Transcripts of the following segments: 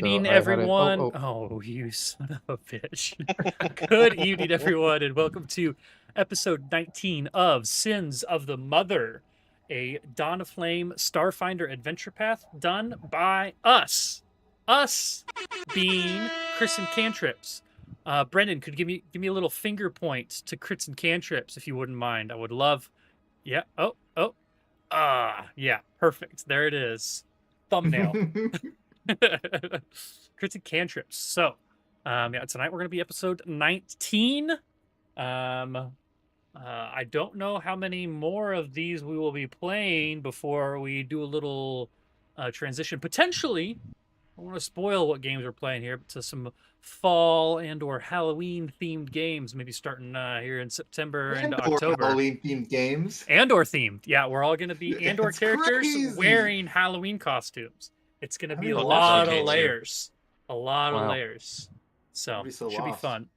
evening, I had it. everyone. Oh, Oh, you son of a bitch. Good evening, everyone, and welcome to episode 19 of Sins of the Mother, a Dawn of Flame Starfinder adventure path done by us. Us being Chris and Cantrips. Brendan, could you give me a little finger point to crits and cantrips if you wouldn't mind. I would love. Yeah. Yeah. Perfect. There it is. Thumbnail. Crits and cantrips. So, yeah, tonight we're gonna be episode 19. I don't know how many more of these we will be playing before we do a little transition. Potentially, I want to spoil what games we're playing here to some fall and/or Halloween themed games. Maybe starting here in September into Or October. Halloween themed games. And/or themed. Yeah, we're all gonna be and/or It's characters crazy. wearing Halloween costumes. It's gonna be a mean, lot that's of okay, too. layers. A lot of Wow. layers. So I'd be so should be lost. fun.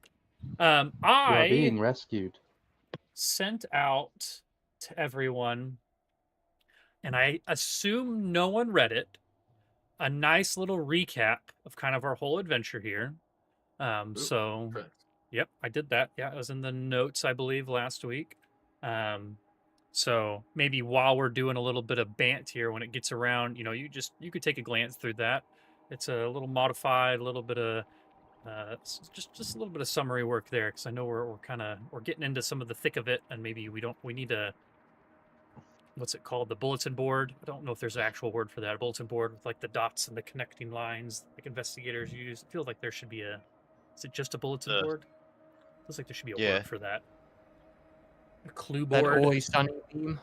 you are I being rescued. sent out to everyone, and I assume no one read it, a nice little recap of kind of our whole adventure here. So Correct. yep, I did that. Yeah, it was in the notes, I believe, last week. So maybe while we're doing a little bit of bant here, when it gets around, you could take a glance through that. It's a little modified, a little bit of just a little bit of summary work there, because I know we're getting into some of the thick of it, and maybe we need a, what's it called, the bulletin board. I don't know if there's an actual word for that. A bulletin board with like the dots and the connecting lines like investigators use. I feel like there should be is it just a bulletin board? Feels like there should be a word for that. A clue That board. Always Sunny theme.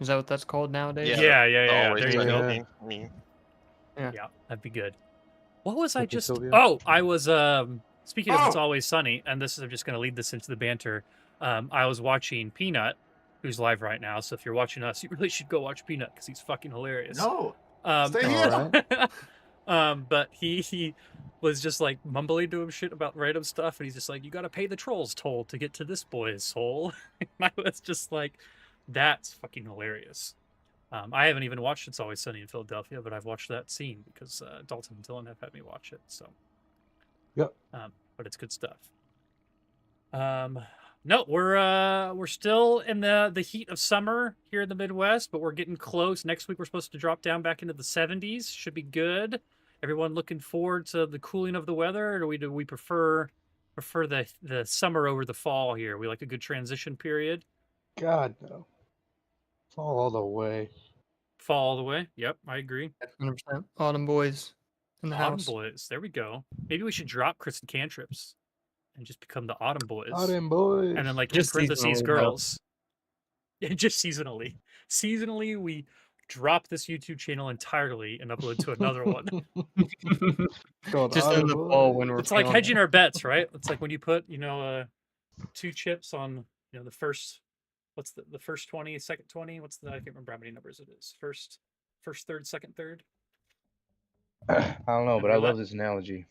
Is that what that's called nowadays? Yeah. Always There you go. sunny meme. Yeah, that'd be good. What was I Thank you, just? Sylvia. Oh, I was speaking of It's Oh! Always Sunny, and this is, I'm just going to lead this into the banter. I was watching Peanut, who's live right now. So if you're watching us, you really should go watch Peanut because he's fucking hilarious. No. Stay All here. right. But he was just like mumbling to him shit about random stuff, and he's just like, "You got to pay the trolls toll to get to this boy's soul." And I was just like, "That's fucking hilarious." I haven't even watched It's Always Sunny in Philadelphia, but I've watched that scene because Dalton and Dylan have had me watch it. So, Yep. But it's good stuff. No, we're still in the heat of summer here in the Midwest, but we're getting close. Next week we're supposed to drop down back into the 70s. Should be good. Everyone looking forward to the cooling of the weather, or do we prefer the summer over the fall here? We like a good transition period. God, no. Fall all the way. Fall all the way. Yep, I agree. 100%. Autumn boys in the Autumn house. boys. There we go. Maybe we should drop Chris and Cantrips and just become the Autumn boys. Autumn boys. And then like Just in parentheses seasonally, girls. Yeah, just seasonally. Seasonally, we drop this YouTube channel entirely and upload to another one. Called Just in Autumn the fall Boys. when we're It's like feeling hedging it. our bets, right? It's like when you put, 2 chips on, the first, what's the first 20, second 20? I can't remember how many numbers it is. First third, second third. I don't know, but I Remember love that? this analogy.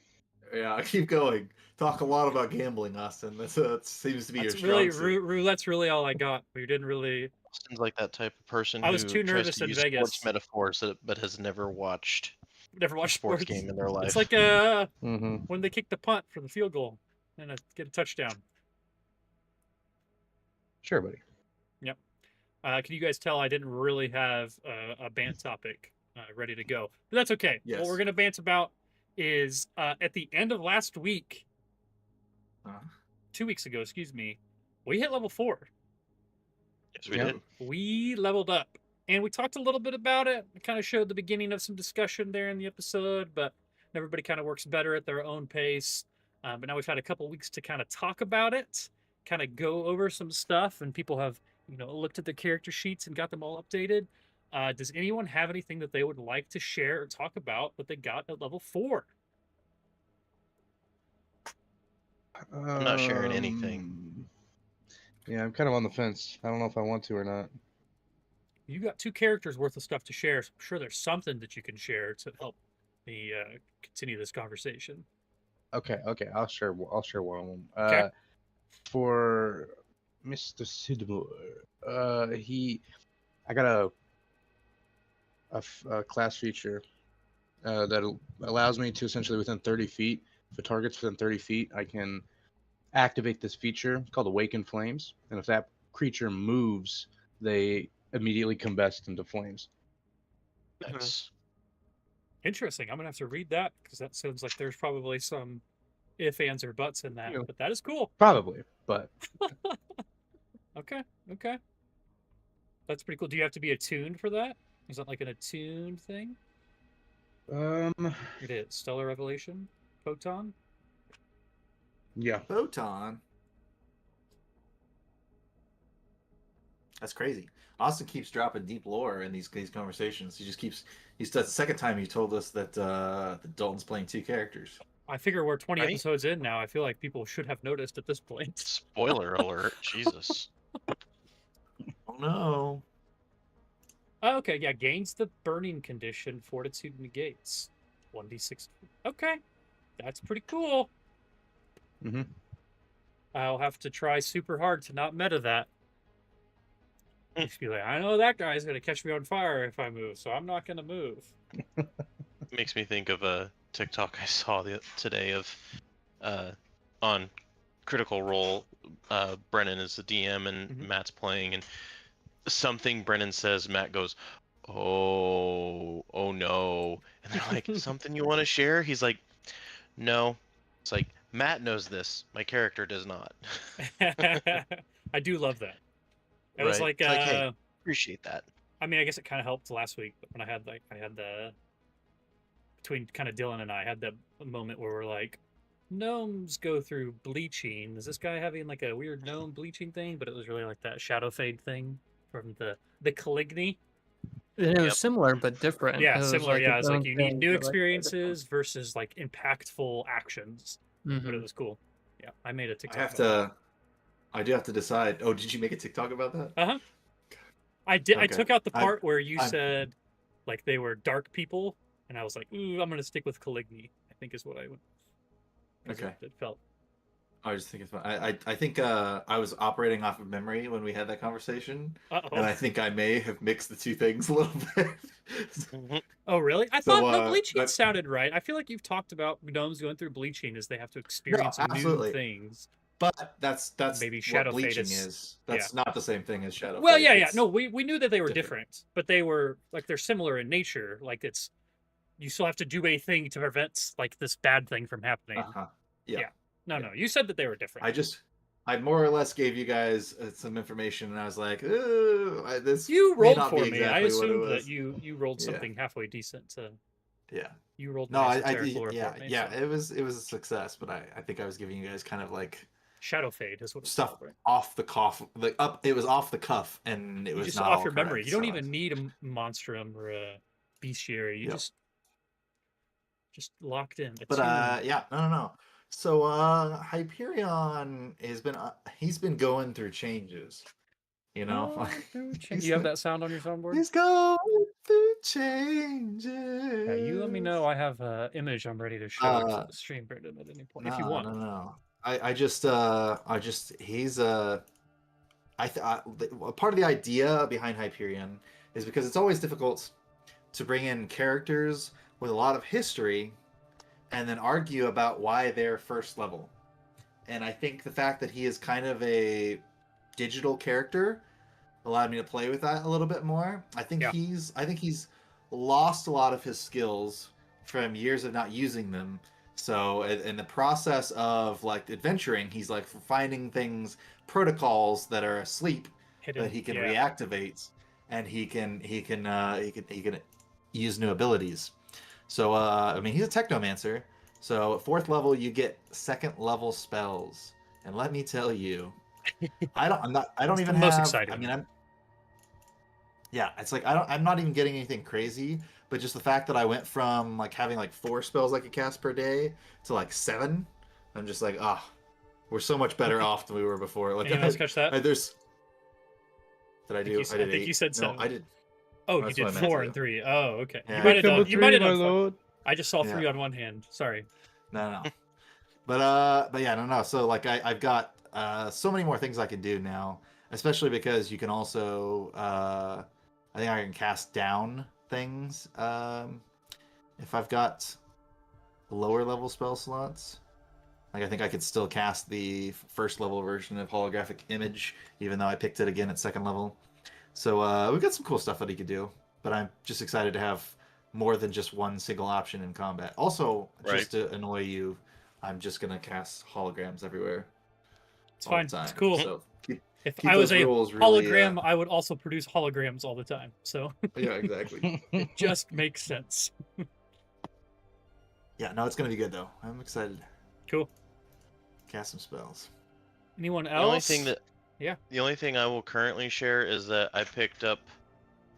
Yeah, keep going. Talk a lot about gambling, Austin. That seems to be That's your really strong suit. roulette's really all I got. We didn't really. Austin's like that type of person I was who too tries nervous to in use Vegas. sports metaphors but has never watched Never a watched sports game in their life. It's like Mm-hmm. when they kick the punt for the field goal and get a touchdown. Sure, buddy. Can you guys tell I didn't really have a bant topic ready to go? But that's okay. Yes. What we're going to bant about is at the end of last week, 2 weeks ago, excuse me, we hit level 4. Yes, we Yep. did. We leveled up. And we talked a little bit about it. We kind of showed the beginning of some discussion there in the episode, but everybody kind of works better at their own pace. But now we've had a couple weeks to kind of talk about it, kind of go over some stuff, and people have, looked at their character sheets and got them all updated. Does anyone have anything that they would like to share or talk about that they got at level 4? I'm not sharing anything. Yeah, I'm kind of on the fence. I don't know if I want to or not. You got 2 characters worth of stuff to share, so I'm sure there's something that you can share to help me continue this conversation. Okay. I'll share one of them. Okay. For Mr. Sidmor, I got a class feature that allows me to essentially within 30 feet, if a target's within 30 feet, I can activate this feature called Awaken Flames. And if that creature moves, they immediately combust into flames. Nice. Interesting. I'm gonna have to read that because that sounds like there's probably some if, ands, or buts in that. Yeah. But that is cool. Probably, but Okay. Okay. That's pretty cool. Do you have to be attuned for that? Is that like an attuned thing? It is. Stellar Revelation? Photon? yeah. Photon. That's crazy. Austin keeps dropping deep lore in these conversations. He just keeps. That's the second time you told us that Dalton's playing 2 characters. I figure we're 20 Right? episodes in now. I feel like people should have noticed at this point. Spoiler alert. Jesus. Oh no. Oh, okay, yeah. Gains the burning condition, fortitude negates. 1d6. Okay. That's pretty cool. Mm-hmm. I'll have to try super hard to not meta that. Hmm. Just be like, I know that guy's gonna catch me on fire if I move, so I'm not gonna move. Makes me think of a TikTok I saw today of on Critical Role. Brennan is the DM and Mhm. Matt's playing, and something Brennan says, Matt goes, "Oh no," and they're like, "Something you want to share?" He's like, "No." It's like, Matt knows this. My character does not. I do love that. It was Right. like, It's like, hey, appreciate that. I mean, I guess it kind of helped last week when I had the between kind of Dylan and I had that moment where we're like, gnomes go through bleaching. Is this guy having like a weird gnome bleaching thing? But it was really like that shadow fade thing from the Caligny. And it was Yep. similar but different. Yeah, It was similar. Yeah, its it's like own you need thing, new but, like, experiences versus like impactful actions. But it Mhm. was cool. Yeah, I made a I TikTok. have about to. I do have to decide. Oh, did you make a TikTok about that? that. Uh-huh. I did. I Okay. took out the I'm- part where you I'm- said like they were dark people, and I was like, ooh, I'm gonna stick with Caligny. I think is what I went. Okay. It felt. I was just thinking. I think I was operating off of memory when we had that conversation, Uh-oh. and I think I may have mixed the 2 things a little bit. Mhm. Oh, really? I So, thought no bleaching but- sounded right. I feel like you've talked about gnomes going through bleaching as they have to experience new absolutely. things. But that's Maybe what Shadow Fade bleaching is- is. That's not the same thing as Shadow Well, Fade. yeah. It's- No, we knew that they were different. different, but they were like they're similar in nature. Like it's you still have to do a thing to prevent like this bad thing from happening. Uh-huh. Yeah. No, you said that they were different. I more or less gave you guys some information, and I was like, "Ooh, this You may rolled not for be me. I exactly what it assumed was." that you rolled Yeah. something halfway decent. Yeah. You rolled No, my I esoteric did. lore Yeah, for me. yeah. So. It was a success, but I think I was giving you guys kind of like Shadow Fade is what it's stuff called, right? off the cuff, like up. It was off the cuff, and it You was just not off all your memory. correct, You don't so even need a monstrum or a bestiary. You Yep. just locked in. But attuned. yeah, no. So Hyperion he's been going through changes. You know, Oh, you have that sound on your soundboard? He's going through changes. Yeah, you let me know. I have an image I'm ready to show you to the stream, Brandon, at any point, if you want. No. He's part of the idea behind Hyperion is because it's always difficult to bring in characters with a lot of history and then argue about why they're first level. And I think the fact that he is kind of a digital character allowed me to play with that a little bit more. I think he's lost a lot of his skills from years of not using them. So in the process of like adventuring, he's like finding things, protocols that are asleep that he can reactivate, and he can use new abilities. So I mean, he's a technomancer. So at 4th level, you get 2nd level spells, and let me tell you, I don't even have. Most exciting. I mean, it's like I'm not even getting anything crazy, but just the fact that I went from like having like 4 spells I could cast per day to like 7, I'm just like, we're so much better off than we were before. Like, Anyone else catch that? Did I do? I think you said 7. No, I did. Oh, That's you what did I meant 4 to and do. 3. Oh, okay. Yeah. You might have done. You might have done. Lord. I just saw Yeah. 3 on one hand. Sorry. No. But yeah, no. So like I've got so many more things I can do now, especially because you can also I think I can cast down things if I've got lower level spell slots, like I think I could still cast the first level version of holographic image, even though I picked it again at second level. So we've got some cool stuff that he could do, but I'm just excited to have more than just one single option in combat. Also, Right. just to annoy you, I'm just gonna cast holograms everywhere It's all the fine. time. It's cool. So If keep I was those a rules really, hologram, I would also produce holograms all the time. So yeah, exactly. it just makes sense. Yeah, no, it's gonna be good though. I'm excited. Cool. Cast some spells. Anyone The else? only thing that Yeah. the only thing I will currently share is that I picked up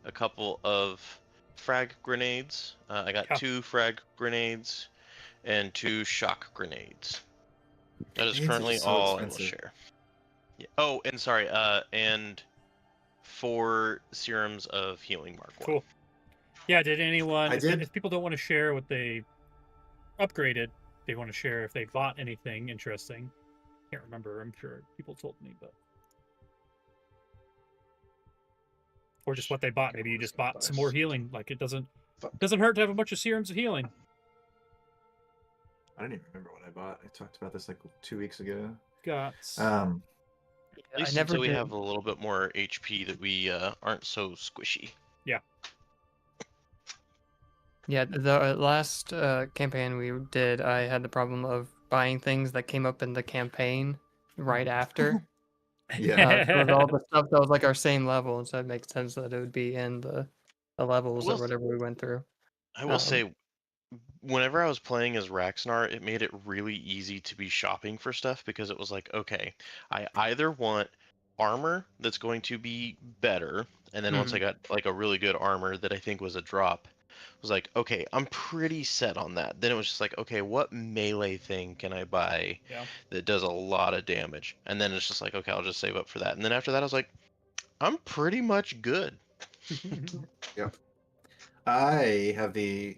a couple of frag grenades. I got Yeah. 2 frag grenades and 2 shock grenades. That is Grenades are currently just so all I will expensive. share. Yeah. Oh, and sorry, and 4 serums of healing mark 1. Cool. Yeah. Did anyone? I did. If people don't want to share what they upgraded, they want to share if they bought anything interesting. Can't remember. I'm sure people told me, but or just what they bought. Maybe you just bought some more healing. Like it doesn't hurt to have a bunch of serums of healing. I don't even remember what I bought. I talked about this like 2 weeks ago. Got At least I never until we did. have a little bit more HP that we aren't so squishy. Yeah, the last campaign we did, I had the problem of buying things that came up in the campaign right after. Yeah. With all the stuff that was like our same level, and so it makes sense that it would be in the levels or Well, whatever we went through. I will say, whenever I was playing as Raxnar, it made it really easy to be shopping for stuff because it was like, okay, I either want armor that's going to be better, and then once I got like a really good armor that I think was a drop, I was like, okay, I'm pretty set on that. Then it was just like, okay, what melee thing can I buy Yeah. that does a lot of damage? And then it's just like, okay, I'll just save up for that. And then after that, I was like, I'm pretty much good. Yep. I have the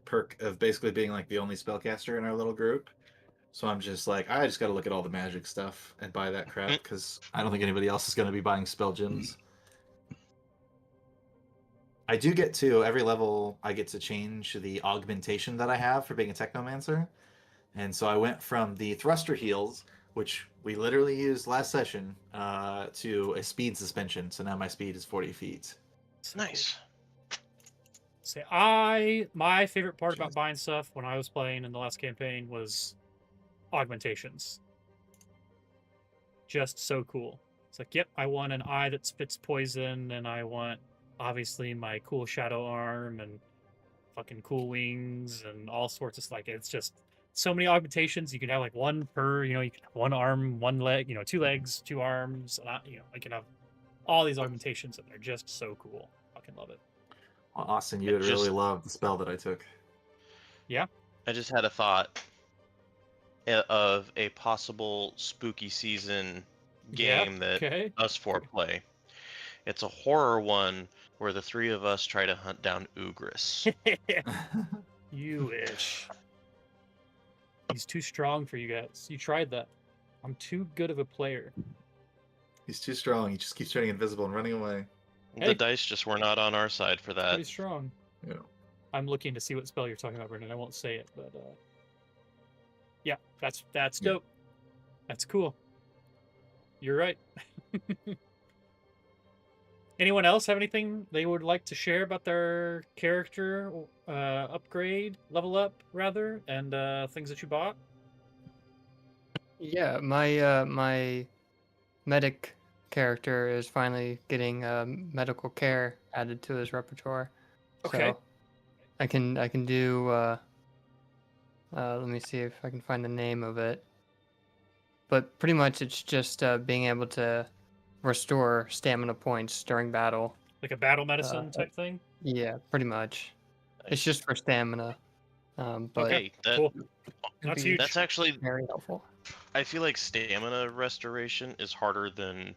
perk of basically being like the only spellcaster in our little group. So I'm just like, I just got to look at all the magic stuff and buy that crap because I don't think anybody else is going to be buying spell gems. I do get to every level, I get to change the augmentation that I have for being a technomancer. And so I went from the thruster heals, which we literally used last session, to a speed suspension. So now my speed is 40 feet. Nice. Say my favorite part about buying stuff when I was playing in the last campaign was augmentations. Just so cool. It's like, yep, I want an eye that spits poison, and I want obviously my cool shadow arm and fucking cool wings and all sorts of like it's just so many augmentations. You can have like one per, you can have one arm, one leg, 2 legs, 2 arms. I can have all these augmentations and they're just so cool. Fucking love it. Well, Austin, you would really love the spell that I took. Yeah. I just had a thought of a possible spooky season game that us 4 play. It's a horror one where the 3 of us try to hunt down Ugris. You wish. He's too strong for you guys. You tried that. I'm too good of a player. He's too strong. He just keeps turning invisible and running away. Hey. The dice just were not on our side for that. Pretty strong. Yeah. I'm looking to see what spell you're talking about, Brendan. I won't say it, but yeah, that's dope. That's cool. You're right. Anyone else have anything they would like to share about their character upgrade, level up rather, and things that you bought? Yeah, my medic character is finally getting medical care added to his repertoire. Okay. So I can do. Let me see if I can find the name of it. But pretty much it's just being able to restore stamina points during battle. Like a battle medicine type thing? Yeah, pretty much. It's just for stamina. But Okay, cool. That's huge. That's actually very helpful. I feel like stamina restoration is harder than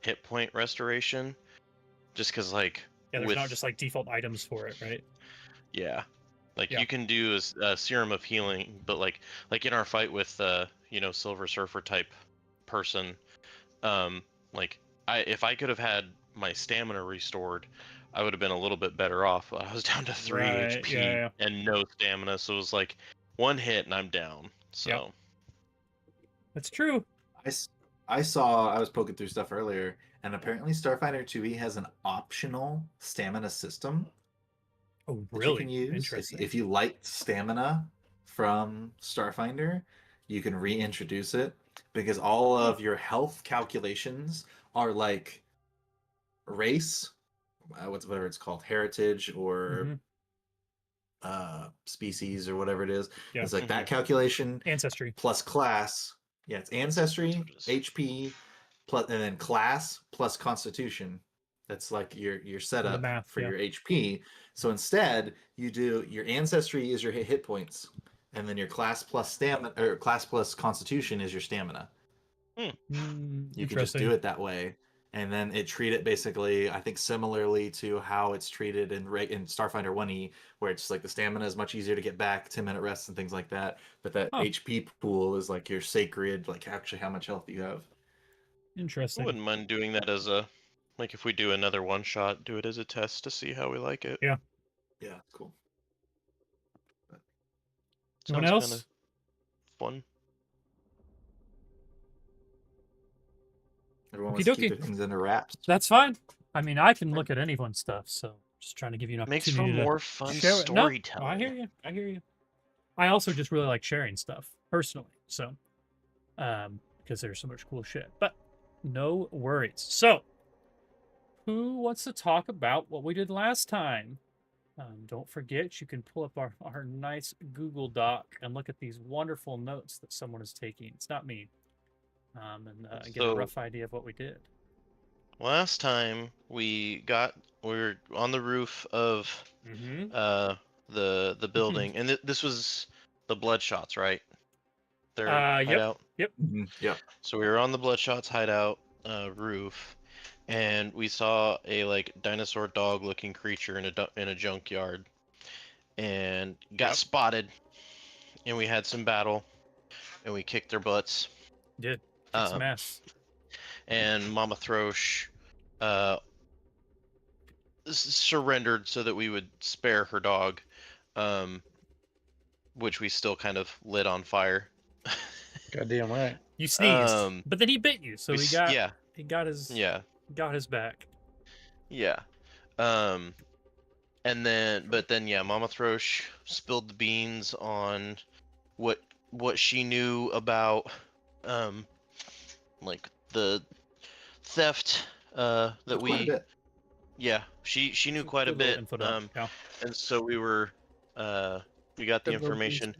hit point restoration, just because like there's not just like default items for it, right? Yeah, like you can do a serum of healing, but like in our fight with Silver Surfer type person, like if I could have had my stamina restored, I would have been a little bit better off. I was down to 3 Right, HP yeah. and no stamina, so it was like one hit and I'm down. So That's true. I was poking through stuff earlier, and apparently Starfinder 2e has an optional stamina system Oh, that you really? can use. Interesting. If you liked stamina from Starfinder, you can reintroduce it because all of your health calculations are like race, whatever it's called, heritage or Mhm. species or whatever it is. Yeah. It's like Mhm. that calculation Ancestry. plus class. Yeah, it's ancestry, what it is. HP, plus and then class plus constitution. That's like your setup math, for yeah. your HP. So instead, you do your ancestry is your hit points, and then your class plus stamina or class plus constitution is your stamina. You can just do it that way, and then it treat it basically, I think, similarly to how it's treated in Starfinder 1e, where it's like the stamina is much easier to get back, 10-minute rests and things like that. But that Huh. HP pool is like your sacred, like actually how much health you have. I Interesting. wouldn't mind doing that as a, like if we do another one shot, do it as a test to see how we like it. Yeah. Yeah, cool. Anyone Sounds else? kind of fun. Everyone wants to keep Okey-dokey. their things under wraps. That's fine. I mean, I can look at anyone's stuff, so just trying to give you an Makes for opportunity to more fun share it. No, storytelling. I hear you. I hear you. I also just really like sharing stuff personally, so because there's so much cool shit. But no worries. So, who wants to talk about what we did last time? Don't forget, you can pull up our nice Google Doc and look at these wonderful notes that someone is taking. It's not me. And get a So- rough idea of what we did. Last time we were on the roof of Mm-hmm. the building, and this was the Bloodshots, right? Their Yep. hideout. Yep. So we were on the Bloodshots hideout roof, and we saw a like dinosaur dog looking creature in a junkyard, and got Yep. spotted, and we had some battle, and we kicked their butts. Did. It's a mess. And Mama Throsh surrendered so that we would spare her dog, which we still kind of lit on fire. Goddamn right. You sneezed, but then he bit you, so he got his back. Yeah. And then Mama Throsh spilled the beans on what she knew about like the theft that Quite a we bit. yeah, she knew quite a Good little bit. info dump, yeah. And so we got the information.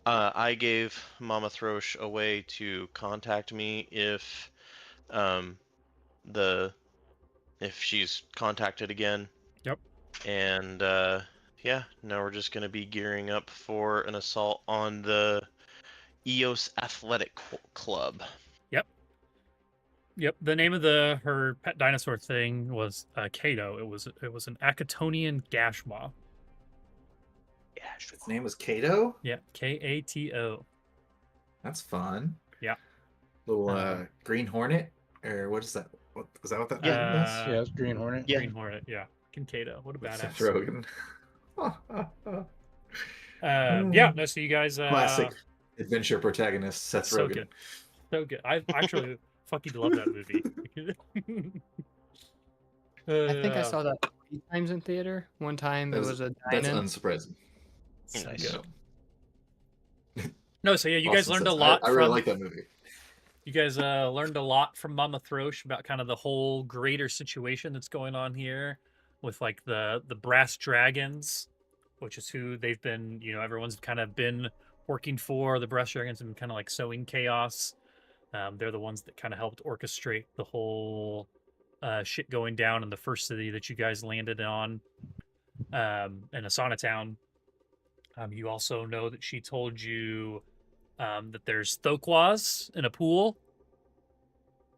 I gave Mama Throsh a way to contact me if she's contacted again. Yep. And now we're just gonna be gearing up for an assault on the EOS Athletic Club. Yep. The name of her pet dinosaur thing was Kato. It was an Acatonian Gashmaw. Its name was Kato. Yeah, Kato. That's fun. Yeah. Little green hornet, or what is that? What is that? What that Yeah. thing is? Yeah, it's Green Hornet. Yeah. Green Hornet. Yeah, Kato. What a With badass. Seth Rogen. Yeah. No. So you guys. Classic adventure protagonist Seth So Rogen. good. So good. I actually fucking love that movie. I think I saw that 3 times in theater. One time it was a That's dine-in. unsurprising. Nice. No, so yeah, you guys Austin learned a says, lot. I really like that movie. You guys learned a lot from Mama Throsh about kind of the whole greater situation that's going on here with like the brass dragons, which is who they've been, everyone's kind of been working for. The brass dragons have been kind of like sowing chaos. They're the ones that kind of helped orchestrate the whole shit going down in the first city that you guys landed on, in Asana Town. You also know that she told you that there's Thokwas in a pool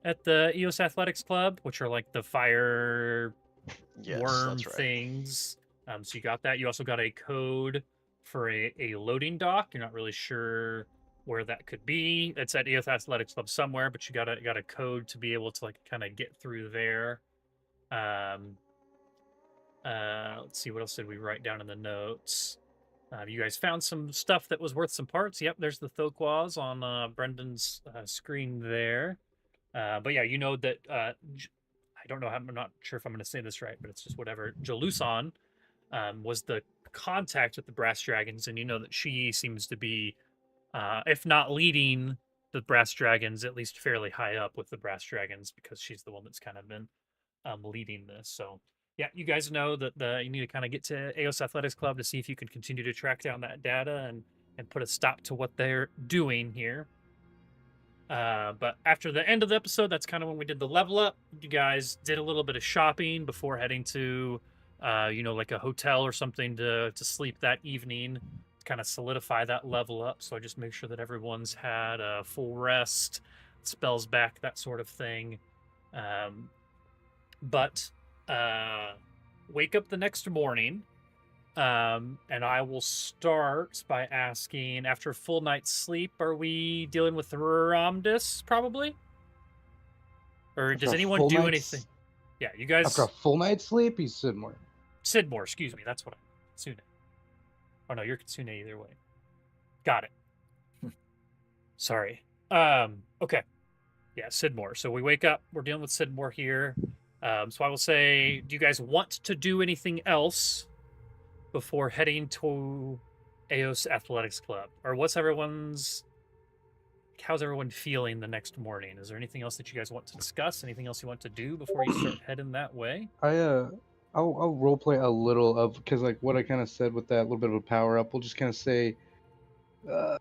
at the EOS Athletics Club, which are like the fire worm that's right. things. So you got that. You also got a code for a loading dock. You're not really sure where that could be. It's at EOS Athletics Club somewhere, but you got a code to be able to like kind of get through there. Let's see, what else did we write down in the notes? You guys found some stuff that was worth some parts. Yep, there's the Thoquaz on Brendan's screen there. But yeah, you know that I don't know. I'm not sure if I'm going to say this right, but it's just whatever. Jalusan was the contact with the Brass Dragons, and you know that she seems to be, if not leading the Brass Dragons, at least fairly high up with the Brass Dragons because she's the one that's kind of been leading this. So yeah, you guys know that you need to kind of get to AOS Athletics Club to see if you can continue to track down that data and put a stop to what they're doing here. But after the end of the episode, that's kind of when we did the level up. You guys did a little bit of shopping before heading to, like a hotel or something to sleep that evening, to kind of solidify that level up. So I just make sure that everyone's had a full rest, spells back, that sort of thing. But wake up the next morning. And I will start by asking, after a full night's sleep, are we dealing with Ramdis, probably? Or After does a anyone full do night's- anything? Yeah, you guys... After a full night's sleep, he's Sidmor. Sidmor, excuse me, that's what I'm... Kitsune. Oh no, you're Kitsune either way. Got it. Sorry. Okay. Yeah, Sidmor. So we wake up, we're dealing with Sidmor here. So I will say, do you guys want to do anything else before heading to AOS Athletics Club? Or how's everyone feeling the next morning? Is there anything else that you guys want to discuss? Anything else you want to do before you start heading that way? I'll roleplay a little of, because like what I kind of said with that little bit of a power up, we'll just kind of say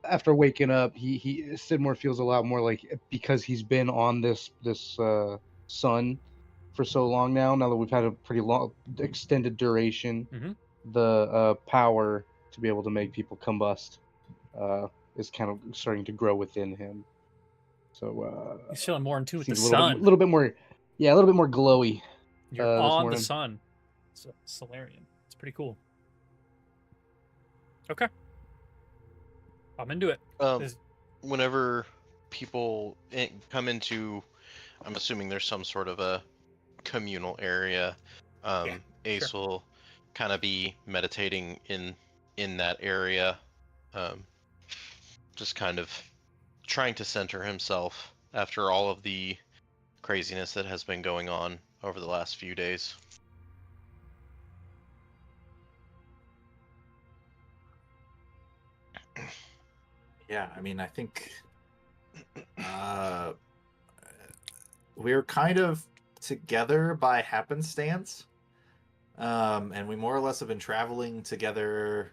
after waking up, he Sidmore feels a lot more like, because he's been on this sun for so long now that we've had a pretty long extended duration, the power to be able to make people combust is kind of starting to grow within him. So He's feeling more in tune with the seems sun. a little bit more glowy. You're this on the morning. sun. It's Solarian. It's pretty cool. Okay. I'm into it. Whenever people come into, I'm assuming there's some sort of a communal area. Ace will kind of be meditating in that area, just kind of trying to center himself after all of the craziness that has been going on over the last few days. Yeah, I mean, I think we're kind of together by happenstance, and we more or less have been traveling together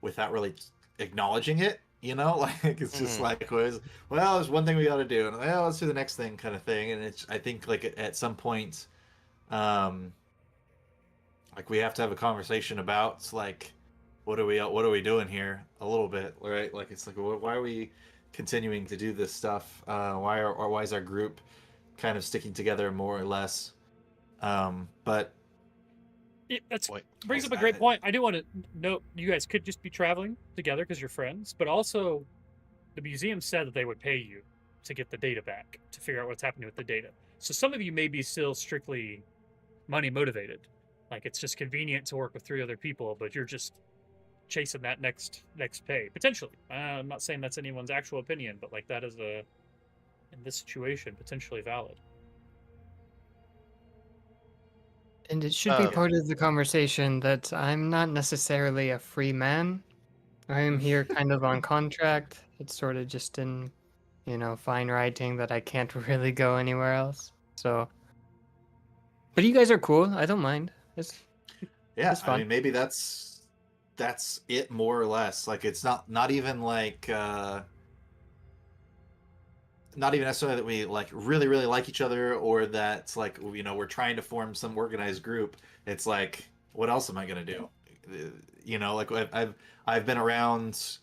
without really acknowledging it. You know, like it's just like, well, there's one thing we got to do, and well, let's do the next thing, kind of thing. And I think like at some point, like we have to have a conversation about like, what are we doing here a little bit, right? Like it's like, why are we continuing to do this stuff? Why is our group kind of sticking together more or less? But that brings up a great point. I do want to note you guys could just be traveling together because you're friends, but also the museum said that they would pay you to get the data back, to figure out what's happening with the data. So some of you may be still strictly money motivated. Like it's just convenient to work with 3 other people, but you're just chasing that next pay, potentially. I'm not saying that's anyone's actual opinion, but like that is in this situation, potentially valid. And it should be part of the conversation that I'm not necessarily a free man. I am here kind of on contract. It's sort of just in, fine writing that I can't really go anywhere else. So, but you guys are cool. I don't mind. It's fun. I mean, maybe that's it more or less. Like it's not even like not even necessarily that we like really really like each other, or that's like we're trying to form some organized group. It's like, what else am I gonna do? Like I've been around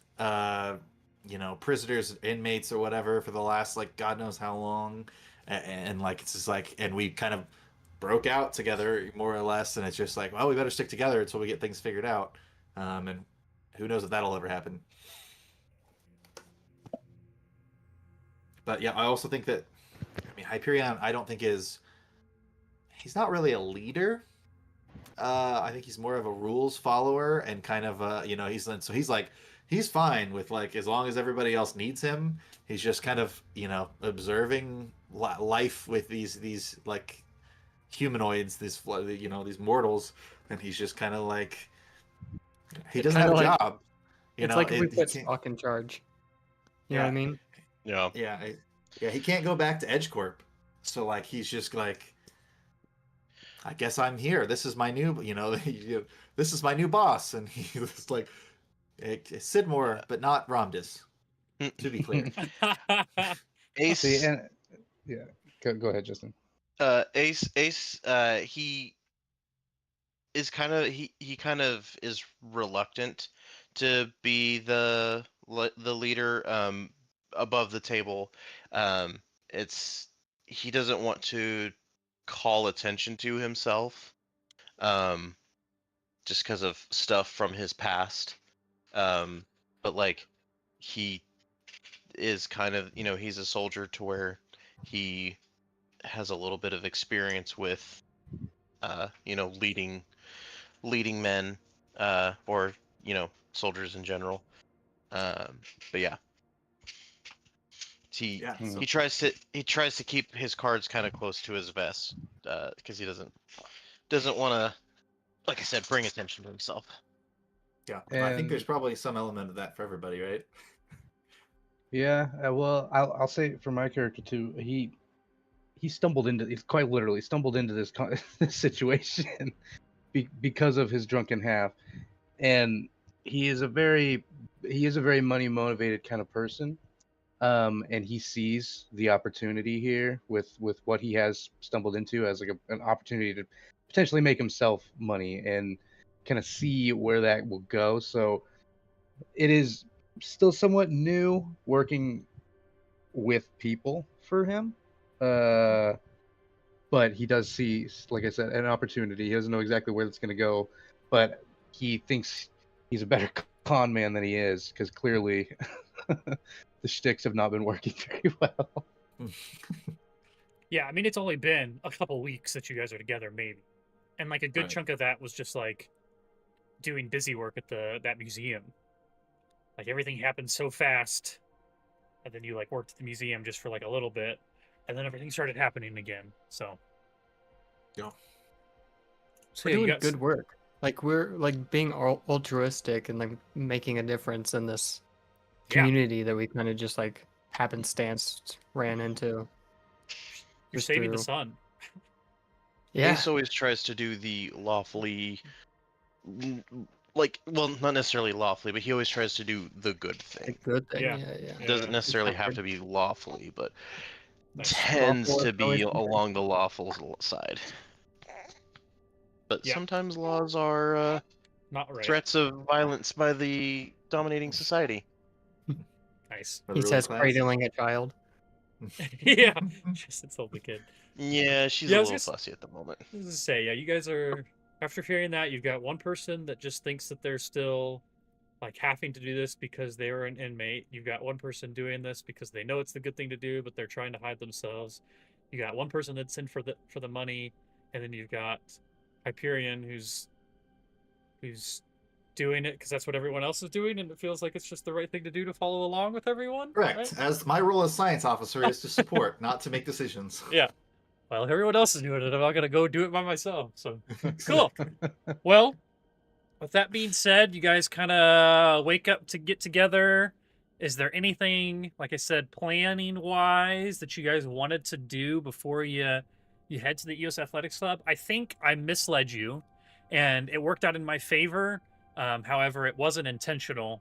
prisoners, inmates, or whatever for the last like God knows how long, and like it's just like, and we kind of broke out together more or less, and it's just like, well, we better stick together until we get things figured out, and who knows if that'll ever happen. But yeah, I also think that, I mean, Hyperion, I don't think he's not really a leader. I think he's more of a rules follower and kind of he's fine with like as long as everybody else needs him. He's just kind of observing life with these like humanoids, these mortals, and he's just kind of like he doesn't have Kinda a like job. it's like if we He put can't. Spock in charge. You know what I Yeah, mean? Yeah. yeah, he can't go back to EdgeCorp. So like he's just like, I guess I'm here. This is my new, this is my new boss, and he was like, Sidmor, but not Ramdis. To be clear. See, Ace, and yeah, go ahead, Justin. Ace, he is he kind of is reluctant to be the leader above the table. It's he doesn't want to call attention to himself um just because of stuff from his past. But like he is kind of, he's a soldier to where he has a little bit of experience with leading men, or soldiers in general. But yeah, he Yeah. Hmm. So he tries to keep his cards kind of close to his vest, because he doesn't want to, like I said, bring attention to himself. yeah, I think there's And probably some element of that for everybody, right? yeah, well, I'll say for my character too. He stumbled into, he's quite literally stumbled into this this situation because of his drunken half, and he is a very money motivated kind of person. And he sees the opportunity here with what he has stumbled into as like an opportunity to potentially make himself money and kind of see where that will go. So it is still somewhat new working with people for him. But he does see, like I said, an opportunity. He doesn't know exactly where it's going to go, but he thinks he's a better con man than he is, because clearly the shticks have not been working very well. Yeah, I mean, it's only been a couple weeks that you guys are together, maybe, and like a good Right. chunk of that was just like doing busy work at that museum. Like everything happened so fast, and then you like worked at the museum just for like a little bit, and then everything started happening again. So Yeah. so We're yeah, you doing got good work. Like we're like being altruistic and like making a difference in this yeah, community that we kind of just like happenstance ran into you're just saving the through. sun. Yeah, Ace always tries to do the lawfully, like, well, not necessarily lawfully, but he always tries to do the good a thing. good thing. Yeah, Yeah. Doesn't yeah, necessarily have to Accepted. be lawfully, but nice. tends Lawful is to always be good. along the lawful side. But Yeah, sometimes laws are not right. threats of violence by the dominating society. Nice. For the He ruling says class. cradling a child. Yeah, just insult the kid. Yeah, she's Yeah, a I was little just fussy at the moment. to say, yeah, you guys are. After hearing that, you've got one person that just thinks that they're still like having to do this because they were an inmate. You've got one person doing this because they know it's the good thing to do, but they're trying to hide themselves. You got one person that's in for the money, and then you've got Hyperion who's doing it because that's what everyone else is doing, and it feels like it's just the right thing to do to follow along with everyone. Correct. Right? As my role as science officer is to support, not to make decisions. Yeah. Well, everyone else is doing it. I'm not gonna go do it by myself. So cool. Exactly. Well, with that being said, you guys kind of wake up to get together. Is there anything, like I said, planning wise, that you guys wanted to do before you head to the EOS Athletics Club? I think I misled you, and it worked out in my favor. However, it wasn't intentional.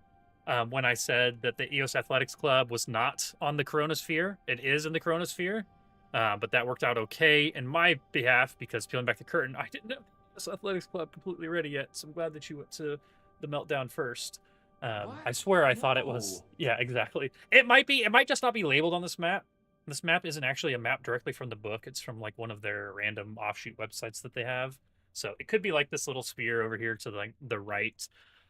When I said that the EOS Athletics Club was not on the Chronosphere, it is in the Chronosphere. But that worked out okay in my behalf because peeling back the curtain, I didn't have this athletics club completely ready yet. So I'm glad that you went to the meltdown first. I swear I thought it was. Yeah, exactly. It might be. It might just not be labeled on this map. This map isn't actually a map directly from the book. It's from like one of their random offshoot websites that they have. So it could be like this little sphere over here to the right.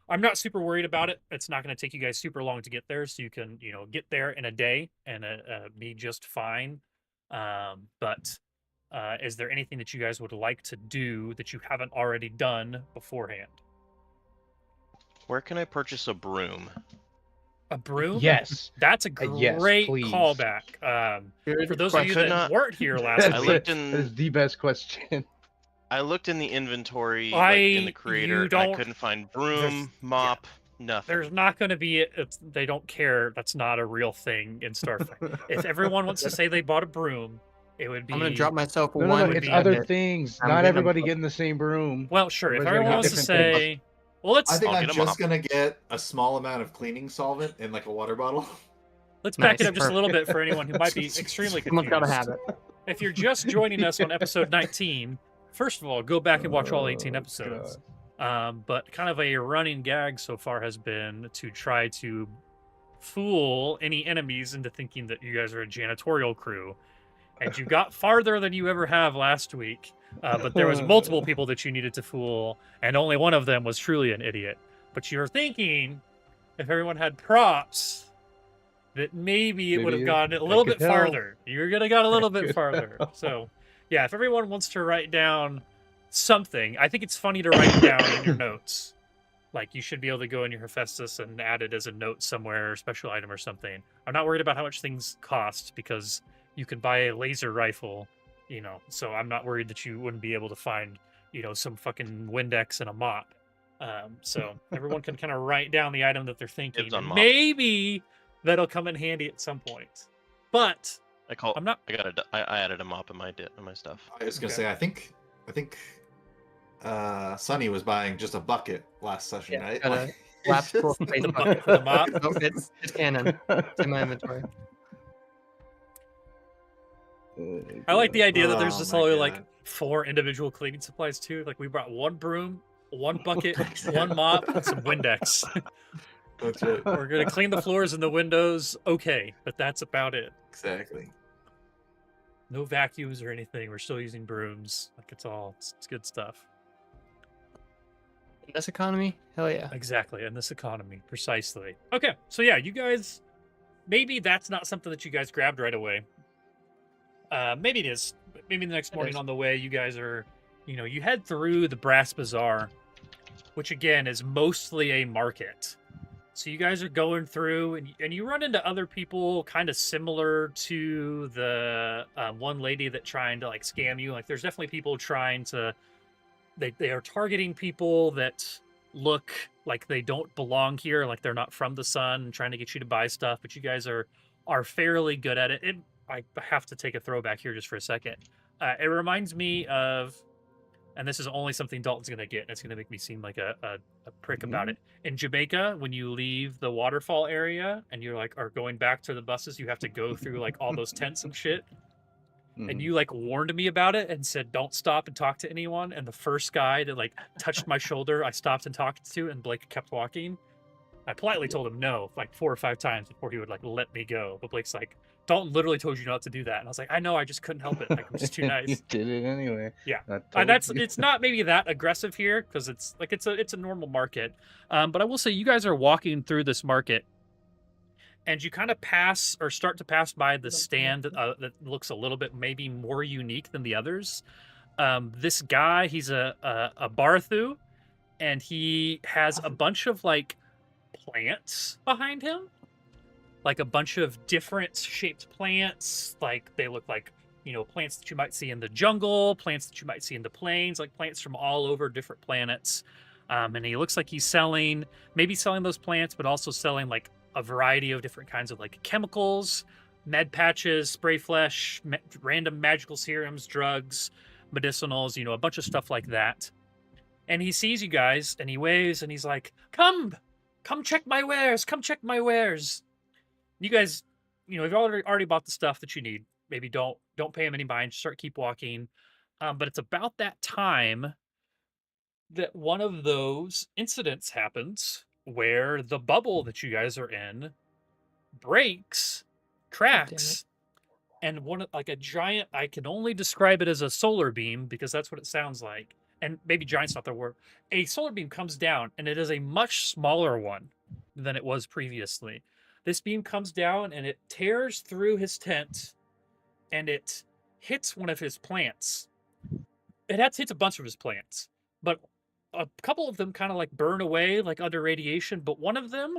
I'm not super worried about it. It's not going to take you guys super long to get there, so you can get there in a day and be just fine. But Is there anything that you guys would like to do that you haven't already done beforehand? Where can I purchase a broom? A broom? Yes. That's a Yes, great please. callback. Good For those of you question. that weren't here last That's I week, looked That in. is the best question. I looked in the inventory, like in the creator. you don't- I couldn't find broom, mop, nothing. there's not going to be. They don't care. That's not a real thing in Starfinder. If everyone wants to say they bought a broom, it would be. I'm gonna drop myself No, one. it's be other edit. things. I'm Not getting a everybody book. getting the same broom. Well, sure. If Everybody's everyone got wants to different things. say, well, let's I think I'll I'm get a just mop. gonna get a small amount of cleaning solvent in like a water bottle. let's back it Nice, up just a little bit for anyone who might be extremely Someone's confused. gotta have it. If you're just joining us on episode 19, first of all, go back and watch all 18 Oh, episodes. But kind of a running gag so far has been to try to fool any enemies into thinking that you guys are a janitorial crew. And you got farther than you ever have last week. But there was multiple people that you needed to fool, and only one of them was truly an idiot. But you're thinking, if everyone had props, that maybe it would have Maybe gone a I little could bit help. farther. You're gonna got a little bit could farther. help. So, yeah, if everyone wants to write down something, I think it's funny to write down in your notes. Like, you should be able to go in your Hephaestus and add it as a note somewhere, a special item or something. I'm not worried about how much things cost because you can buy a laser rifle, so I'm not worried that you wouldn't be able to find, some fucking Windex and a mop. So everyone can kind of write down the item that they're thinking. Dibs on And mop. maybe that'll come in handy at some point. But I'm not. I added a mop in my stuff. I was gonna Okay. say, I think Sonny was buying just a bucket last session, right? got a Like, lapse it's full just- face The bucket. bucket for the mop. Oh, it's canon. It's in my inventory. I like the idea that there's Oh just my only like God. 4 individual cleaning supplies too. Like we brought 1 broom, 1 bucket, 1 mop, and some Windex. That's it. We're gonna clean the floors and the windows, okay, but that's about it. Exactly. No vacuums or anything. We're still using brooms. Like it's good stuff. In this economy, hell yeah. Exactly, in this economy, precisely. Okay, so yeah, you guys, maybe that's not something that you guys grabbed right away. Maybe it is. Maybe the next It morning is. on the way, you guys are, you head through the Brass Bazaar, which again is mostly a market. So you guys are going through, and you run into other people kind of similar to the one lady that trying to like scam you. Like there's definitely people trying to, they are targeting people that look like they don't belong here, like they're not from the sun, and trying to get you to buy stuff. But you guys are fairly good at it. I have to take a throwback here just for a second. It reminds me of, and this is only something Dalton's going to get, and it's going to make me seem like a prick about it. In Jamaica, when you leave the waterfall area and you're like, are going back to the buses, you have to go through like all those tents and shit. And you like warned me about it and said, don't stop and talk to anyone. And the first guy that like touched my shoulder, I stopped and talked to, and Blake kept walking. I politely told him no, like 4 or 5 times before he would like let me go. But Blake's like, Dalton literally told you not to do that. And I was like, I know, I just couldn't help it. Like, I'm just too You nice. did it anyway. Yeah. I told That's you. it's not maybe that aggressive here because it's a normal market. But I will say you guys are walking through this market, and you kind of pass or start to pass by the stand that looks a little bit maybe more unique than the others. This guy, he's a Barthu, and he has a bunch of like plants behind him, like a bunch of different shaped plants. Like they look like plants that you might see in the jungle, plants that you might see in the plains, like plants from all over different planets. And he looks like he's selling those plants, but also selling like a variety of different kinds of like chemicals, med patches, spray flesh, random magical serums, drugs, medicinals, a bunch of stuff like that. And he sees you guys and he waves and he's like, come check my wares, come check my wares. You guys, you've already bought the stuff that you need. Maybe don't pay him any mind, just keep walking. But it's about that time that one of those incidents happens where the bubble that you guys are in breaks, cracks, and like a giant, I can only describe it as a solar beam because that's what it sounds like. And maybe giant's not the word. A solar beam comes down, and it is a much smaller one than it was previously. This beam comes down and it tears through his tent, and it hits one of his plants. It hits a bunch of his plants, but a couple of them kind of like burn away like under radiation, but one of them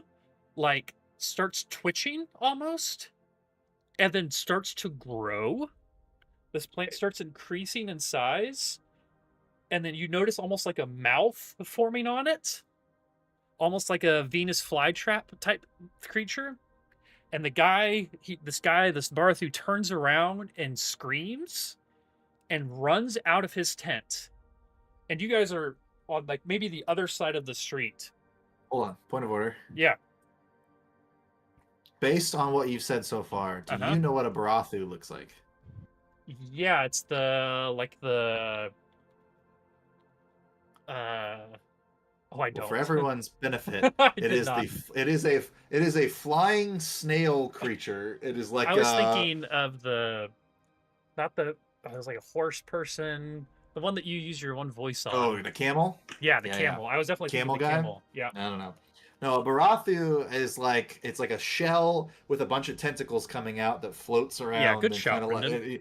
like starts twitching almost and then starts to grow. This plant starts increasing in size, and then you notice almost like a mouth forming on it, almost like a Venus flytrap type creature. And the guy, this Barathu turns around and screams and runs out of his tent. And you guys are on like maybe the other side of the street. Hold on. Point of order. Yeah. Based on what you've said so far, do Uh-huh. you know what a Barathu looks like? Yeah, it's the oh, I don't. Well, for everyone's benefit, I it did is not. it is a flying snail creature. It is like I was thinking of not the it was like a horse person, the one that you use your one voice on. Oh, the camel? Yeah, the Yeah, camel. I was definitely Camel thinking the guy? camel. Yeah. I don't know. No, a Barathu is like it's like a shell with a bunch of tentacles coming out that floats around. Yeah, good and shot, kinda like, Brendan.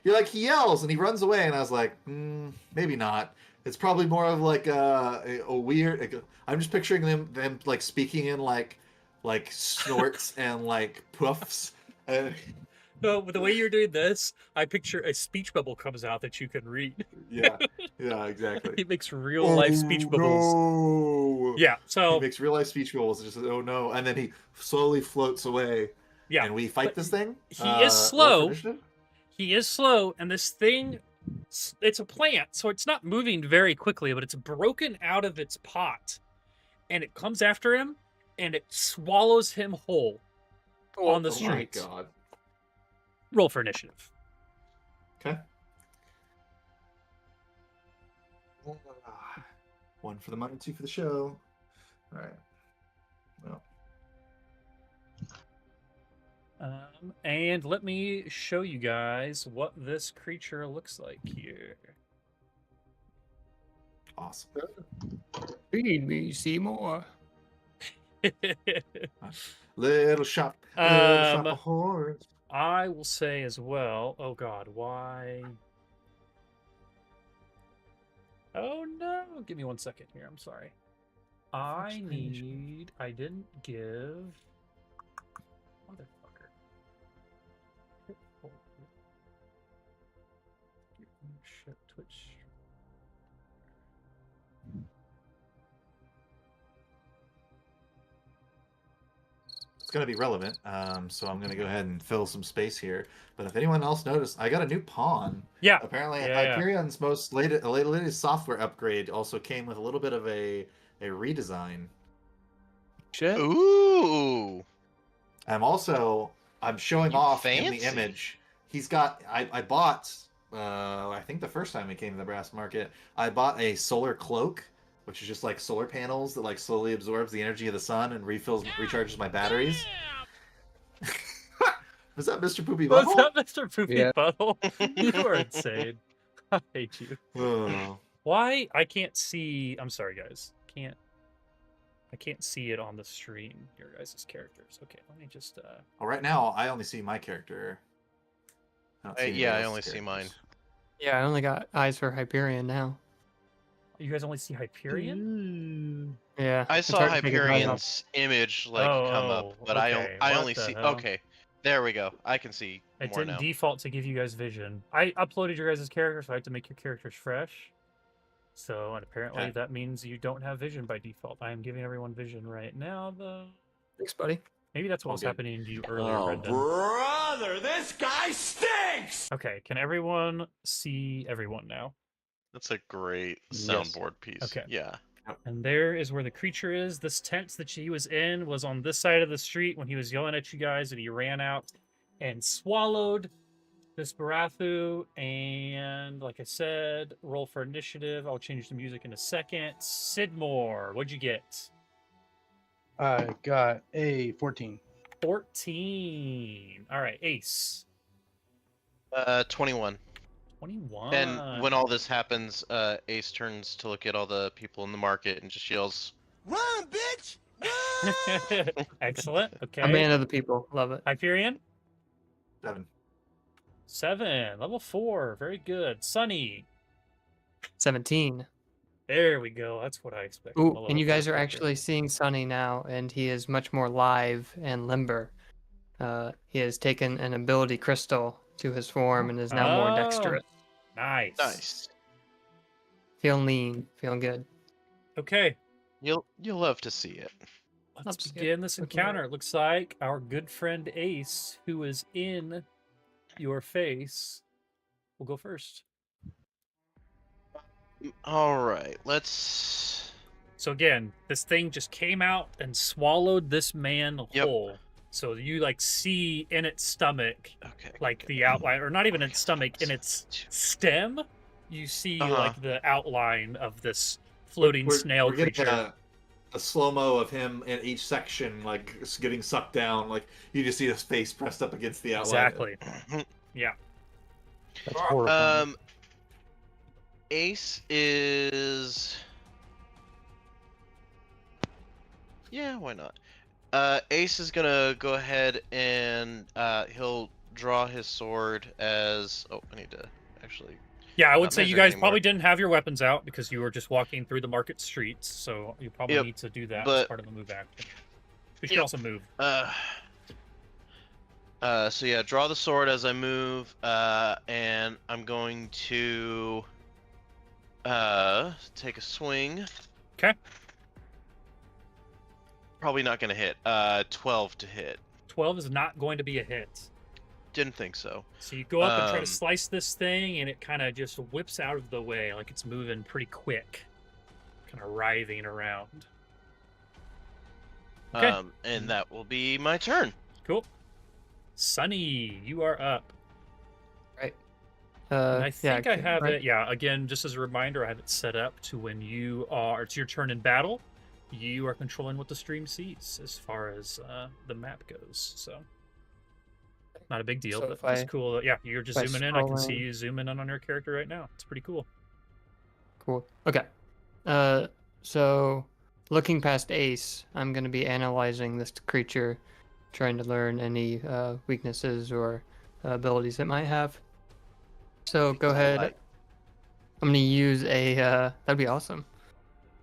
you're like he yells and he runs away, and I was like, maybe not. It's probably more of like a weird. I'm just picturing them like speaking in like snorts and like puffs. No, but the way you're doing this, I picture a speech bubble comes out that you can read. Yeah, exactly. He makes real life speech bubbles. No. Yeah, so He makes real life speech bubbles. Just oh no, and then he slowly floats away. yeah, and we fight but this thing. he is roll for slow. initiative? He is slow, and this thing, it's a plant, so it's not moving very quickly, but it's broken out of its pot, and it comes after him, and it swallows him whole on the Oh my street. god. Roll for initiative. Okay. One for the money, two for the show. All right. Well, And let me show you guys what this creature looks like here. awesome. Feed me, Seymour. Little shop of Um, horrors. I will say as well. Oh God, why? Oh no! Give me 1 second here. I'm sorry. I didn't give. Motherfucker. Shit, Twitch. It's going to be relevant, so I'm going to go ahead and fill some space here. But if anyone else noticed, I got a new pawn. Yeah. Apparently, Yeah. Hyperion's latest software upgrade also came with a little bit of a redesign. Shit. Ooh. I'm showing You off in fancy. the image. He's got. I bought. I think the first time we came to the brass market, I bought a solar cloak, which is just like solar panels that like slowly absorbs the energy of the sun and recharges my batteries. Was that Mr. Poopy Was Butthole? that Mr. Poopy Yeah. Butthole? You are insane. I hate you. Oh. Why? I can't see. I'm sorry, guys. I can't see it on the stream. Your guys' characters. Okay, let me just. Well, right now I only see my character. I don't see anybody Yeah, I else's only see mine. characters. Yeah, I only got eyes for Hyperion now. You guys only see Hyperion? Yeah. I it's saw hard to take his eyes off. Hyperion's image like come up, but okay. I What only the see. hell? Okay, there we go. I can see It more didn't now. default to give you guys vision. I uploaded your guys' characters, so I had to make your characters fresh. So, and apparently Okay. that means you don't have vision by default. I am giving everyone vision right now, though. Thanks, buddy. Maybe that's what All was good. happening to you earlier, Oh, Brendan. brother, this guy stinks! Okay, can everyone see everyone now? That's a great Yes. soundboard piece. Okay. Yeah. And there is where the creature is. This tent that he was in was on this side of the street when he was yelling at you guys, and he ran out and swallowed this Barathu. And like I said, roll for initiative. I'll change the music in a second. Sidmor, what'd you get? I got a 14. 14. All right, Ace. 21. 21. And when all this happens, Ace turns to look at all the people in the market and just yells, Run, bitch! Run! Excellent. Okay. A man of the people. Love it. Hyperion. 7. 7, level 4. Very good. Sunny. 17. There we go. That's what I expect. from a Ooh, level and you 4 guys are character. actually seeing Sunny now, and he is much more live and limber. He has taken an ability crystal to his form and is now more Oh, dexterous. nice. Nice. Feeling lean, feeling good. Okay, You'll love to see it. let's Let's get begin this looking at encounter. It looks like our good friend Ace, who is in your face, will go first. All right, let's. So again, this thing just came out and swallowed this man Yep. whole. So you like see in its stomach, Okay. like the outline, or not even its stomach, in its stem, you see like the outline of this floating snail we're getting creature. a slow-mo of him in each section, like getting sucked down. Like you just see his face pressed up against the outline. Exactly. Yeah. That's horrifying. Ace is. Yeah, why not? Ace is gonna go ahead and he'll draw his sword as. Oh, I need to actually. Yeah, I would Not say you measured guys anymore. probably didn't have your weapons out because you were just walking through the market streets, so you probably Yep, need to do that as but- part of the move action. You should Yep. also move. So yeah, draw the sword as I move, and I'm going to take a swing. Okay. Probably not gonna hit. 12 to hit. 12 is not going to be a hit. Didn't think so. So you go up and try to Um, slice this thing, and it kind of just whips out of the way, like it's moving pretty quick, kind of writhing around. Okay. And that will be my turn. Cool. Sunny, you are up. Right. And I think I okay, have right. it. Yeah, again, just as a reminder, I have it set up to when you are, it's your turn in battle, you are controlling what the stream sees as far as the map goes. So, not a big deal, So but if it's I- cool. Yeah, you're just if I zooming in. I can see scroll in- you zooming in on your character right now. It's pretty cool. Cool. Okay. So looking past Ace, I'm going to be analyzing this creature, trying to learn any weaknesses or abilities it might have. So go ahead. Like- I'm going to use a. That'd be awesome.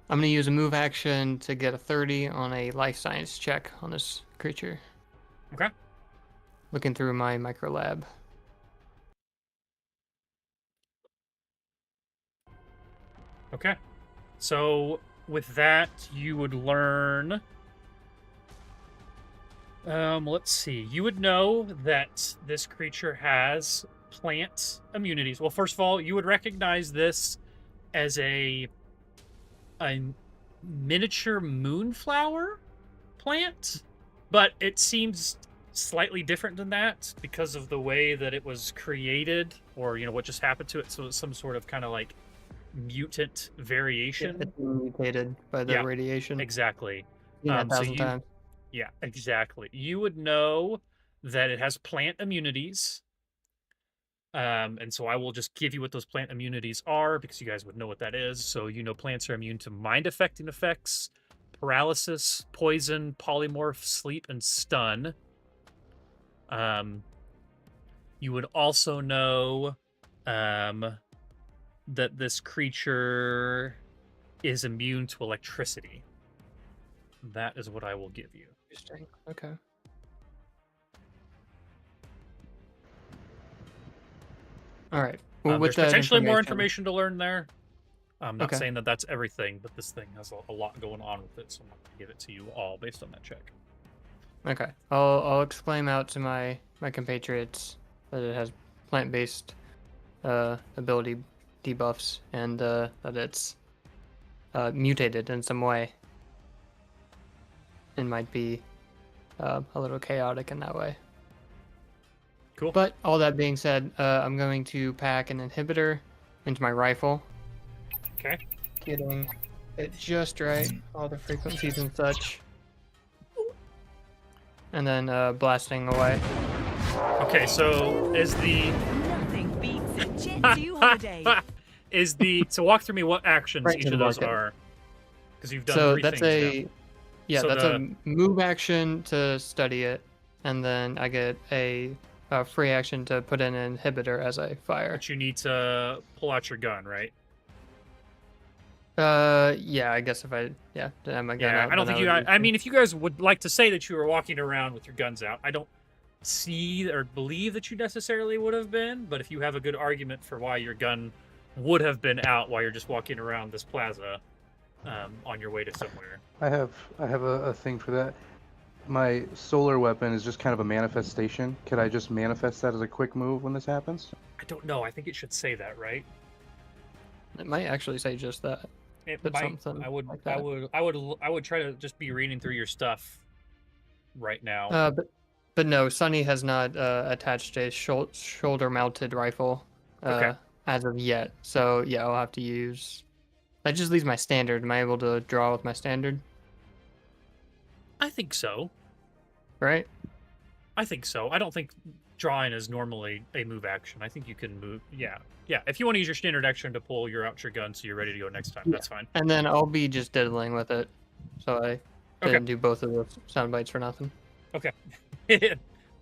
I'm going to use a move action to get a 30 on a life science check on this creature. Okay. Looking through my micro lab. Okay. So with that, you would learn. Let's see. You would know that this creature has plant immunities. Well, first of all, you would recognize this as a miniature moonflower plant, but it seems slightly different than that because of the way that it was created, or what just happened to it. So it's some sort of kind of like mutant variation. It's been mutated by the Yeah, radiation. Exactly. Seen that so 1,000 you- times. Yeah, exactly. You would know that it has plant immunities. And so I will just give you what those plant immunities are because you guys would know what that is. So plants are immune to mind affecting effects, paralysis, poison, polymorph, sleep, and stun. You would also know that this creature is immune to electricity. That is what I will give you. Interesting. Okay. All right. Well, with There's that potentially more information to learn there. I'm not Okay. saying that that's everything, but this thing has a lot going on with it, so I'm not going to give it to you all based on that check. Okay. I'll explain out to my compatriots that it has plant-based ability debuffs and that it's mutated in some way and might be a little chaotic in that way. Cool. But all that being said, I'm going to pack an inhibitor into my rifle. Okay. Getting it just right, all the frequencies and such. And then blasting away. Okay, so is the Nothing beats a Jet 2 holiday. so walk through me what actions Right each to of the those market. are, because you've done So 3 that's things now. yeah, So that's a move action to study it, and then I get a free action to put in an inhibitor as I fire. But you need to pull out your gun, right? Yeah, I guess if I then have my gun Yeah, out, I don't then think you. would I mean, if you guys would like to say that you were walking around with your guns out, I don't see or believe that you necessarily would have been. But if you have a good argument for why your gun would have been out while you're just walking around this plaza, on your way to somewhere. I have a thing for that. My solar weapon is just kind of a manifestation. Could I just manifest that as a quick move when this happens? I don't know. I think it should say that, right? It might actually say just that. It But might. something I would. like I that. would. I would try to just be reading through your stuff right now. But no, Sunny has not attached a shoulder-mounted rifle Okay. as of yet. So yeah, I'll have to use. That just leaves my standard. Am I able to draw with my standard? I think so. Right? I think so. I don't think drawing is normally a move action. I think you can move. Yeah. Yeah. If you want to use your standard action to pull out your gun so you're ready to go next time, that's fine. And then I'll be just diddling with it. So I didn't do both of those sound bites for nothing. Okay.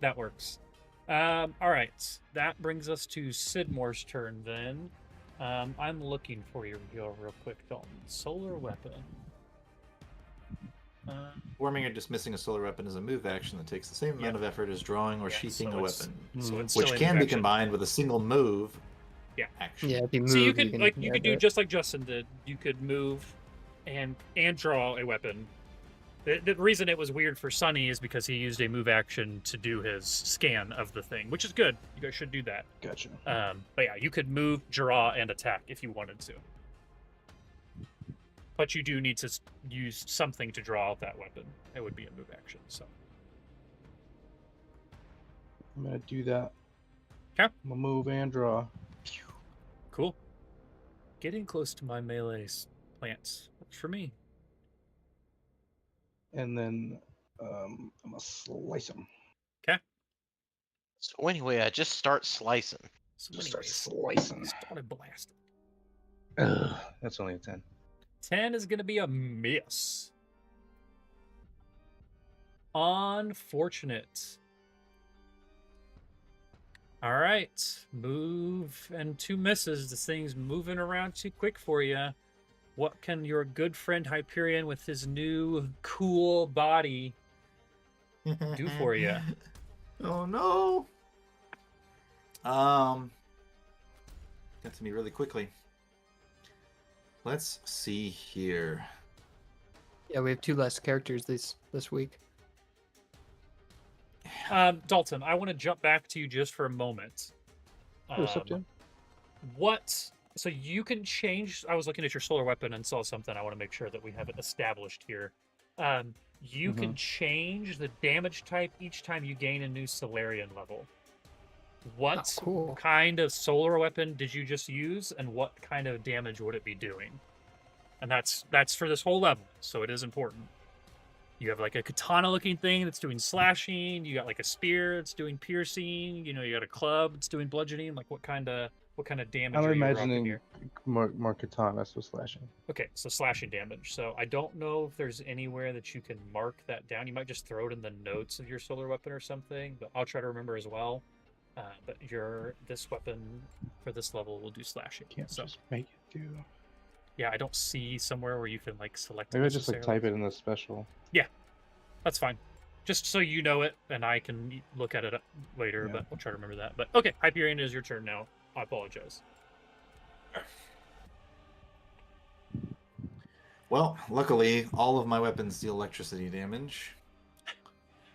That works. All right. That brings us to Sidmor's turn then. I'm looking for your real quick, Dalton. Solar weapon. Forming or dismissing a solar weapon is a move action that takes the same amount of effort as drawing or sheathing so a it's- weapon, So it's which still a can move be action. combined with a single move Yeah. action. Yeah, if you move, So you could you yeah, could do just like Justin did. You could move and draw a weapon. The reason it was weird for Sunny is because he used a move action to do his scan of the thing, which is good. You guys should do that. Gotcha. But yeah, you could move, draw, and attack if you wanted to. But you do need to use something to draw out that weapon. It would be a move action. So I'm gonna do that. Okay. I'm gonna move and draw. cool. Getting close to my melee plants works for me. And then I'm gonna slice them. So anyway, I just start slicing. So Just start anyways, slicing. started blasting. Ugh, that's only a 10. 10 is going to be a miss. Unfortunate. All right. Move and 2 misses. This thing's moving around too quick for you. What can your good friend Hyperion with his new cool body do for you? Oh no. Got to me really quickly. Let's see here. Yeah, we have 2 less characters this week. Dalton, I want to jump back to you just for a moment. What's up, Tim? So you can change. I was looking at your solar weapon and saw something I want to make sure that we have it established here. You can change the damage type each time you gain a new Solarian level. What cool. kind of solar weapon did you just use, and what kind of damage would it be doing? And that's for this whole level, so it is important. You have like a katana-looking thing that's doing slashing. You got like a spear that's doing piercing. You know, you got a club that's doing bludgeoning. Like what kind of damage I'm are you rocking imagining here? more katana, so slashing. Okay, so slashing damage. So I don't know if there's anywhere that you can mark that down. You might just throw it in the notes of your solar weapon or something, but I'll try to remember as well. But this weapon for this level will do slashing. Can't So just make it do. yeah, I don't see somewhere where you can like select it Maybe I just like necessarily. type it in the special. That's fine. Just so you know it, and I can look at it later, Yeah. but we'll try to remember that. But okay, Hyperion, it is your turn now. I apologize. Well, luckily, all of my weapons deal electricity damage.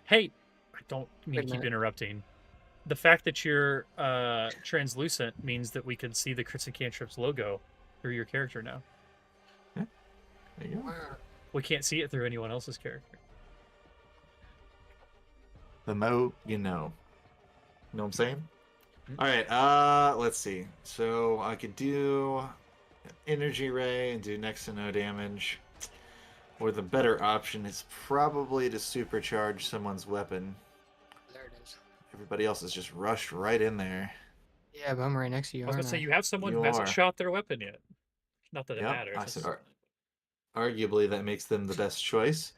Hey, I don't mean Wait a to keep minute. interrupting. The fact that you're translucent means that we can see the Crits and Cantrips logo through your character now. There you go. We can't see it through anyone else's character. The mo, you know. Know what I'm saying? Mhm. All right, let's see. So I could do energy ray and do next to no damage. Or the better option is probably to supercharge someone's weapon. There it is. Everybody else is just rushed right in there. Yeah, but I'm right next to you. I was gonna aren't say I? you have someone You who hasn't are. shot their weapon yet. Not that it Yep, matters. I It's said, just- arguably that makes them the best choice.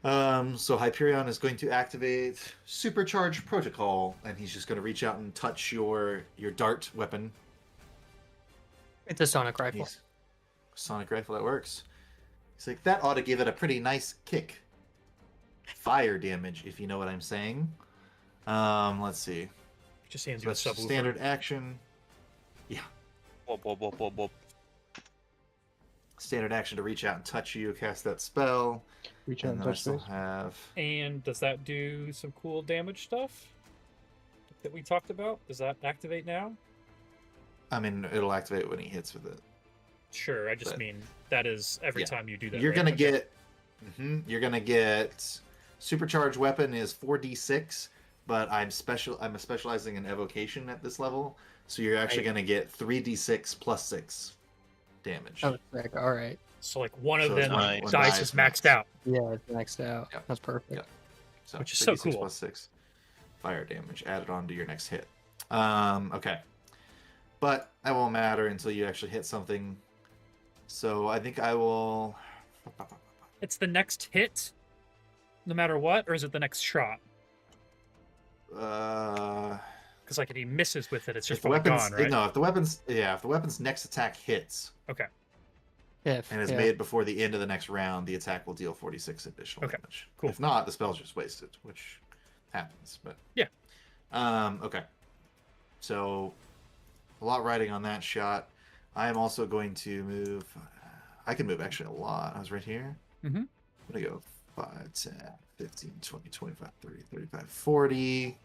So Hyperion is going to activate Supercharge Protocol, and he's just going to reach out and touch your dart weapon. It's a sonic rifle. He's sonic rifle, that works. He's like, that ought to give it a pretty nice kick. Fire damage, if you know what I'm saying. Let's see. Just hands So you a that's just subwoofer. standard action. Yeah. Whoop, whoop, whoop, whoop, whoop. Standard action to reach out and touch you, cast that spell. Reach out And and then I touch still space. have. And does that do some cool damage stuff that we talked about? Does that activate now? I mean, it'll activate when he hits with it. Sure, I just But- mean that is every Yeah. time you do that. You're right? gonna Okay. get. You're gonna get. Supercharged weapon is 4d6, but I'm specializing in evocation at this level, so you're actually Right. gonna get 3d6 plus 6 damage. Oh, sick. All right. So like one of So it's them one- one dice die is is maxed maxed. out. Yeah, it's maxed out. Yep. That's perfect. Yep. So Which is so 3d6 cool. plus 6 fire damage added on to your next hit. Okay, but that won't matter until you actually hit something. So I think I will. It's the next hit, no matter what, or is it the next shot? Because like if he misses with it, it's If just the fucking weapons, gone, right? no, if the weapon's next attack hits Okay. If, and is yeah. made before the end of the next round, the attack will deal 46 additional Okay, damage. cool. If not, the spell's just wasted, which happens. But Yeah. Okay. So a lot riding on that shot. I am also going to move. I can move actually a lot. I was right here. Mhm. I'm gonna go 5, 10, 15, 20, 25, 30, 35, 40.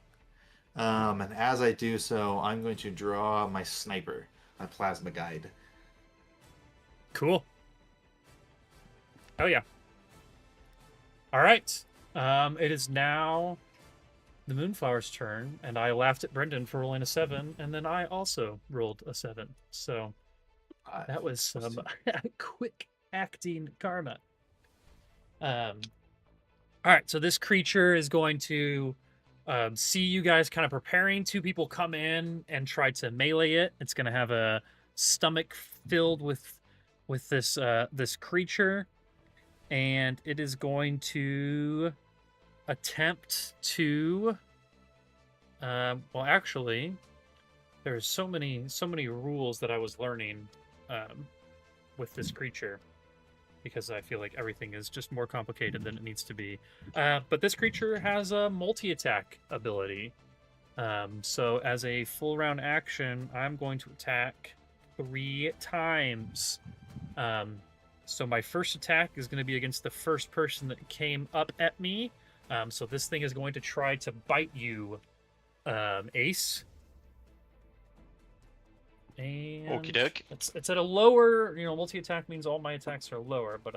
And as I do so, I'm going to draw my sniper, my plasma guide. Cool. Oh yeah. All right. It is now the Moonflower's turn, and I laughed at Brendan for rolling a 7, and then I also rolled a 7. So that was some quick acting karma. All right, so this creature is going to see you guys kind of preparing. Two people come in and try to melee it. It's going to have a stomach filled with this creature, and it is going to attempt to. Well, actually, there's so many rules that I was learning with this creature, because I feel like everything is just more complicated than it needs to be. But this creature has a multi-attack ability. So as a full round action, I'm going to attack 3 times. So my first attack is going to be against the first person that came up at me. So this thing is going to try to bite you, Ace. And Okie doke. it's at a lower, multi-attack means all my attacks are lower, but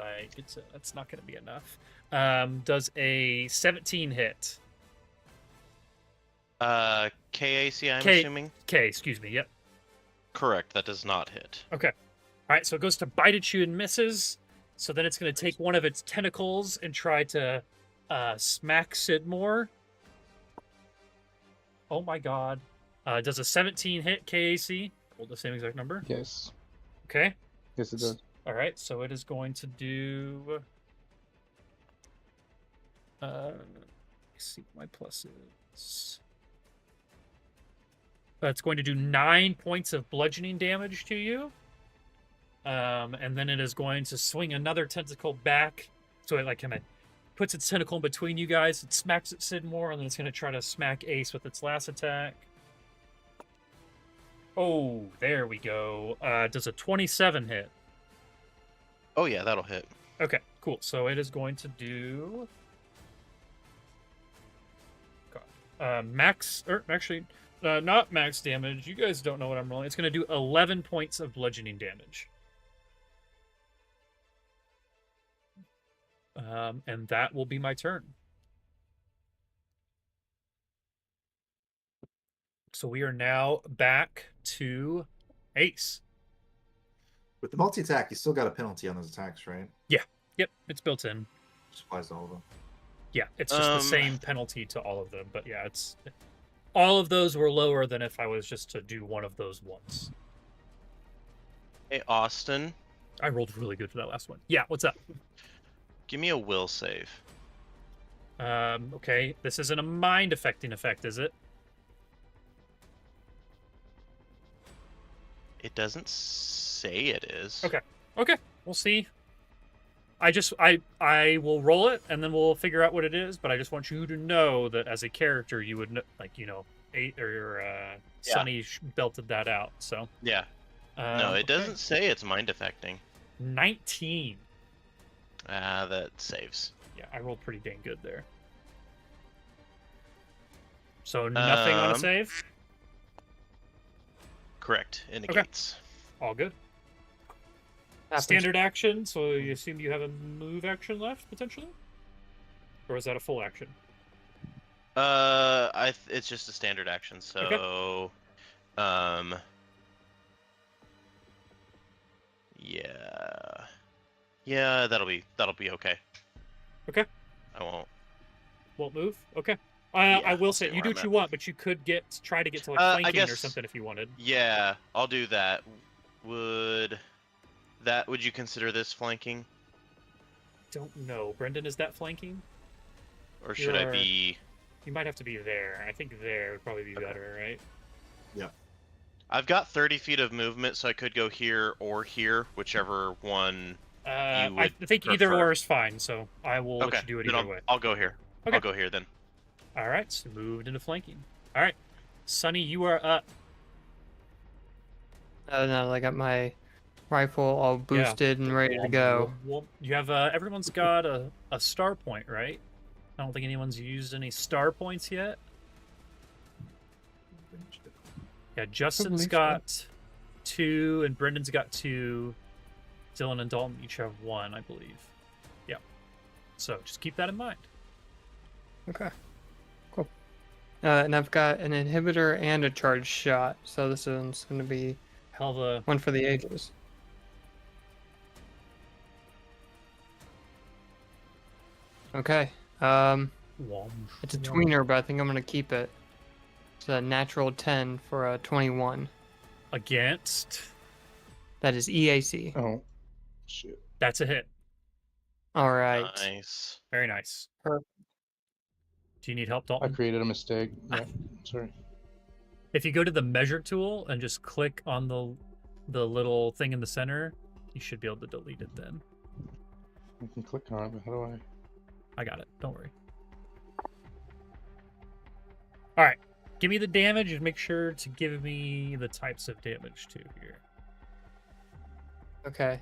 that's not going to be enough. Does a 17 hit? KAC, I'm K- assuming? Okay, excuse me. Yep. Correct, that does not hit. Okay. All right, so it goes to bite at you and misses. So then it's going to take one of its tentacles and try to smack Sidmor. Oh my god. Does a 17 hit KAC? Hold the same exact number. Yes. Okay. Yes, it does. All right, so it is going to do. Let's see what my plus is. It's going to do 9 points of bludgeoning damage to you. And then it is going to swing another tentacle back. So it kind of puts its tentacle in between you guys. It smacks at Sidmor, and then it's going to try to smack Ace with its last attack. Oh, there we go. Does a 27 hit? Oh yeah, that'll hit. Okay, cool. So it is going to do max, or actually, not max damage. You guys don't know what I'm rolling. It's going to do 11 points of bludgeoning damage. And that will be my turn. So we are now back to Ace. With the multi attack, you still got a penalty on those attacks, right? Yep, it's built in. Which applies to all of them. Yeah, it's just the same penalty to all of them. But yeah, it's all of those were lower than if I was just to do one of those once. Hey, Austin, I rolled really good for that last one. Yeah, what's up? give me a will save. Okay, this isn't a mind affecting effect, is it? It doesn't say it is. Okay. Okay, we'll see. I will roll it and then we'll figure out what it is. But I just want you to know that as a character, you would Sunny belted that out. So Yeah. No, it doesn't say it's mind affecting. 19. That saves. Yeah, I rolled pretty dang good there. So nothing on a save. Correct. It negates. All good. Happens. Standard action. So you assume you have a move action left potentially, or is that a full action? It's just a standard action. So, yeah, that'll be okay. Okay. I Won't move. Okay. Yeah, I will I'll say see you where do I'm what you at. want, but you could try to get to like I flanking or guess- something if you wanted. Yeah, I'll do that. Would you consider this flanking, Don't know, Brendan. Is that flanking? or should I You're- be? You might have to be there. I think there would probably be better, right? I've got 30 feet of movement, so I could go here or here, whichever one. I would think either prefer. or is fine. So I will let you do it then either way. I'll go here. Okay. I'll go here then. All right. So moved into flanking. All right, Sunny, you are up. No, I got my rifle all boosted and ready to go. Well, you have everyone's got a star point, right? I don't think anyone's used any star points yet. Yeah, Justin's believe so. got 2, and Brendan's got 2. Dylan and Dalton each have 1, I believe. Yeah. So just keep that in mind. Okay. Cool. And I've got an inhibitor and a charged shot, so this one's going to be Hell of a one for the ages. Okay. It's a tweener, but I think I'm going to keep it. It's a natural 10 for a 21. against. That is EAC. Oh, shit. That's a hit. All right. Nice. Very nice. Perfect. Do you need help, I Dalton? created a mistake. Yeah, sorry. If you go to the measure tool and just click on the little thing in the center, you should be able to delete it then. I can click on it, but how do I? I got it. Don't worry. All right. Give me the damage and make sure to give me the types of damage too here. Okay.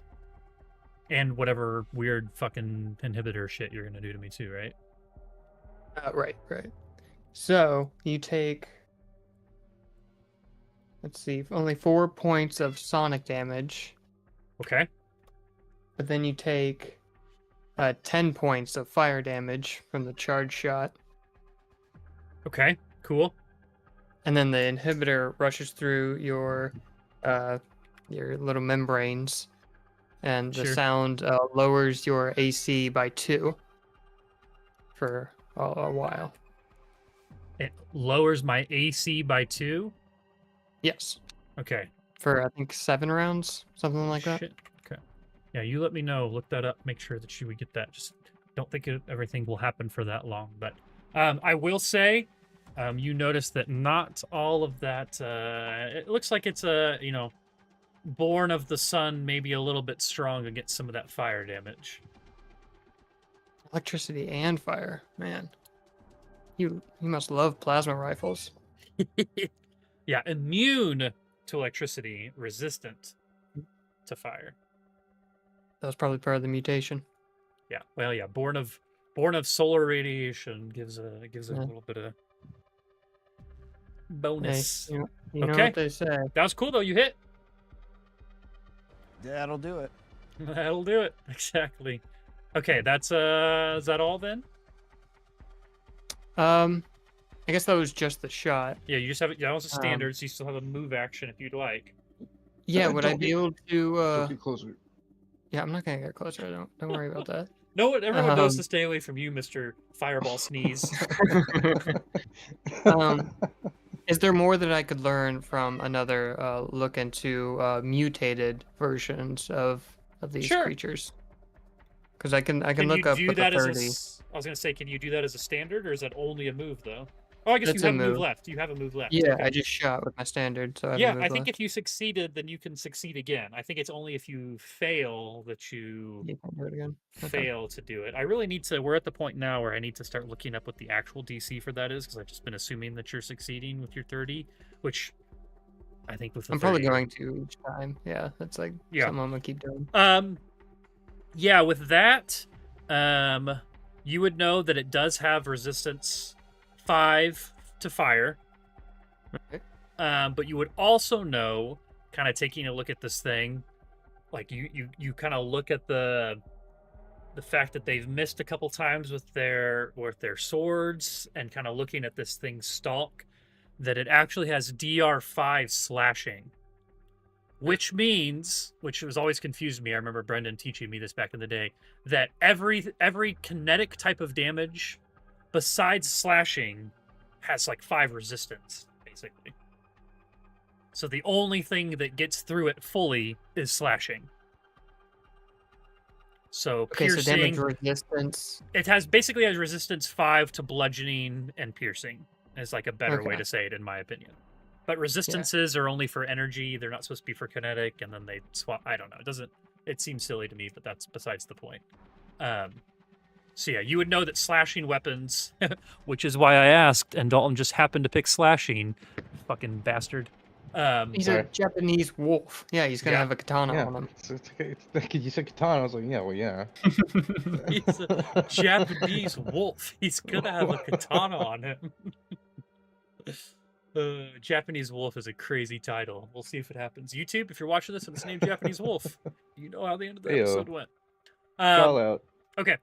And whatever weird fucking inhibitor shit you're going to do to me too, right? Right. So you take, let's see, only 4 points of sonic damage, Okay. but then you take 10 points of fire damage from the charge shot, Okay. Cool. and then the inhibitor rushes through your little membranes, and the Sure. sound lowers your AC by 2 for a while. It lowers my AC by 2. Yes, Okay. for I think 7 rounds, something like that. Shit. Okay. Yeah, you let me know. Look that up. Make sure that you would get that. Just don't think everything will happen for that long. But I will say, you notice that not all of that. It looks like it's born of the sun, maybe a little bit strong against some of that fire damage. Electricity and fire, man. You must love plasma rifles. Yeah, immune to electricity, resistant to fire. That was probably part of the mutation. Yeah. Well, yeah. Born of solar radiation gives a Yeah. little bit of Hey, bonus. you know Okay. what they say. That was cool though. You hit. That'll do it. That'll do it. Exactly. Okay, that's is that all then? I guess that was just the shot. Yeah, you just have it. That was a Um, standard, so you still have a move action if you'd like. Yeah, would I Don't be get- able to? Don't get closer. Yeah, I'm not gonna get closer. Don't worry about that. No, everyone knows Um, to stay away from you, Mister Fireball Sneeze. Um, Is there more that I could learn from another look into mutated versions of these Sure. creatures? Because I can Can look you up do what the that as 30. I was gonna say, can you do that as a standard, or is that only a move though? Oh, I guess That's you a have a move move. left. You have a move left. Yeah, Okay. I just shot with my standard, so I have a Yeah, move I think left. if you succeeded, then you can succeed again. I think it's only if you fail that you You can do it again. Okay. fail to do it. I really need to. We're at the point now where I need to start looking up what the actual DC for that is, because I've just been assuming that you're succeeding with your 30, which I think with the I'm probably 30 going to each time. Yeah, that's like Yeah. something I'm gonna keep doing. Yeah, with that, you would know that it does have resistance 5 to fire. Okay. But you would also know, kind of taking a look at this thing, like you kind of look at the fact that they've missed a couple times with their swords, and kind of looking at this thing's stalk, that it actually has DR5 slashing. Which means, which was always confused me, I remember Brendan teaching me this back in the day, that every kinetic type of damage besides slashing has like 5 resistance, basically. So the only thing that gets through it fully is slashing. So Okay, so piercing, damage resistance. it has basically has resistance 5 to bludgeoning and piercing, is like a better way Okay. to say it, in my opinion. But resistances are only for energy. They're not supposed to be for kinetic, and then they swap. I don't know. It seems silly to me, but that's besides the point. So yeah, you would know that slashing weapons, which is why I asked, and Dalton just happened to pick slashing. Fucking bastard. He's Sorry. a Japanese wolf. Yeah, he's gonna Yeah. have a katana Yeah. on him. You said katana. I was like, yeah, well, yeah. He's a Japanese wolf. He's gonna have a katana on him. Japanese wolf is a crazy title. We'll see if it happens. YouTube, if you're watching this and it's named Japanese wolf, you know how the end of the Heyo. episode went. Call out. Okay.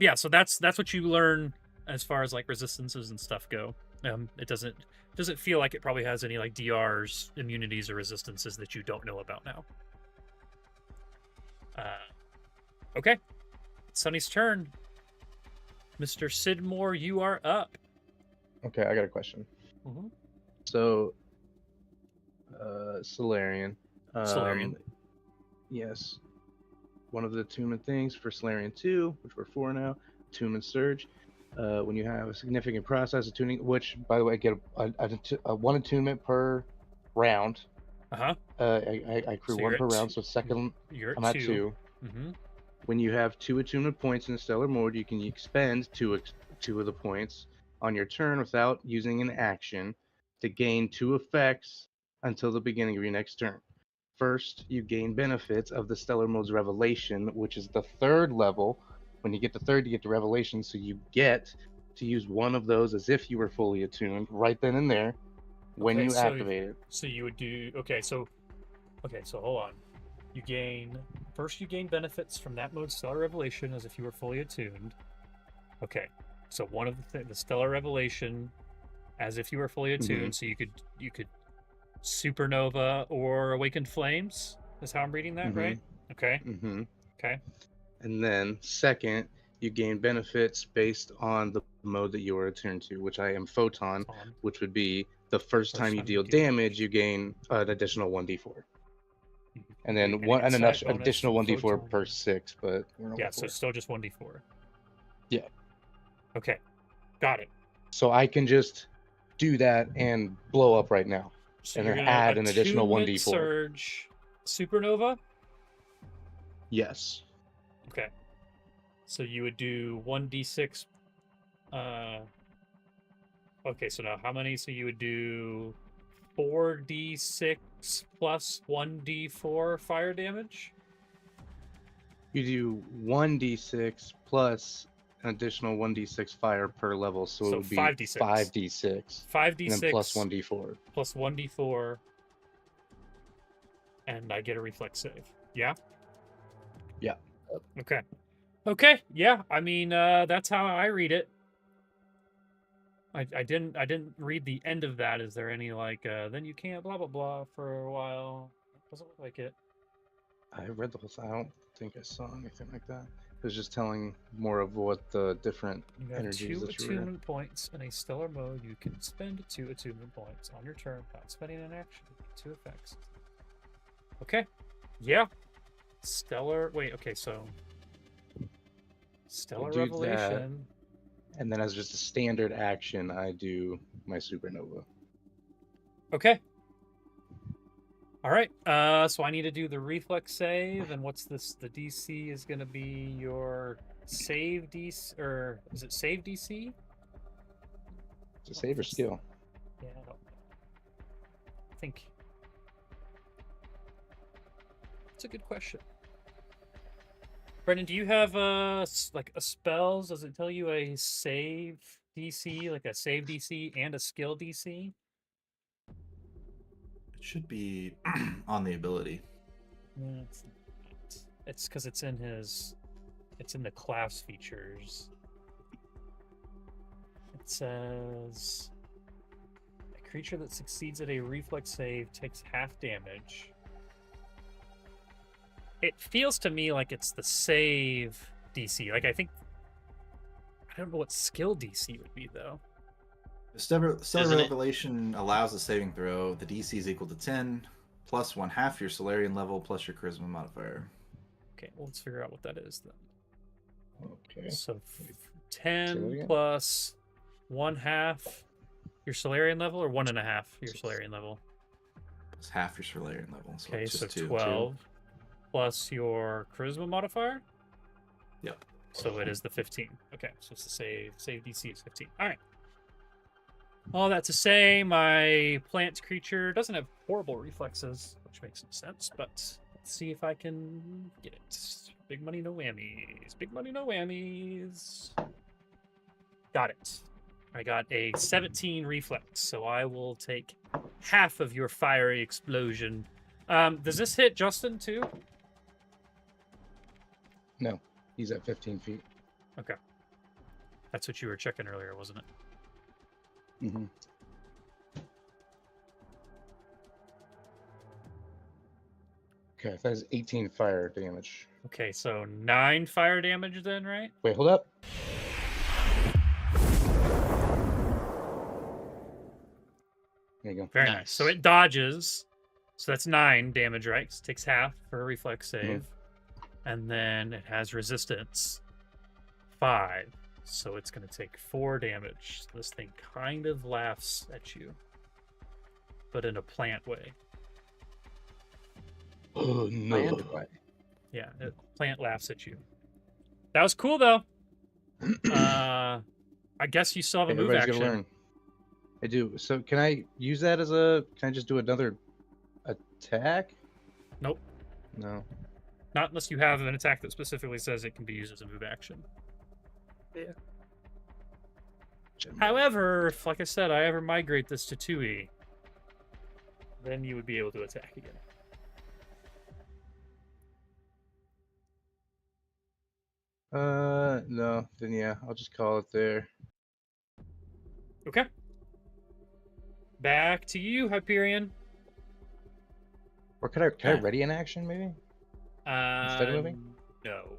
Yeah, so that's what you learn as far as like resistances and stuff go. It doesn't feel like it probably has any like DRs, immunities, or resistances that you don't know about now. Okay. Sunny's turn. Mr. Sidmor, you are up. Okay, I got a question. Mm-hmm. So, Solarian. Solarian. Yes. One of the attunement things for Solarian 2, which we're 4 now, attunement surge. When you have a significant process of tuning, which, by the way, I get one attunement per round. Uh-huh. I accrue So one you're per at round, so second, You're I'm at at 2. 2. Mm-hmm. When you have 2 attunement points in stellar mode, you can expend two of the points on your turn without using an action to gain 2 effects until the beginning of your next turn. First, you gain benefits of the stellar mode's revelation, which is the 3rd level. When you get the 3rd, you get the revelation, so you get to use one of those as if you were fully attuned right then and there when Okay, you so- activate it. So you would do so hold on. You gain benefits from that mode stellar revelation as if you were fully attuned. Okay. So one of the stellar revelation as if you were fully attuned, so you could supernova or awakened flames is how I'm reading that, right? Okay. Mm-hmm. Okay. And then second, you gain benefits based on the mode that you are attuned to, which I am Photon, which would be the first time you deal damage, you gain an additional 1d4. And then Any an insight bonus additional for 1d4 Photon? per 6, but we're on Yeah, level so 4. still just 1d4. Yeah. Okay. Got it. So I can just do that and blow up right now. So And you're then gonna add an additional attunement 1d4. surge supernova? Yes. Okay. So you would do 1d6. Okay, so now how many? So you would do 4d6 plus 1d4 fire damage? You do 1d6 plus an additional 1d6 fire per level, so So it would be 5d6. 5d6. 5d6 And then plus 1d4. plus 1d4. And I get a reflex save. Yeah? Yeah. Okay. Okay, yeah. I mean, that's how I read it. I didn't read the end of that. Is there any like then you can't blah blah blah for a while? Doesn't look like it. I read the whole thing. I don't think I saw anything like that. It was just telling more of what the different You have energies 2 that you were in. attunement points in a stellar mode. You can spend 2 attunement points on your turn without spending an action to get 2 effects. Okay. Yeah. Stellar. Wait. Okay. So Stellar do that. Revelation. And then as just a standard action, I do my supernova. Okay. All right. So I need to do the reflex save, and what's this? The DC is going to be your save DC, or is it save DC? It's a save or skill. Yeah, I don't know. I think it's a good question. Brendan, do you have like a spells? Does it tell you a save DC, like a save DC and a skill DC? It should be on the ability. It's because it's in the class features. It says a creature that succeeds at a reflex save takes half damage. It feels to me like it's the save DC. Like, I don't know what skill DC would be, though. Stellar Isn't it- Revelation allows a saving throw. The DC is equal to 10, plus 1/2 your Solarian level, plus your Charisma modifier. Okay, well, let's figure out what that is then. Okay. So Say that 10 again? plus 1/2 your Solarian level, or 1.5 your Solarian level? It's half your Solarian level. So Okay, it's so just 2. 12 plus your Charisma modifier? Yep. So it is the 15. Okay, so it's the save DC is 15. All right. All that to say, my plant creature doesn't have horrible reflexes, which makes no sense, but let's see if I can get it. Big money, no whammies. Big money, no whammies. Got it. I got a 17 reflex, so I will take half of your fiery explosion. Does this hit Justin too? No, he's at 15 feet. Okay. That's what you were checking earlier, wasn't it? Mm-hmm. Okay, that is 18 fire damage. Okay, so 9 fire damage then, right? Wait, hold up. There you go. Very nice. So it dodges. So that's 9 damage, right? 'Cause it takes half for a reflex save. And then it has resistance 5. So it's going to take 4 damage. So this thing kind of laughs at you, but in a plant way. Oh no! Yeah, plant laughs at you. That was cool, though. I guess you still have a move Everybody's action. gonna learn. I do. So can I use that as a? Can I just do another attack? Nope. No. Not unless you have an attack that specifically says it can be used as a move action. Yeah. However, if, like I said, I ever migrate this to 2E, then you would be able to attack again. No. Then yeah, I'll just call it there. Okay. Back to you, Hyperion. Or can I ready an action maybe? Instead of moving? No.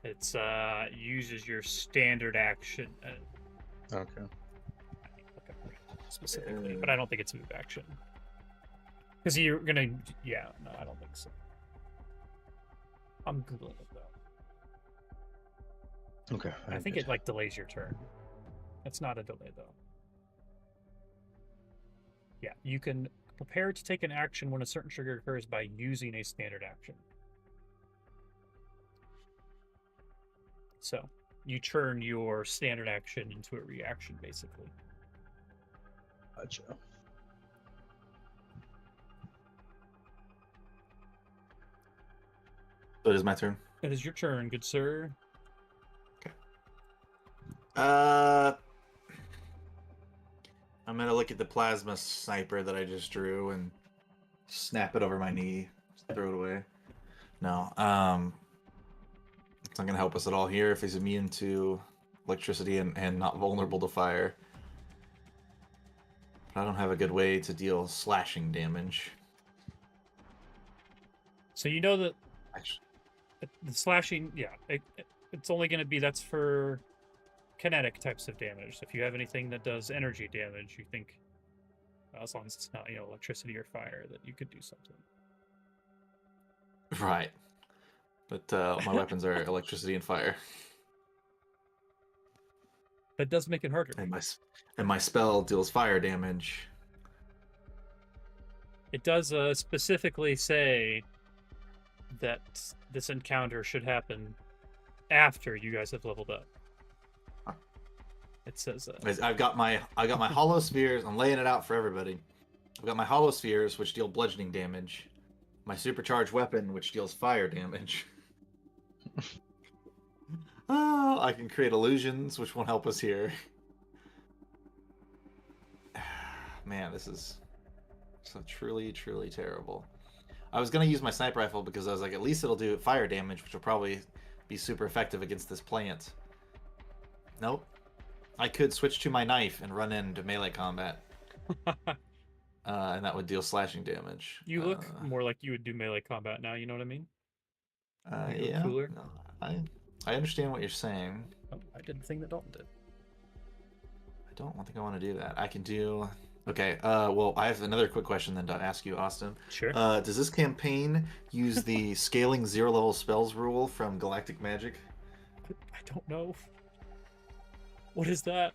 It's uses your standard action. Okay. Specifically, but I don't think it's move action. Because you're gonna, yeah, no, I don't think so. I'm googling it though. Okay. I think it like delays your turn. It's not a delay though. Yeah, you can prepare to take an action when a certain trigger occurs by using a standard action. So you turn your standard action into a reaction, basically. Gotcha. So it is my turn. It is your turn, good sir. I'm gonna look at the plasma sniper that I just drew and snap it over my knee, just throw it away. No, it's not gonna help us at all here if he's immune to electricity and not vulnerable to fire. But I don't have a good way to deal slashing damage. So you know that Actually, the slashing, yeah, it's only going to be, that's for kinetic types of damage. If you have anything that does energy damage, you think, well, as long as it's not, electricity or fire, that you could do something. right. but my weapons are electricity and fire, That does make it harder. and my spell deals fire damage. It does specifically say that this encounter should happen after you guys have leveled up. Huh. It says I've got my hollow spheres. I'm laying it out for everybody. I've got my hollow spheres, which deal bludgeoning damage. My supercharged weapon, which deals fire damage. Oh, I can create illusions, which won't help us here. Man, this is so truly, truly terrible. I was gonna use my sniper rifle because I was like, at least it'll do fire damage, which will probably be super effective against this plant. Nope. I could switch to my knife and run into melee combat. And that would deal slashing damage. You look more like you would do melee combat now, you know what I mean? You look Yeah. cooler. No, I understand what you're saying. Oh, I did the thing that Dalton did. I don't think I want to do that. I can do... Okay, well, I have another quick question then to ask you, Austin. Sure. Does this campaign use the scaling zero-level spells rule from Galactic Magic? I don't know. What is that?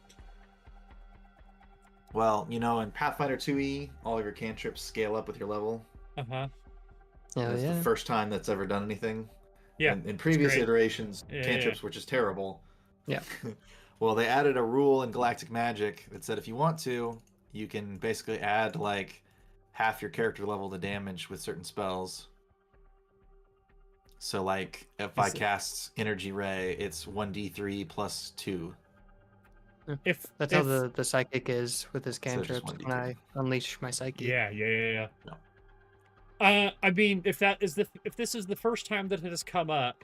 Well, you know, in Pathfinder 2e, all of your cantrips scale up with your level. Uh-huh. It's the first time that's ever done anything. Yeah. In previous great. iterations, Yeah, cantrips were just terrible. Yeah. Well, they added a rule in Galactic Magic that said if you want to, you can basically add like half your character level to damage with certain spells. So like if I cast Energy Ray, it's 1d3 plus 2. That's how the psychic is with his So just cantrips 1d3. when I unleash my psychic. Yeah. No. I mean, if this is the first time that it has come up,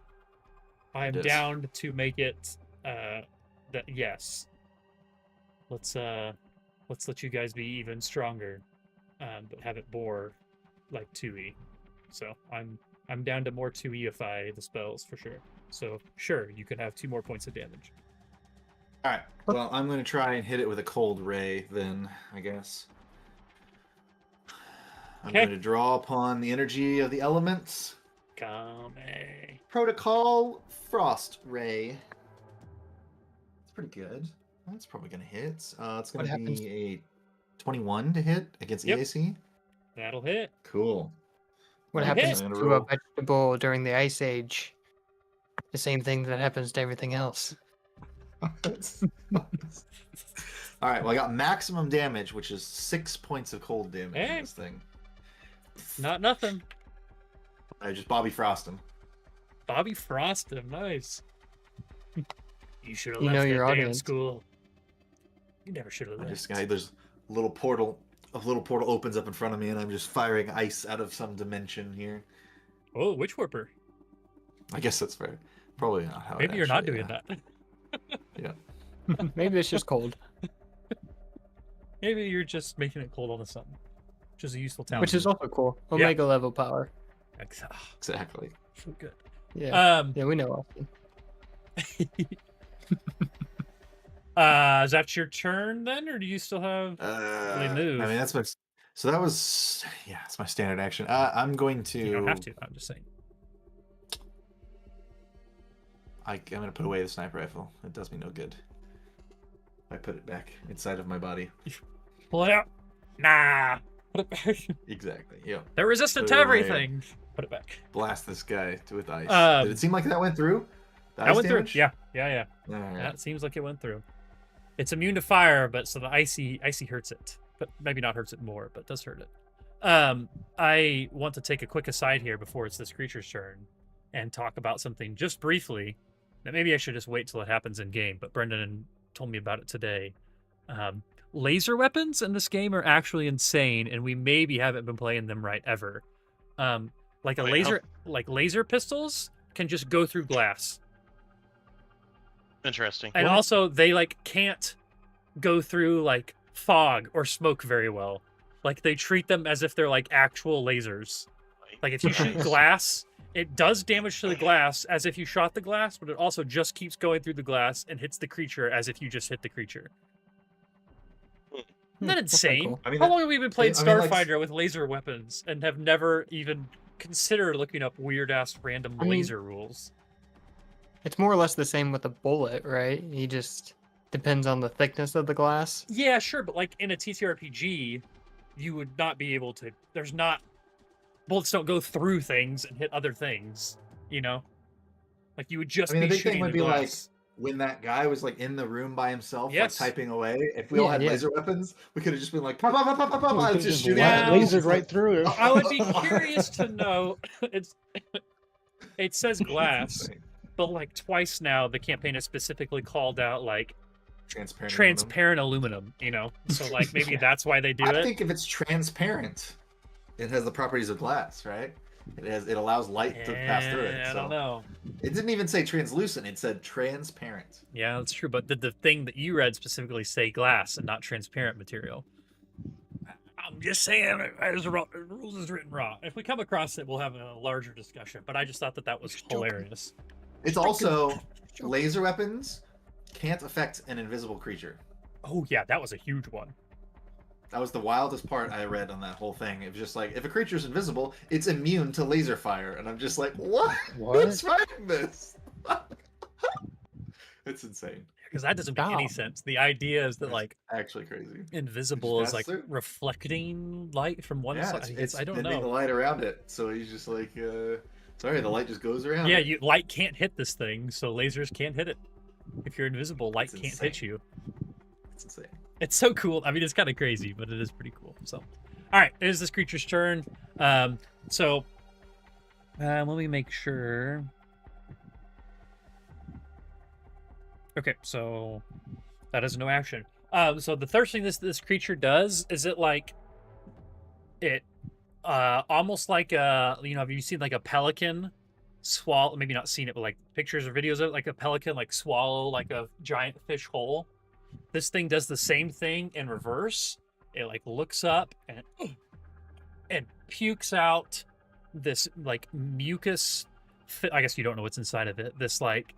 I'm It is. down to make it that yes. Let's let you guys be even stronger, but have it bore like 2e. So I'm down to more 2eify the spells for sure. So sure, you could have 2 more points of damage. All right. Well, I'm going to try and hit it with a cold ray then, I guess. I'm Okay. going to draw upon the energy of the elements. Come. Protocol Frost Ray. It's pretty good. That's probably going to hit. It's going to happens? be a 21 to hit against Yep. EAC. That'll hit. Cool. What Okay, happens I'm to gonna a roll. vegetable during the Ice Age? The same thing that happens to everything else. All right. Well, I got maximum damage, which is 6 points of cold damage Hey. in this thing. Not nothing. I just Bobby Frost him. Bobby Frost him, nice. You should have You left know that your damn audience. school. You never should have I left. just there's a little portal opens up in front of me, and I'm just firing ice out of some dimension here. Oh, Witch Whipper. I guess that's fair. Probably not how. Maybe you're not doing that. Yeah. Maybe it's just cold, Maybe you're just making it cold all of a sudden, which is a useful talent. which is also cool. Omega level power. Exactly. So good. Yeah. Yeah, we know Austin. Is that your turn then, or do you still have? Move. I mean, that's my. So that was it's my standard action. I'm going to. You don't have to. I'm just saying. I'm going to put away the sniper rifle. It does me no good. I put it back inside of my body. Pull it out. Nah. Put it back. Exactly. Yeah. They're resistant Put to it away. everything. Put it back. Blast this guy with ice. Um, Did it seem like that went through? The That ice went damage? through. Yeah. All right. That seems like it went through. It's immune to fire, but so the icy hurts it, but maybe not hurts it more, but does hurt it. I want to take a quick aside here before it's this creature's turn, and talk about something just briefly. That maybe I should just wait till it happens in game, but Brendan told me about it today. Laser weapons in this game are actually insane, and we maybe haven't been playing them right ever. Like laser pistols can just go through glass. Interesting. And also they can't go through fog or smoke very well. Like they treat them as if they're actual lasers. Like if you shoot glass, it does damage to the glass as if you shot the glass, but it also just keeps going through the glass and hits the creature as if you just hit the creature. Isn't that insane? cool. I mean, How long have we been playing I mean, Starfinder with laser weapons and have never even consider looking up weird ass random I mean- laser rules. It's more or less the same with a bullet, right? He just depends on the thickness of the glass. Yeah, sure, but like in a TTRPG, you would not be able to. There's not bullets don't go through things and hit other things. You know, like you would just I mean, the be big thing shooting would the be like glass. when that guy was like in the room by himself, Yes. like typing away. If we all Yeah, had yeah. laser weapons, we could have just been like, pop, pop, pop, pop, pop, pop, We and could've just just shooting la- at him. lasered It's right like, through him. I would be curious to know. It's it says glass, insane. but like twice now, the campaign has specifically called out like Transparent. transparent aluminum. You know, so like maybe that's why they do I it. think if it's transparent, it has the properties of glass, right? It allows light to pass through it. I So don't know. it didn't even say translucent; it said transparent. Yeah, that's true. But did the thing that you read specifically say glass and not transparent material? I'm just saying, rules is written raw. If we come across it, we'll have a larger discussion. But I just thought that that was hilarious. It's also laser weapons can't affect an invisible creature. Oh yeah, that was a huge one. That was the wildest part I read on that whole thing. It was just like, if a creature's invisible, it's immune to laser fire. And I'm just like, what? What? Who's writing this? It's insane. Because that doesn't make any Stop. sense. The idea is that It's like actually crazy. invisible is pass like through. reflecting light from one Yeah, side. it's I don't bending the know. light around it. So he's just like, sorry, the light just goes around. Yeah, it. light can't hit this thing, so lasers can't hit it. If you're invisible, light It's can't hit insane. you. It's insane. It's so cool. I mean, it's kind of crazy, but it is pretty cool. So, all right, it is this creature's turn. So let me make sure. Okay, so that is no action. So the first thing this creature does is it almost like have you seen like a pelican swallow? Maybe not seen it, but like pictures or videos of it, like a pelican like swallow like a giant fish whole. This thing does the same thing in reverse. It like looks up and pukes out this like mucus. I guess you don't know what's inside of it. This like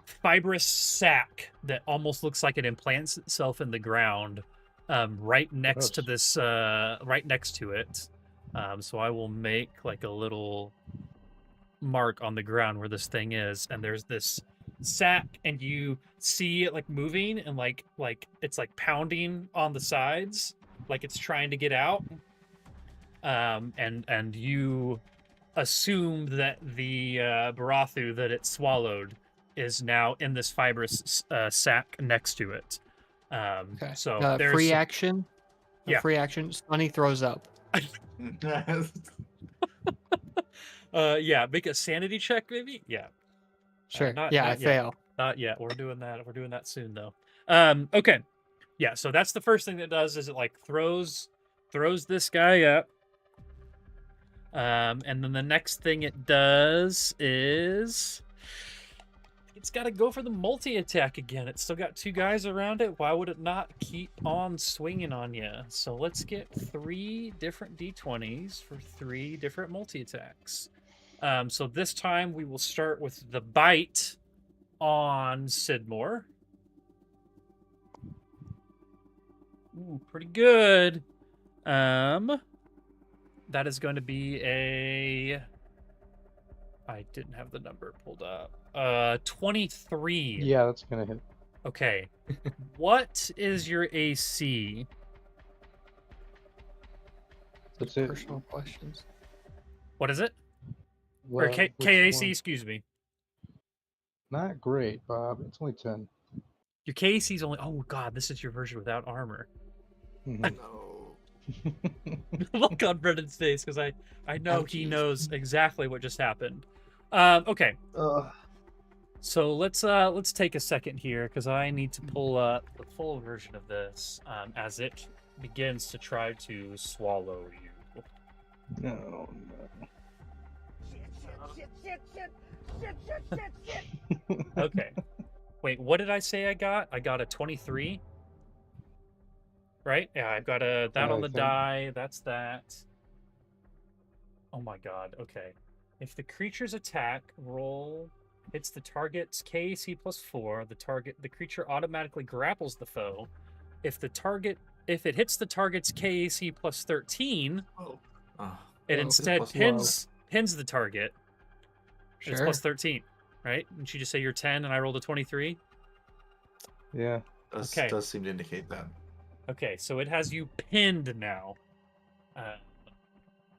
fibrous sac that almost looks like it implants itself in the ground, right next to Gross. this, right next to it. So I will make like a little mark on the ground where this thing is, and there's this sack, and you see it like moving and like it's like pounding on the sides, like it's trying to get out. And you assume that the Barathu that it swallowed is now in this fibrous sack next to it. Okay. So there's free action. Yeah. Free action. Sunny throws up. yeah, make a sanity check maybe. Yeah, Sure. not I yet. fail. Not yet. We're doing that soon though. Okay. Yeah, so that's the first thing that does is it like throws this guy up. And then the next thing it does is it's got to go for the multi-attack again. It's still got two guys around it. Why would it not keep on swinging on you? So let's get 3 different d20s for 3 different multi-attacks. So this time we will start with the bite on Sidmor. Ooh, pretty good. That is going to be a... I didn't have the number pulled up. 23. Yeah, that's gonna hit. Okay. What is your AC? That's it. Personal questions. What is it? Well, Or which KAC, one? excuse me. Not great, Bob. It's only 10. Your KAC is only... Oh, God, this is your version without armor. Mhm. No. Look on Brendan's face, because I know he Ouchies. knows exactly what just happened. Okay. Ugh. So let's take a second here because I need to pull up the full version of this as it begins to try to swallow you. No, Okay. Wait, what did I say I got? I got a 23. Right? Yeah, I've got that I on the think. die. That's that. Oh my god. Okay. If the creature's attack roll hits the target's KAC +4, the creature automatically grapples the foe. If it hits the target's KAC +13, Oh. It Oh, instead plus low. pins the target. And it's Sure. plus 13, right? Didn't you just say you're 10 and I rolled a 23? Yeah. Okay. Does seem to indicate that. Okay, so it has you pinned now.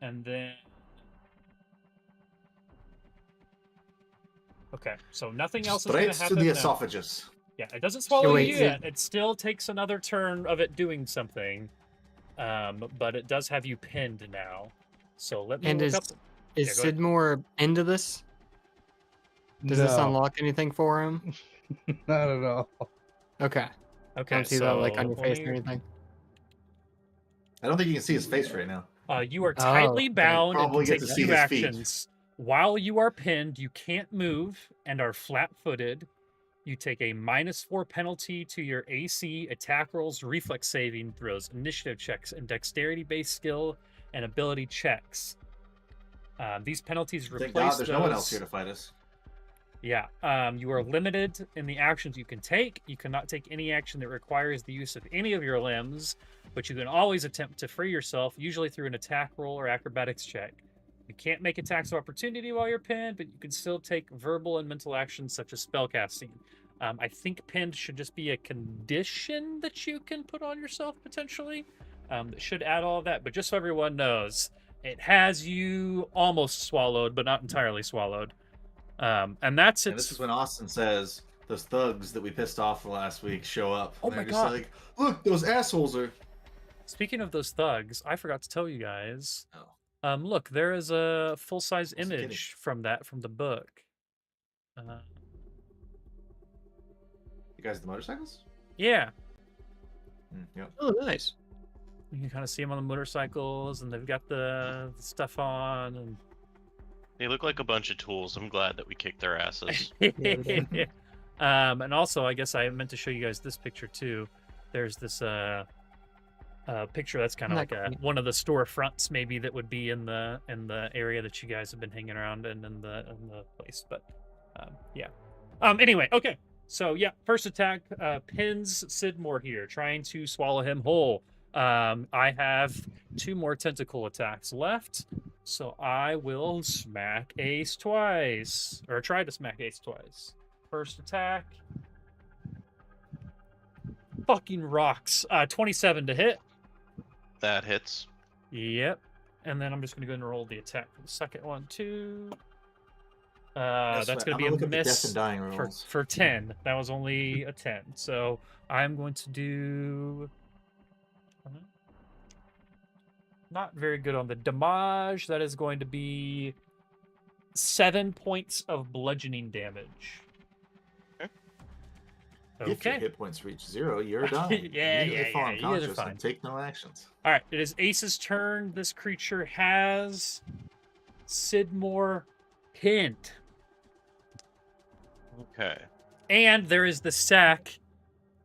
And then... Okay, so nothing else is going Straight to to happen the now. esophagus. Yeah, it doesn't swallow wait, you yet. It still takes another turn of it doing something. But it does have you pinned now. So let me And look is up... is Yeah, go ahead. Sidmor into this? Does this No, unlock anything for him? not at all. Okay. I Okay, don't see that like on so your let face me- or anything. I don't think you can see his face right now. You are Oh, tightly okay. bound and Probably can get take to see 2 his feet. actions. While you are pinned, you can't move and are flat-footed. You take a -4 penalty to your AC, attack rolls, reflex saving throws, initiative checks, and dexterity-based skill and ability checks. These penalties Thank replace God there's those. no one else here to fight us. Yeah, you are limited in the actions you can take. You cannot take any action that requires the use of any of your limbs, but you can always attempt to free yourself, usually through an attack roll or acrobatics check. You can't make attacks of opportunity while you're pinned, but you can still take verbal and mental actions such as spellcasting. I think pinned should just be a condition that you can put on yourself, potentially. That should add all of that, but just so everyone knows, it has you almost swallowed, but not entirely swallowed. And that's And its... this is when Austin says those thugs that we pissed off last week show up. Oh And my they're just God. like, look, those assholes are. Speaking of those thugs, I forgot to tell you guys. Oh. Look, there is a full-size What's he getting? image from the book. You guys, the motorcycles? Yeah, Yep. Oh, nice. you can kind of see them on the motorcycles, and they've got the stuff on. And... They look like a bunch of tools. I'm glad that we kicked their asses. And also, I guess I meant to show you guys this picture too. There's this picture that's kind of Not like one of the storefronts, maybe, that would be in the area that you guys have been hanging around in the place. But yeah. Anyway, okay. So yeah, first attack pins Sidmor here, trying to swallow him whole. I have 2 more tentacle attacks left, so I will smack Ace twice, or try to smack Ace twice. First attack. Fucking rocks. 27 to hit. That hits. Yep. And then I'm just going to go ahead and roll the attack for the second one, too. Yes, That's right. going to be I'm a gonna look up the death miss and dying rolls. for 10. That was only a 10. So I'm going to do... Not very good on the damage. That is going to be 7 points of bludgeoning damage. If your Okay. hit points reach 0, you're done. Yeah, Immediately fall yeah, you guys are unconscious fine. and take no actions. All right, it is Ace's turn. This creature has Sidmor pinned. Okay. And there is the sack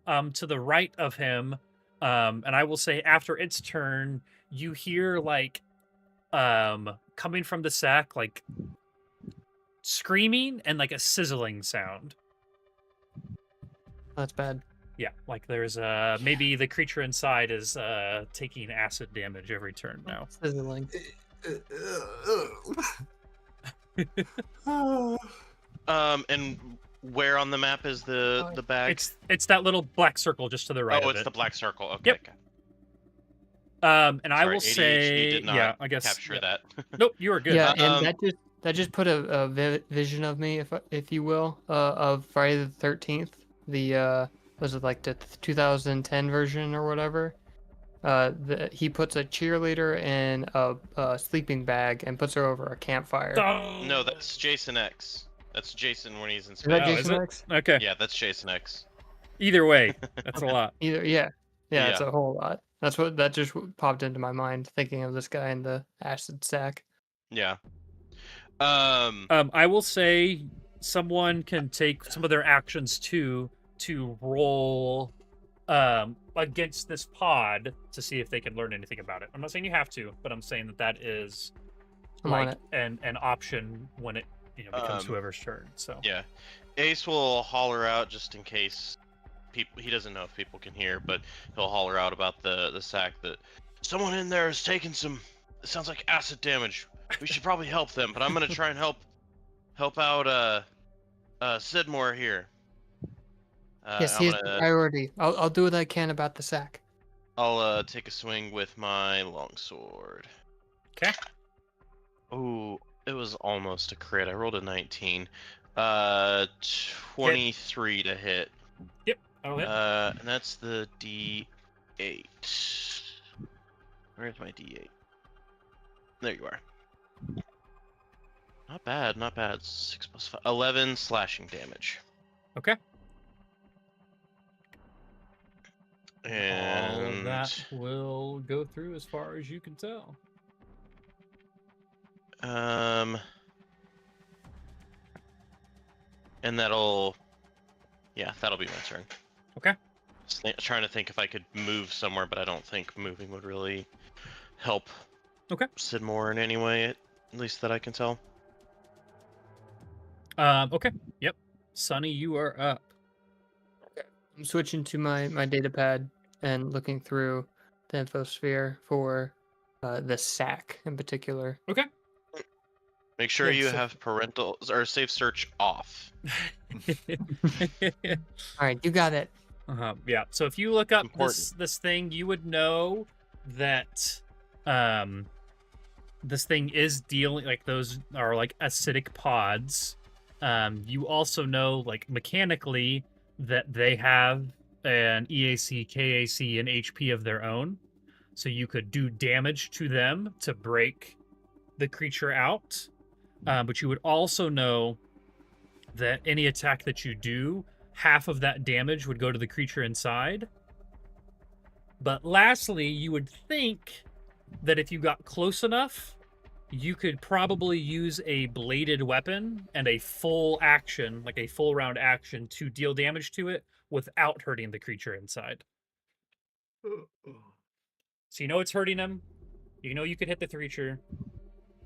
to the right of him. And I will say after its turn, you hear like coming from the sack, like screaming and like a sizzling sound. That's bad. Yeah, like there's maybe the creature inside is taking acid damage every turn now. Sizzling. And where on the map is the bag? It's that little black circle just to the right Oh, of it's it. the black circle. Okay. Yep. Okay. And I Sorry, will ADHD say, did not yeah, I guess capture yeah. that. Nope, you are good. Yeah, and Um, that just put a vision of me, if you will, of Friday the 13th. The was it like the 2010 version or whatever? He puts a cheerleader in a sleeping bag and puts her over a campfire. Oh! No, that's Jason X. That's Jason when he's in Is space. that Oh, is Jason it? X? Okay. Yeah, that's Jason X. Either way, that's a lot. Either yeah, it's Yeah. a whole lot. That just popped into my mind thinking of this guy in the acid sack. Yeah. I will say someone can take some of their actions too to roll against this pod to see if they can learn anything about it. I'm not saying you have to, but I'm saying that is I'm on like it. an option when it becomes whoever's turn. So Yeah. Ace will holler out just in case he doesn't know if people can hear, but he'll holler out about the sack that someone in there is taking some sounds like acid damage. We should probably help them, but I'm gonna try and help out Sidmor here. Yes, I'm he is the gonna priority. I'll do what I can about the sack. I'll take a swing with my longsword. Okay. Ooh, it was almost a crit. I rolled a 19. 23 to hit. Yep. I'll hit. And that's the D8. Where's my D8? There you are. Not bad, not bad. 6 plus 5. 11 slashing damage. Okay. All of And that will go through as far as you can tell. and that'll be my turn. Okay. Trying to think if I could move somewhere, but I don't think moving would really help. Okay. Sidmor in any way, at least that I can tell. Okay. Yep. Sonny, you are up. I'm switching to my data pad and looking through the infosphere for the sack in particular. Okay. Make sure Yeah, you so- have parental or safe search off. All right, you got it. Yeah. So if you look up Important. this thing, you would know that this thing is dealing, like, those are like acidic pods. You also know, like, mechanically that they have an EAC, KAC, and HP of their own. So you could do damage to them to break the creature out. But you would also know that any attack that you do, half of that damage would go to the creature inside. But lastly, you would think that if you got close enough, you could probably use a bladed weapon and a full action, like a full round action, to deal damage to it without hurting the creature inside. So you know it's hurting them. You know you could hit the creature.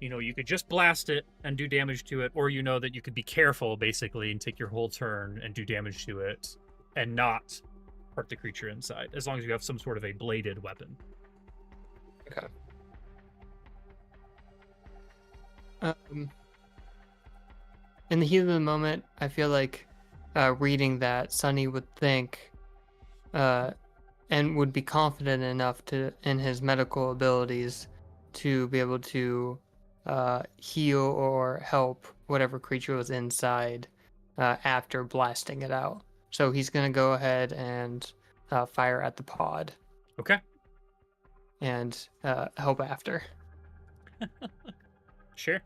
You know you could just blast it and do damage to it, or you know that you could be careful, basically, and take your whole turn and do damage to it and not hurt the creature inside, as long as you have some sort of a bladed weapon. Okay. In the heat of the moment, I feel like reading that Sonny would think and would be confident enough in his medical abilities to be able to heal or help whatever creature was inside after blasting it out. So he's going to go ahead and fire at the pod Okay. and help after. Sure.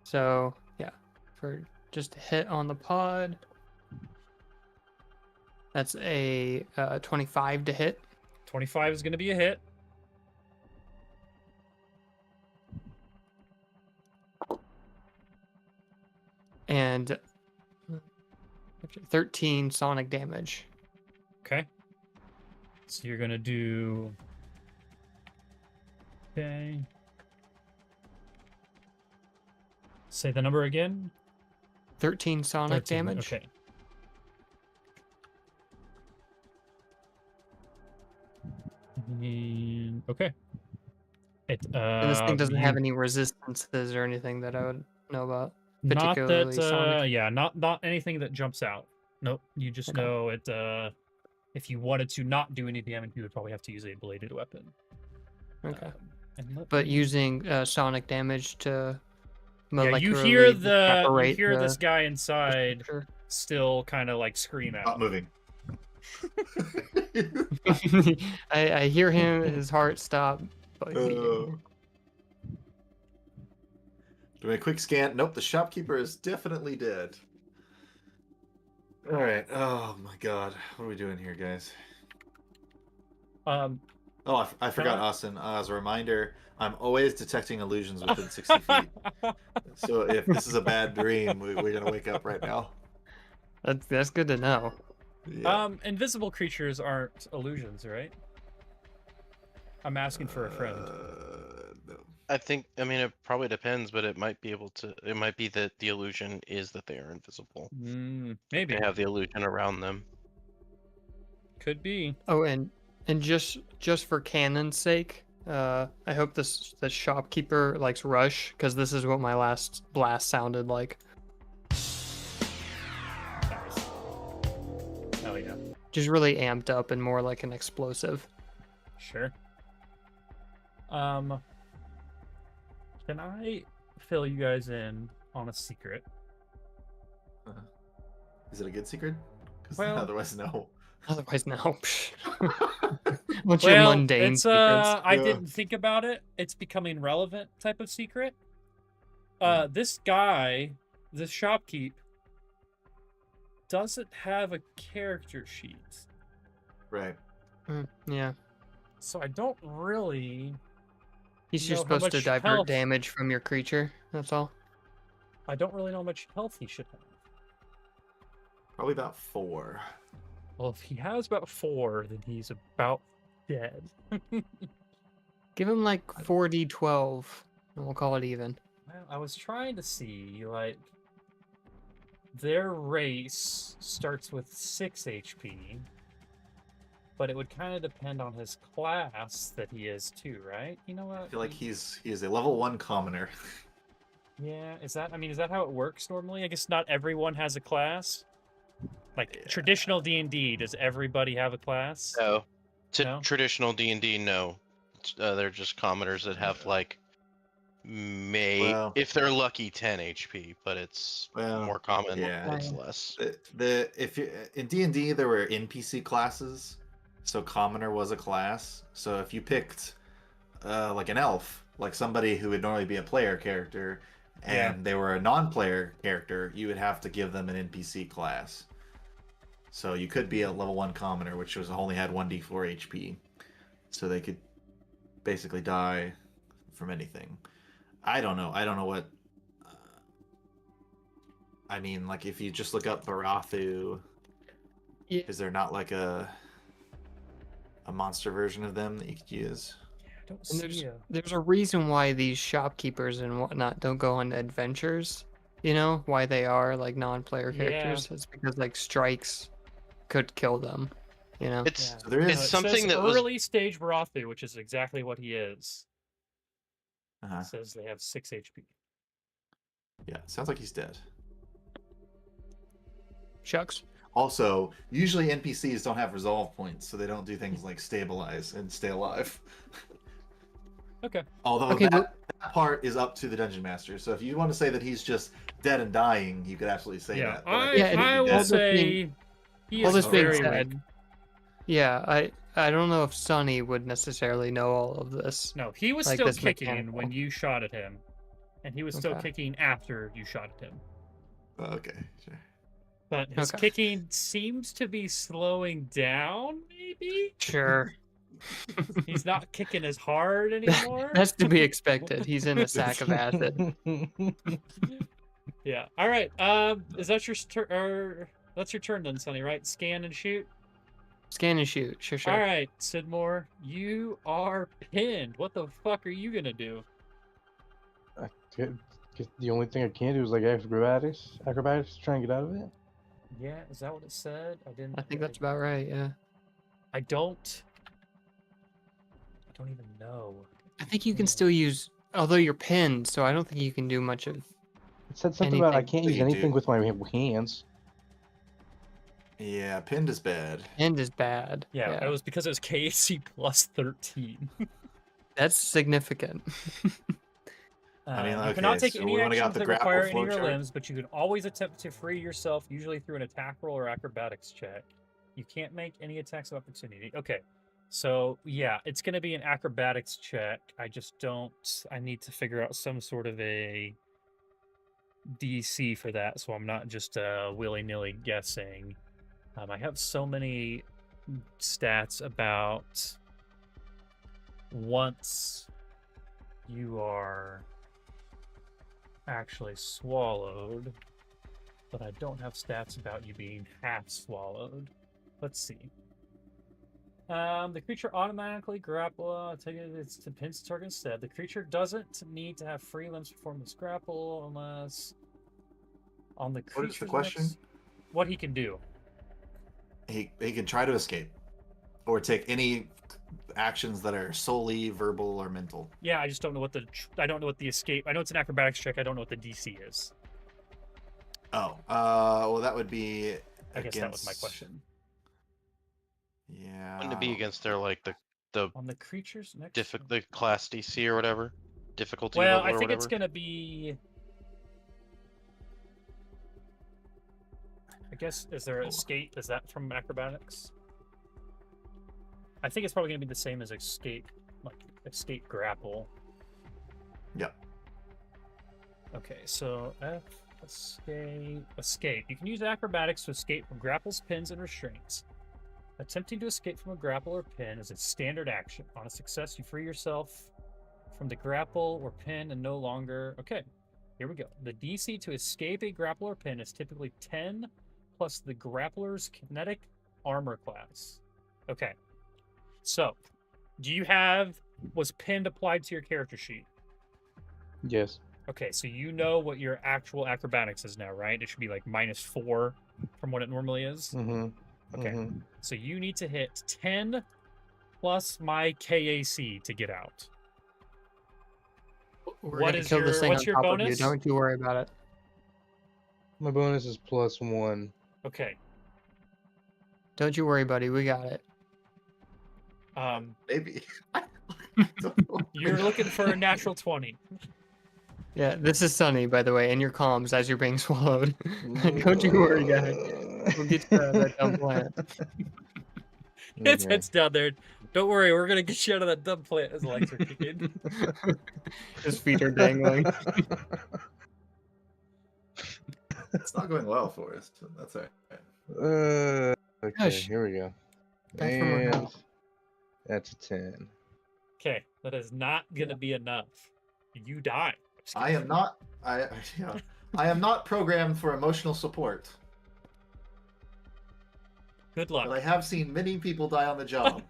So, yeah, for just a hit on the pod. That's a 25 to hit. 25 is going to be a hit. And 13 sonic damage. Okay. So you're going to do... Okay. Say the number again. 13 sonic 13. damage. Okay. Okay. And this thing doesn't have any resistances or anything that I would know about. Not particularly that, sonic. yeah, not anything that jumps out. Nope. You just Okay. know it. If you wanted to not do any damage, you would probably have to use a bladed weapon. Okay. And let But me- using sonic damage to yeah, you molecularly hear separate this the guy inside structure. still kind of like scream Stop out. moving. I hear him, his heart stop. But beating. Doing a quick scan. Nope, the shopkeeper is definitely dead. All right. Oh my god, what are we doing here, guys? Um, Oh, I forgot, Huh? Austin. As a reminder, I'm always detecting illusions within 60 feet. So if this is a bad dream, we're gonna wake up right now. That's good to know. Yeah. Invisible creatures aren't illusions, right? I'm asking for a friend. No. I mean, it probably depends, but it might be that the illusion is that they are invisible. Maybe. They have the illusion around them. Could be. Oh, and And just for canon's sake, I hope the shopkeeper likes Rush, because this is what my last blast sounded like. Nice. Oh yeah. Just really amped up and more like an explosive. Sure. Can I fill you guys in on a secret? Is it a good secret? Because Well- otherwise, no. Otherwise, no. What's your Well, mundane it's secrets? I Yeah. didn't think about it. It's becoming relevant type of secret. This guy, this shopkeep, doesn't have a character sheet. Right. Yeah. So I don't really He's just know how supposed to much divert health- damage from your creature. That's all. I don't really know how much health he should have. Probably about 4. Well, if he has about 4, then he's about dead. Give him like 4d12, and we'll call it even. Well, I was trying to see, like, their race starts with 6 HP, but it would kind of depend on his class that he is too, right? You know what? I feel like he is a level 1 commoner. Yeah, is that how it works normally? I guess not everyone has a class. Like Yeah. traditional D&D, does everybody have a class? No. No? Traditional D&D, no. They're just commoners that have like Well- if they're lucky 10 HP, but it's Well, more common yeah. it's less. If you in D&D there were NPC classes, so commoner was a class. So if you picked like an elf, like somebody who would normally be a player character, and Yeah. they were a non-player character, you would have to give them an NPC class. So you could be a level 1 commoner, which only had 1d4 HP, so they could basically die from anything. I don't know what. I mean, like if you just look up Barathu, Yeah. is there not like a monster version of them that you could use? I don't And see there's a reason why these shopkeepers and whatnot don't go on adventures. You know why they are like non-player Yeah. characters? It's because like strikes could kill them. You know. It's Yeah. So there It's is. It something says that was- early stage Barathu, which is exactly what he is. Uh-huh. It says they have 6 HP. Yeah, sounds like he's dead. Shucks. Also, usually NPCs don't have resolve points, so they don't do things like stabilize and stay alive. Okay. Although Okay, that part is up to the dungeon master. So if you want to say that he's just dead and dying, you could absolutely say Yeah, that. but I, think Yeah, he would I be will dead. say he all is this being very said- red. Yeah, I don't know if Sonny would necessarily know all of this. No, he was like still this kicking mechanical. when you shot at him, and he was still Okay. kicking after you shot at him. Okay, sure. But his Okay. kicking seems to be slowing down. Maybe Sure. he's not kicking as hard anymore. That's to be expected. He's in a sack of acid. Yeah. All right. Is that your that's your turn then, Sonny? Right? Scan and shoot. Scan and shoot. Sure. All right, Sidmor, you are pinned. What the fuck are you gonna do? The only thing I can do is like acrobatics to try and get out of it. Yeah, is that what it said? I didn't. I think that's about right. Yeah. I don't even know. I think you can Yeah. still use, although you're pinned, so I don't think you can do much of. It said something about I Anything can't that use you anything do. with my hands. Yeah, pinned is bad. Pinned is bad. Yeah, it was because it was KAC plus 13. That's significant. I mean, you okay, cannot take so any we wanna get out actions the that grapple require any flow of your chart? limbs, but you can always attempt to free yourself, usually through an attack roll or acrobatics check. You can't make any attacks of opportunity. Okay, so yeah, it's going to be an acrobatics check. I just don't. I need to figure out some sort of a DC for that, so I'm not just willy-nilly guessing. I have so many stats about once you are actually swallowed, but I don't have stats about you being half swallowed. Let's see. The creature automatically grapple. I'll tell you it's to pinch target instead. The creature doesn't need to have free limbs to perform this grapple unless on the creature's What is the question? what he can do. He can try to escape. or take any actions that are solely verbal or mental. Yeah, I just don't know what I don't know what the escape. I know it's an acrobatics check. I don't know what the DC is. Oh, well, that would be. I guess that was my question. Yeah. Wouldn't it be against their like the On the creatures next. the class DC or whatever, difficulty Well, level I or think whatever? it's gonna be. I guess is there escape? Is that from acrobatics? I think it's probably gonna be the same as escape, like escape grapple. Yep. Okay, so escape. You can use acrobatics to escape from grapples, pins, and restraints. Attempting to escape from a grapple or pin is a standard action. On a success, you free yourself from the grapple or pin and no longer. Okay, here we go. The DC to escape a grapple or pin is typically 10 plus the grappler's kinetic armor class. Okay, so was pinned applied to your character sheet? Yes. Okay, so you know what your actual acrobatics is now, right? It should be like -4 from what it normally is. Mm-hmm. Okay, Mm-hmm. so you need to hit 10 plus my KAC to get out. We're What gonna is kill your- this thing what's on your top of you. bonus? Don't you worry about it. My bonus is +1. Okay, Don't you worry, buddy. We got it. Maybe. you're looking for a natural 20. Yeah, this is Sunny, by the way, in your comms as you're being swallowed. Don't you worry, guy. We'll get you out of that dumb plant. Its Okay. head's down there. Don't worry, we're gonna get you out of that dumb plant. His legs are kicking. His feet are dangling. It's not going well for us. So that's all right. Okay, Gosh. here we go. Back from her And house. that's a 10. Okay, that is not gonna be enough. You die. Just I kidding. am not. I am not programmed for emotional support, Good but I luck. have seen many people die on the job.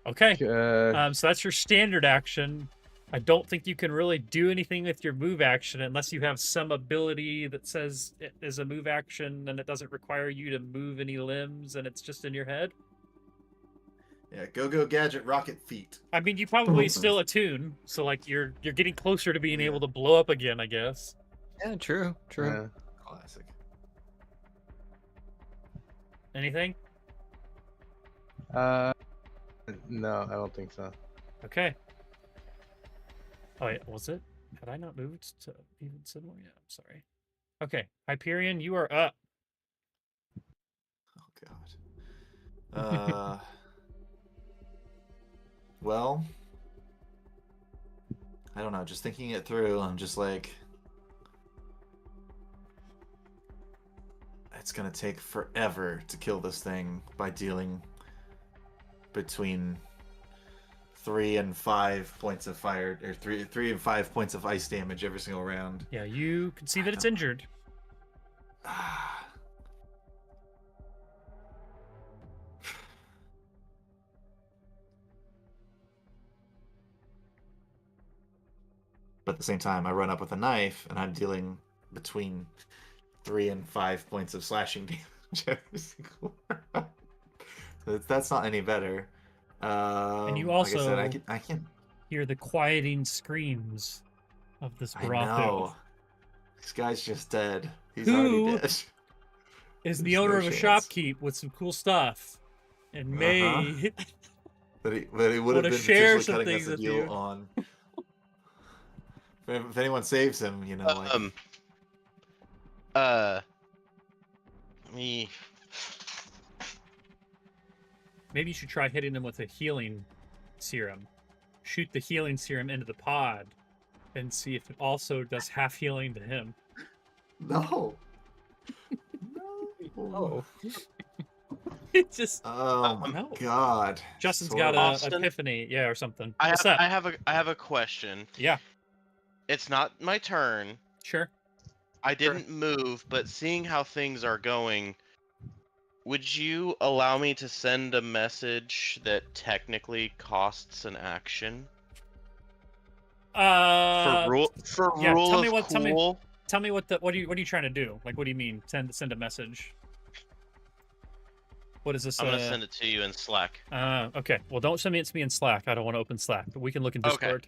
Okay. Uh, So that's your standard action. I don't think you can really do anything with your move action unless you have some ability that says it is a move action and it doesn't require you to move any limbs and it's just in your head. Yeah, go gadget rocket feet. I mean, you probably still attune, so like you're getting closer to being able to blow up again, I guess. Yeah, true. yeah. Classic. Anything? No, I don't think so. Okay. Oh, yeah, was it? Had I not moved to even Sidmor yet? I'm sorry. Okay, Hyperion, you are up. Oh god. Well, I don't know. Just thinking it through, I'm just like, it's gonna take forever to kill this thing by dealing between 3 and 5 points of fire, or 3 and 5 points of ice damage every single round. Yeah, you can see that it's injured. But at the same time, I run up with a knife, and I'm dealing between 3 and 5 points of slashing damage every single round. That's not any better. And you like I said, also I can hear the quieting screams of this I Barathil. know. This guy's just dead. He's Who already dead. Is the There's owner no of a chance. shopkeep with some cool stuff and may But he would have Wanna been share potentially some cutting things us a with deal you. on. If anyone saves him, you know, like Me. maybe you should try hitting them with a healing serum. Shoot the healing serum into the pod and see if it also does half healing to him. no. Oh. It just Oh my no. god. Justin's Sort got of. a Austin? epiphany, yeah, or something. I What's have, up? I have a question. Yeah, It's not my turn. sure. I didn't move, but seeing how things are going, would you allow me to send a message that technically costs an action? For rule yeah, rule tell me of what- tell me- cool. Tell me what are you trying to do? Like, what do you mean? Send a message. What is this? I'm gonna send it to you in Slack. Okay. Well, don't send it to me in Slack. I don't want to open Slack, but we can look in Okay. Discord.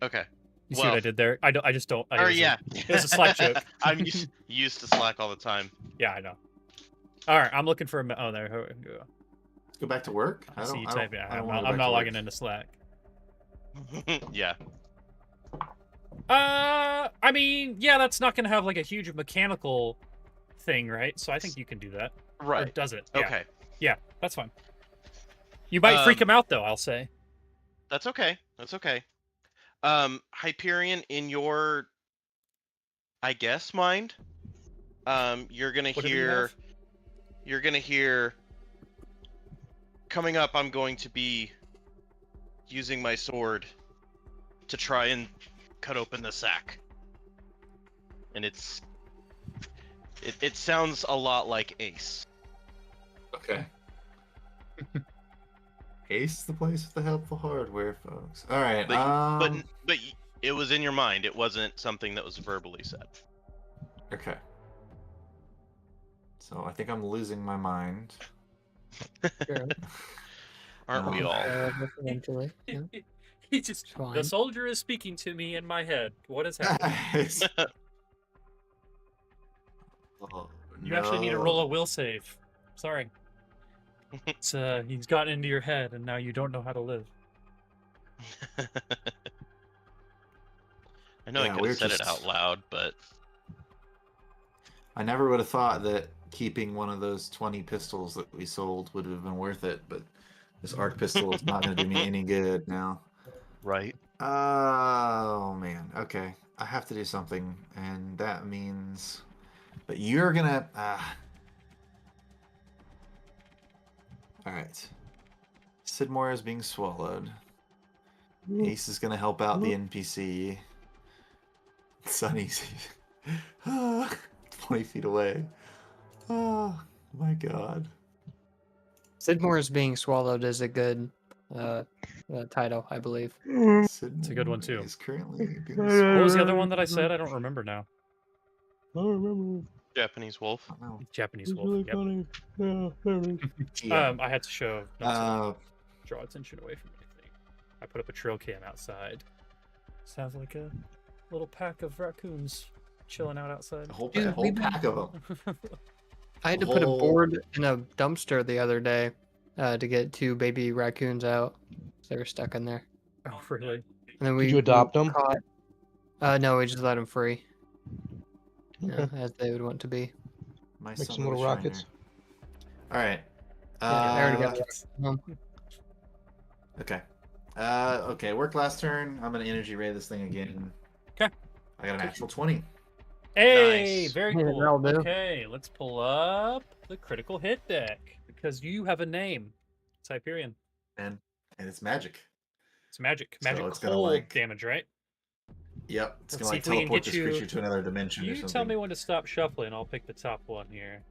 Okay. You see what I did there? I just don't. Or yeah. It was a Slack joke. I'm used to Slack all the time. Yeah, I know. All right, I'm looking for a. Oh, there we go. Let's go back to work. I see you I typing. don't wanna go I'm back not to logging work. into Slack. Yeah. I mean, yeah, that's not gonna have like a huge mechanical thing, right? So I think you can do that. Or Right. does it? Yeah. Okay. Yeah, that's fine. You might freak him out though. I'll say. That's okay. That's okay. Hyperion, in your, I guess, mind, you're gonna Whatever you hear. have. You're gonna hear. Coming up, I'm going to be using my sword to try and cut open the sack. And it sounds a lot like Ace. Okay. Ace is the place with the helpful hardware, folks. All right. But it was in your mind. It wasn't something that was verbally said. Okay. So I think I'm losing my mind. Sure. Aren't we all? Eventually. Yeah. He just It's fine. the soldier is speaking to me in my head. What is happening? Oh, You actually need to no. roll a will save. Sorry. It's he's gotten into your head and now you don't know how to live. I know I Yeah, could we're have said it just- out loud, but I never would have thought that keeping one of those 20 pistols that we sold would have been worth it, but this arc pistol is not going to do me any good now. right. Oh, man. Okay. I have to do something, and that means... But you're going to... Alright. Sidmor is being swallowed. Ace is going to help out the NPC. Sunny's 20 feet away. Oh, my God. Sidmor is being swallowed is a good title, I believe. It's a good one, too. Is currently being What was the other one that I said? I don't remember now. I don't remember. Japanese wolf. swallowed. Japanese It's wolf. really Yep. funny. Yeah, there it is. Yeah. I had to show not to Uh, draw attention away from anything. I put up a trail cam outside. Sounds like a little pack of raccoons chilling out outside. a whole, Dude, a whole we- pack of them. I had to put a Whole- board in a dumpster the other day to get 2 baby raccoons out. They were stuck in there. Oh, really? And then we Did you adopt them? No, we just let them free. Yeah, Okay. as they would want to be. My Make son some of a little rockets. All right. Yeah, I already got Uh, it. okay. Okay. Work last turn. I'm gonna energy ray this thing again. 'Kay. I got an actual 20. Hey, Nice. very Yeah, cool. that'll do. Okay, let's pull up the critical hit deck because you have a name. It's Hyperion. And it's magic. It's magic. So Magic it's gonna, cold like, damage, right? Yep. It's Let's gonna see like if we can teleport get this you- creature to another dimension or You something. tell me when to stop shuffling. I'll pick the top one here.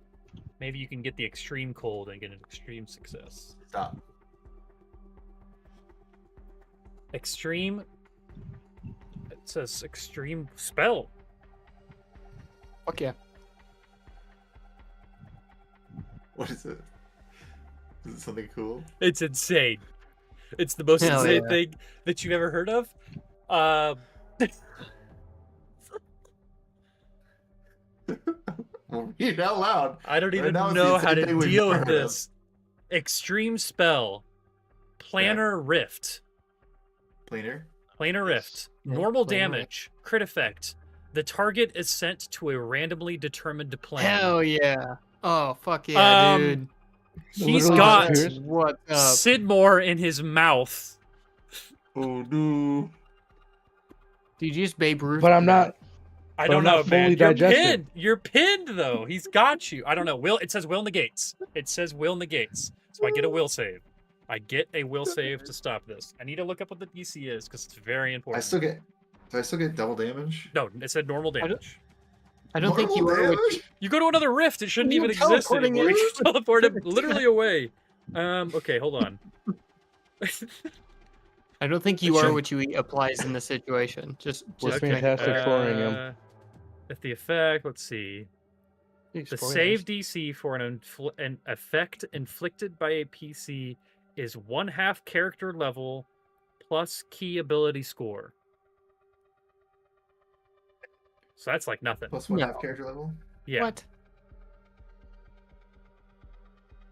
Maybe you can get the extreme cold and get an extreme success. Stop. Extreme. It says extreme spell. Fuck yeah. What is it? Is it something cool? It's insane. It's the most Hell insane yeah. thing that you've ever heard of. Well, read it out loud. I don't Right even now it's know the how to insane thing we've deal never with heard of. this. Extreme spell. Planar rift. Planer. Planar rift. Yeah, Normal planar damage. Crit effect. The target is sent to a randomly determined plane. Hell yeah. Oh, fuck yeah, Um, dude. He's Literally got disappears. What's up? Sidmor in his mouth. Oh no. Dude, you just Babe Ruth. But I'm not. I But don't I'm know, not man. fully You're digested. pinned. You're pinned, though. He's got you. I don't know. Will it says will negates. It says will negates. So I get a will save. I get a will save to stop this. I need to look up what the DC is because it's very I important. still get. Do I still get double damage? No, it said normal don't- damage. I don't think you Normal were. What damage? You go to another rift. It shouldn't You're even exist teleporting anymore. you? You teleported literally away. Okay, hold on. I don't think you It are should- what you eat applies in the situation. We're just making fantastic sure. flooring him. If the effect, let's see. Big The spoilers. save DC for an effect inflicted by a PC is 1/2 character level plus key ability score. So that's like nothing. Plus No. 1/2 character level. Yeah, What?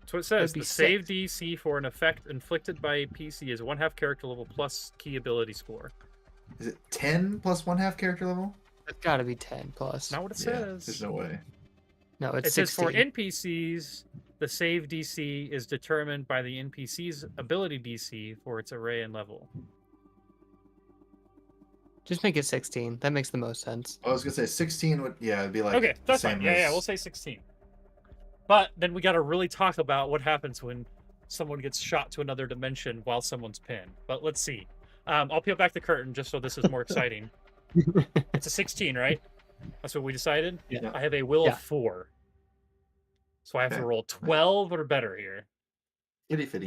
that's what it says. That'd be The save 6. DC for an effect inflicted by a PC is 1/2 character level plus key ability score. Is it 10 plus 1/2 character level? It's got to be 10 plus. Not what it Yeah, says. there's no way. No, it's It says 16. for NPCs, the save DC is determined by the NPC's ability DC for its array and level. Just make it 16. That makes the most sense. I was gonna say 16 would, yeah, it'd be like Okay, the that's same fine. Yeah, as... we'll say 16. But then we got to really talk about what happens when someone gets shot to another dimension while someone's pinned. But let's see. I'll peel back the curtain just so this is more exciting. It's a 16, right? That's what we decided? Yeah. I have a will Yeah. of 4. So I have to Okay. roll 12 or better here. Itty fitty.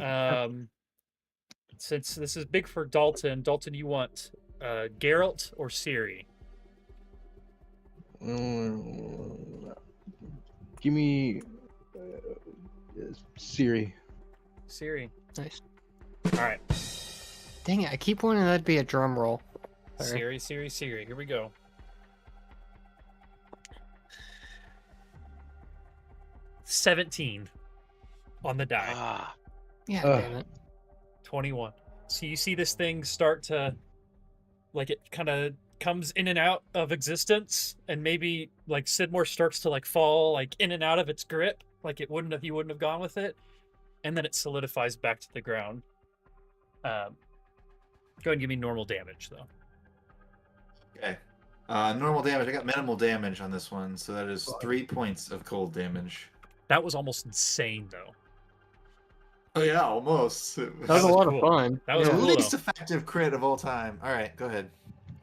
Since this is big for Dalton, you want Geralt or Ciri? Give me Siri. Ciri. Nice. All right. Dang it, I keep wanting that to be a drum roll. Sorry. Siri. Here we go. $17 on the die. Ah, Yeah, Ugh. damn it. 21. So you see this thing start to, like, it kind of comes in and out of existence, and maybe like Sidmor starts to like fall like in and out of its grip, like he wouldn't have gone with it, and then it solidifies back to the ground. Go ahead and give me normal damage though. Okay. Normal damage. I got minimal damage on this one, so that is 3 points of cold damage. That was almost insane though. Oh yeah, almost. That was a was lot cool. of fun. That was Yeah, cool least though. effective crit of all time. All right, go ahead.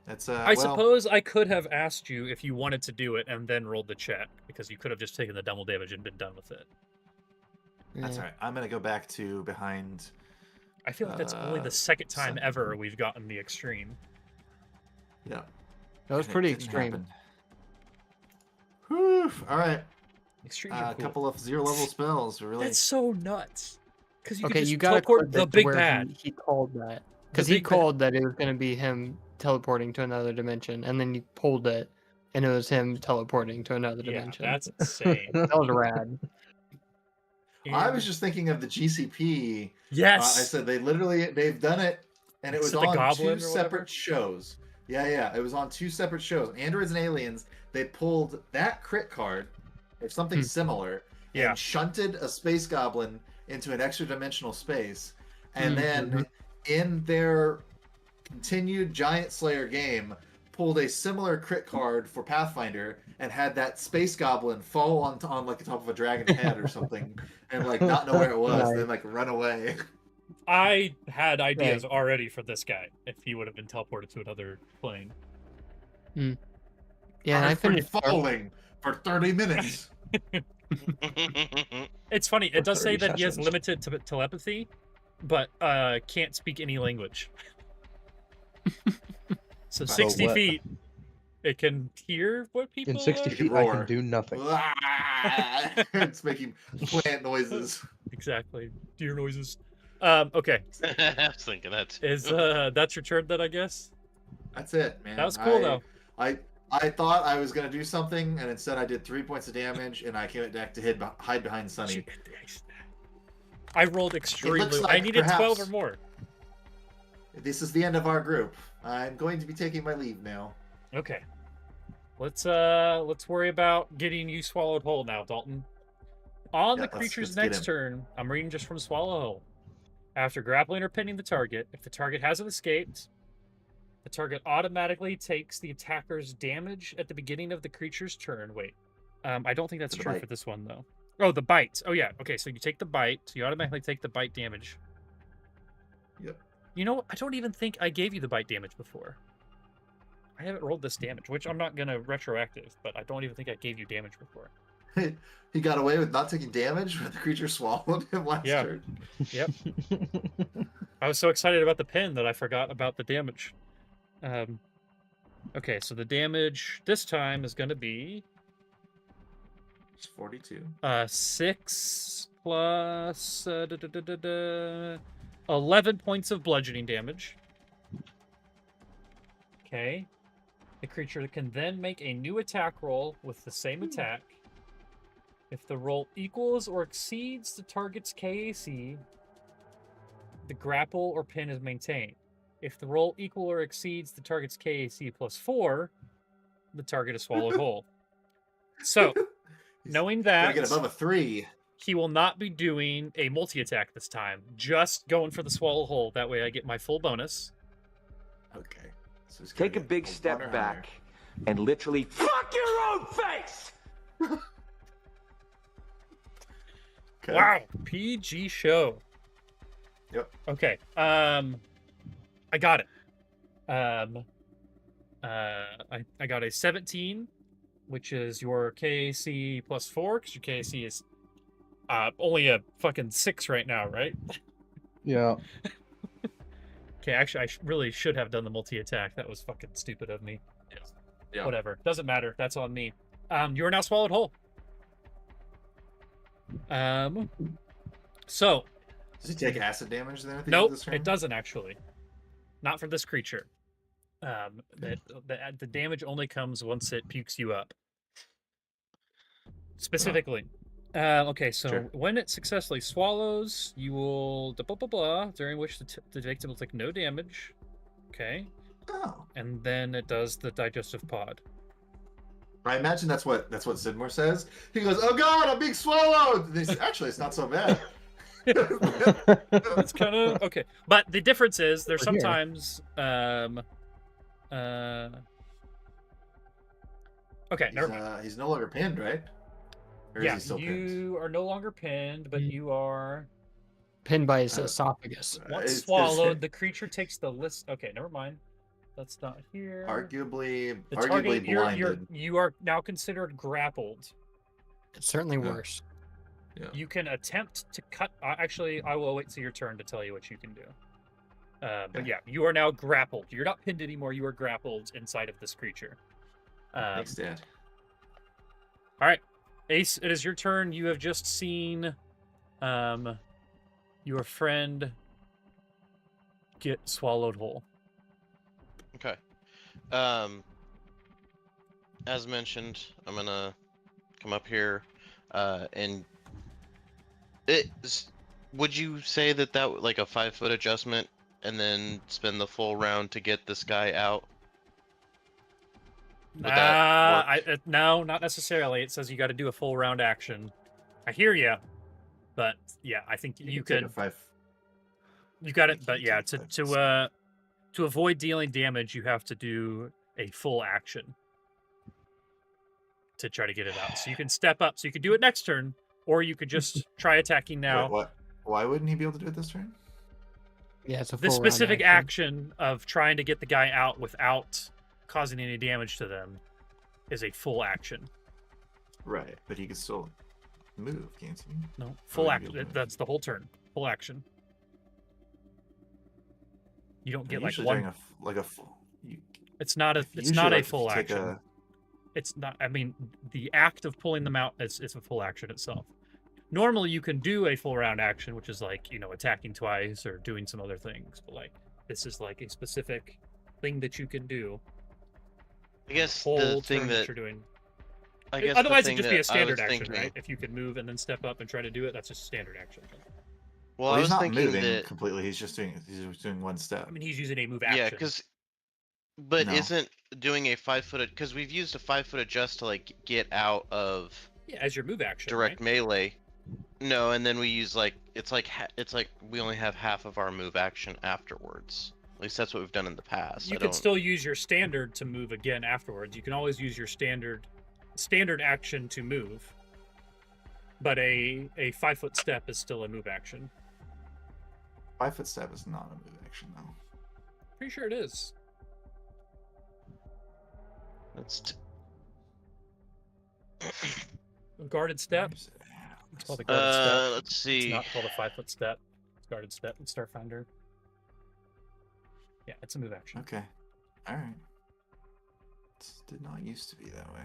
That's I suppose I could have asked you if you wanted to do it and then rolled the check, because you could have just taken the double damage and been done with it. That's Yeah. all right. I'm gonna go back to behind. I feel like that's only the second time ever we've gotten the extreme. Yeah. That was and it pretty didn't extreme. happen. Whew. All right. Extreme. A couple of 0 level spells. Really. That's so nuts. Because you Okay, could just you gotta teleport clip the it to big where bad. he called that. The Because he big bad. called that it was going to be him teleporting to another dimension, and then you pulled it, and it was him teleporting to another Yeah, dimension. that's insane. That was rad. I was just thinking of the GCP. yes. I said they've done it, and it Is was it the on Goblin two or whatever? separate shows. Yeah, it was on 2 separate shows. Androids and Aliens. They pulled that crit card, or something similar, Yeah. and shunted a space goblin into an extra dimensional space, and then in their continued Giant Slayer game, pulled a similar crit card for Pathfinder and had that space goblin fall on like the top of a dragon head or something, and like not know where it was, Nice. then like run away. I had ideas already for this guy if he would have been teleported to another plane. Yeah, and I I've been finished. falling for 30 minutes. It's funny. It For does say 30 that he has sessions. limited telepathy, but can't speak any language. So 60 what? feet, it can hear what people In 60 are? feet, I roar. can do nothing. It's making plant noises. Exactly. Deer noises. Okay. I was thinking that. Too. Is that's your turn then, I guess? That's it, man. That was cool though. I thought I was gonna do something, and instead I did 3 points of damage, and I came back to hide behind Sunny. I rolled extremely. looks I like needed 12 or perhaps- more. This is the end of our group. I'm going to be taking my leave now. Okay. Let's worry about getting you swallowed whole now, Dalton. On Yeah, the creature's let's get next him. turn, I'm reading just from Swallow Whole. After grappling or pinning the target, if the target hasn't escaped, the target automatically takes the attacker's damage at the beginning of the creature's turn. Wait, I don't think that's For the true bite. for this one though. Oh, the bite. Oh yeah. Okay, so you take the bite, so you automatically take the bite damage. Yep. You know, I don't even think I gave you the bite damage before. I haven't rolled this damage, which I'm not gonna retroactive, but I don't even think I gave you damage before. He got away with not taking damage when the creature swallowed him last Yeah. turn. Yep. I was so excited about the pin that I forgot about the damage. Okay, so the damage this time is going to be It's 42. 6 plus 11 points of bludgeoning damage. Okay. The creature can then make a new attack roll with the same attack. If the roll equals or exceeds the target's KAC, the grapple or pin is maintained. If the roll equal or exceeds the target's KAC plus 4, the target is swallowed whole. So, knowing Gotta that, get above a 3. he will not be doing a multi-attack this time. Just going for the swallow whole. That way I get my full bonus. Okay. So it's Take a gonna big get step 1 or back higher. and literally fuck your own face. Okay. Wow. PG show. Yep. Okay. I got it. I got a 17, which is your KAC plus 4, because your KAC is only a fucking 6 right now, right? Yeah. Okay, actually, I really should have done the multi-attack. That was fucking stupid of me. Yeah. Whatever. Doesn't matter. That's on me. You are now swallowed whole. So, Does he take acid damage then? nope, This turn? it doesn't actually. Not for this creature. The damage only comes once it pukes you up. Specifically. Okay, so Sure. when it successfully swallows, you will blah, blah, blah, blah, during which the victim will take no damage. Okay. Oh. And then it does the digestive pod. I imagine that's what Sidmor says. He goes, "Oh God, I'm being swallowed." And he says, actually, it's not so bad. It's kind of okay, but the difference is there's Over here. sometimes okay, never mind. He's no longer pinned, right? Or Yeah, is he still pinned? you are no longer pinned, but you are Pinned by his Uh, esophagus. once it's- swallowed. The creature takes the list. Okay, never mind. That's not here. Arguably The arguably target, blinded. you are now considered grappled. It's certainly Yeah. worse. Yeah. You can attempt to cut. Actually, I will wait till your turn to tell you what you can do. But Okay. yeah, you are now grappled. You're not pinned anymore. You are grappled inside of this creature. Thanks, Dad. All right, Ace, it is your turn. You have just seen your friend get swallowed whole. Okay. As mentioned, I'm gonna come up here, and would you say that like a 5-foot adjustment, and then spend the full round to get this guy out? Would that work? No, not necessarily. It says you got to do a full round action. I hear you, but yeah, I think you can take could. a 5. You got you it, but can yeah, take to avoid dealing damage, you have to do a full action to try to get it out. So you can step up. So you could do it next turn, or you could just try attacking now. Wait, what? Why wouldn't he be able to do it this turn? Yeah, it's a full The round specific action of trying to get the guy out without causing any damage to them is a full action. Right, but he can still move, can't he? No, full would he be action. able to- That's the whole turn. Full action. You don't get You're like usually one. doing a full. It's not a. It's usually, not a like, if full you take action. a- It's not. I mean, the act of pulling them out is a full action itself. Normally, you can do a full round action, which is like attacking twice or doing some other things. But like this is like a specific thing that you can do. I guess Whole the turn thing that you're doing. I guess Otherwise, the it'd thing just be a that I was standard action, thinking, right? If you could move and then step up and try to do it, that's just a standard action. Well, Well, I he's was not thinking moving that completely. He's just doing one step. I mean, he's using a move action. yeah, but No. isn't doing a 5-foot, because we've used a 5-foot adjust to like get out of yeah, as your move action. direct right? melee. No, and then we use like it's like we only have half of our move action afterwards. At least that's what we've done in the past. You I could don't- still use your standard to move again afterwards. You can always use your standard action to move. But a 5-foot step is still a move action. 5-foot step is not a move action though. Pretty sure it is. That's A guarded step. Where's it at? It's called a guarded step. let's see. It's not called a 5-foot step. It's guarded step in Starfinder. Yeah, it's a move action. Okay. All right. It did not used to be that way.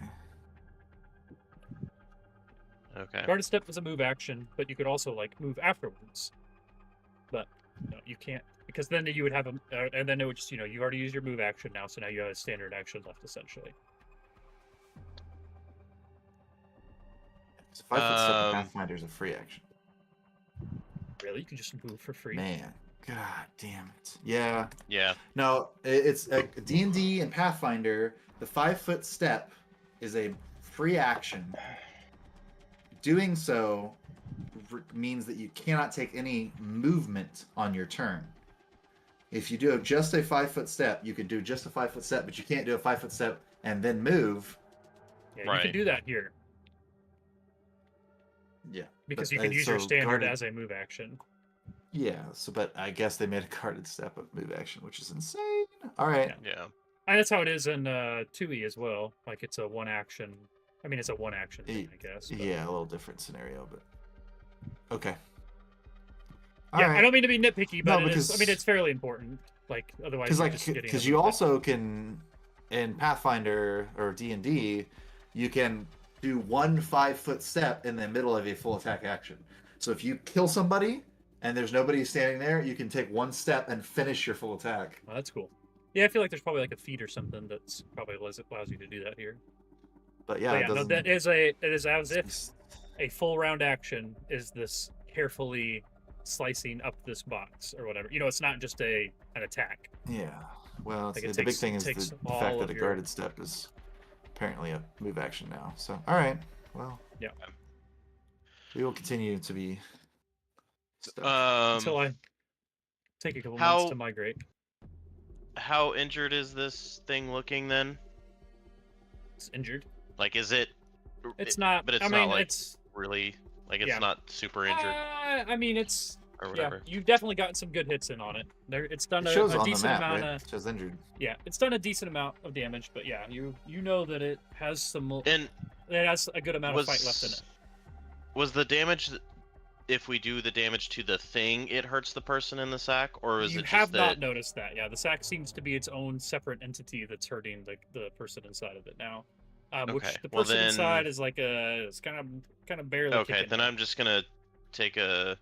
Okay. Guarded step is a move action, but you could also like move afterwards. But no, you can't because then you would have and then it would just you already used your move action now, so now you have a standard action left essentially. So 5-foot step in Pathfinder is a free action. Really, you can just move for free. Man, god damn it. Yeah. Yeah. No, it's D&D and Pathfinder. The 5-foot step is a free action. Doing so means that you cannot take any movement on your turn. If you do just a 5-foot step, you can do just a 5-foot step, but you can't do a 5-foot step and then move. Yeah, you can do that here. Yeah, because but, you can use your so standard guarded- as a move action. Yeah, so but I guess they made a guarded step of move action, which is insane. All right. Yeah. And that's how it is in 2E as well. Like it's a one action. I mean, it's a one action thing, I guess. But... Yeah, a little different scenario, but okay. Yeah, Alright. I don't mean to be nitpicky, but No, I mean, it's fairly important. Like otherwise, because you also can in Pathfinder or D&D, you can do one 5-foot step in the middle of a full attack action. So if you kill somebody and there's nobody standing there, you can take one step and finish your full attack. Oh, that's cool. Yeah, I feel like there's probably like a feat or something that's probably allows you to do that here. But yeah, no, that is it is as if a full round action is this carefully slicing up this box or whatever. It's not just an attack. Yeah. Well, Like the big thing is the fact that a guarded step is apparently a move action now. So, all right. Well, yeah. We will continue to be until I take a couple months to migrate. How injured is this thing looking then? It's injured. Like, is it? It's not. But it's not like it's really like it's not super injured. I mean, it's or whatever. Yeah, you've definitely gotten some good hits in on it. It's done it shows a on decent the map, amount right? of. It shows injured. Yeah, it's done a decent amount of damage, but yeah, you know that it has some. And it has a good amount of fight left in it. Was the damage? If we do the damage to the thing, it hurts the person in the sack, or is you it just have that... not noticed that? Yeah, the sack seems to be its own separate entity that's hurting the person inside of it now. Which the person inside is like it's kind of barely. Okay, then I'm just gonna take a.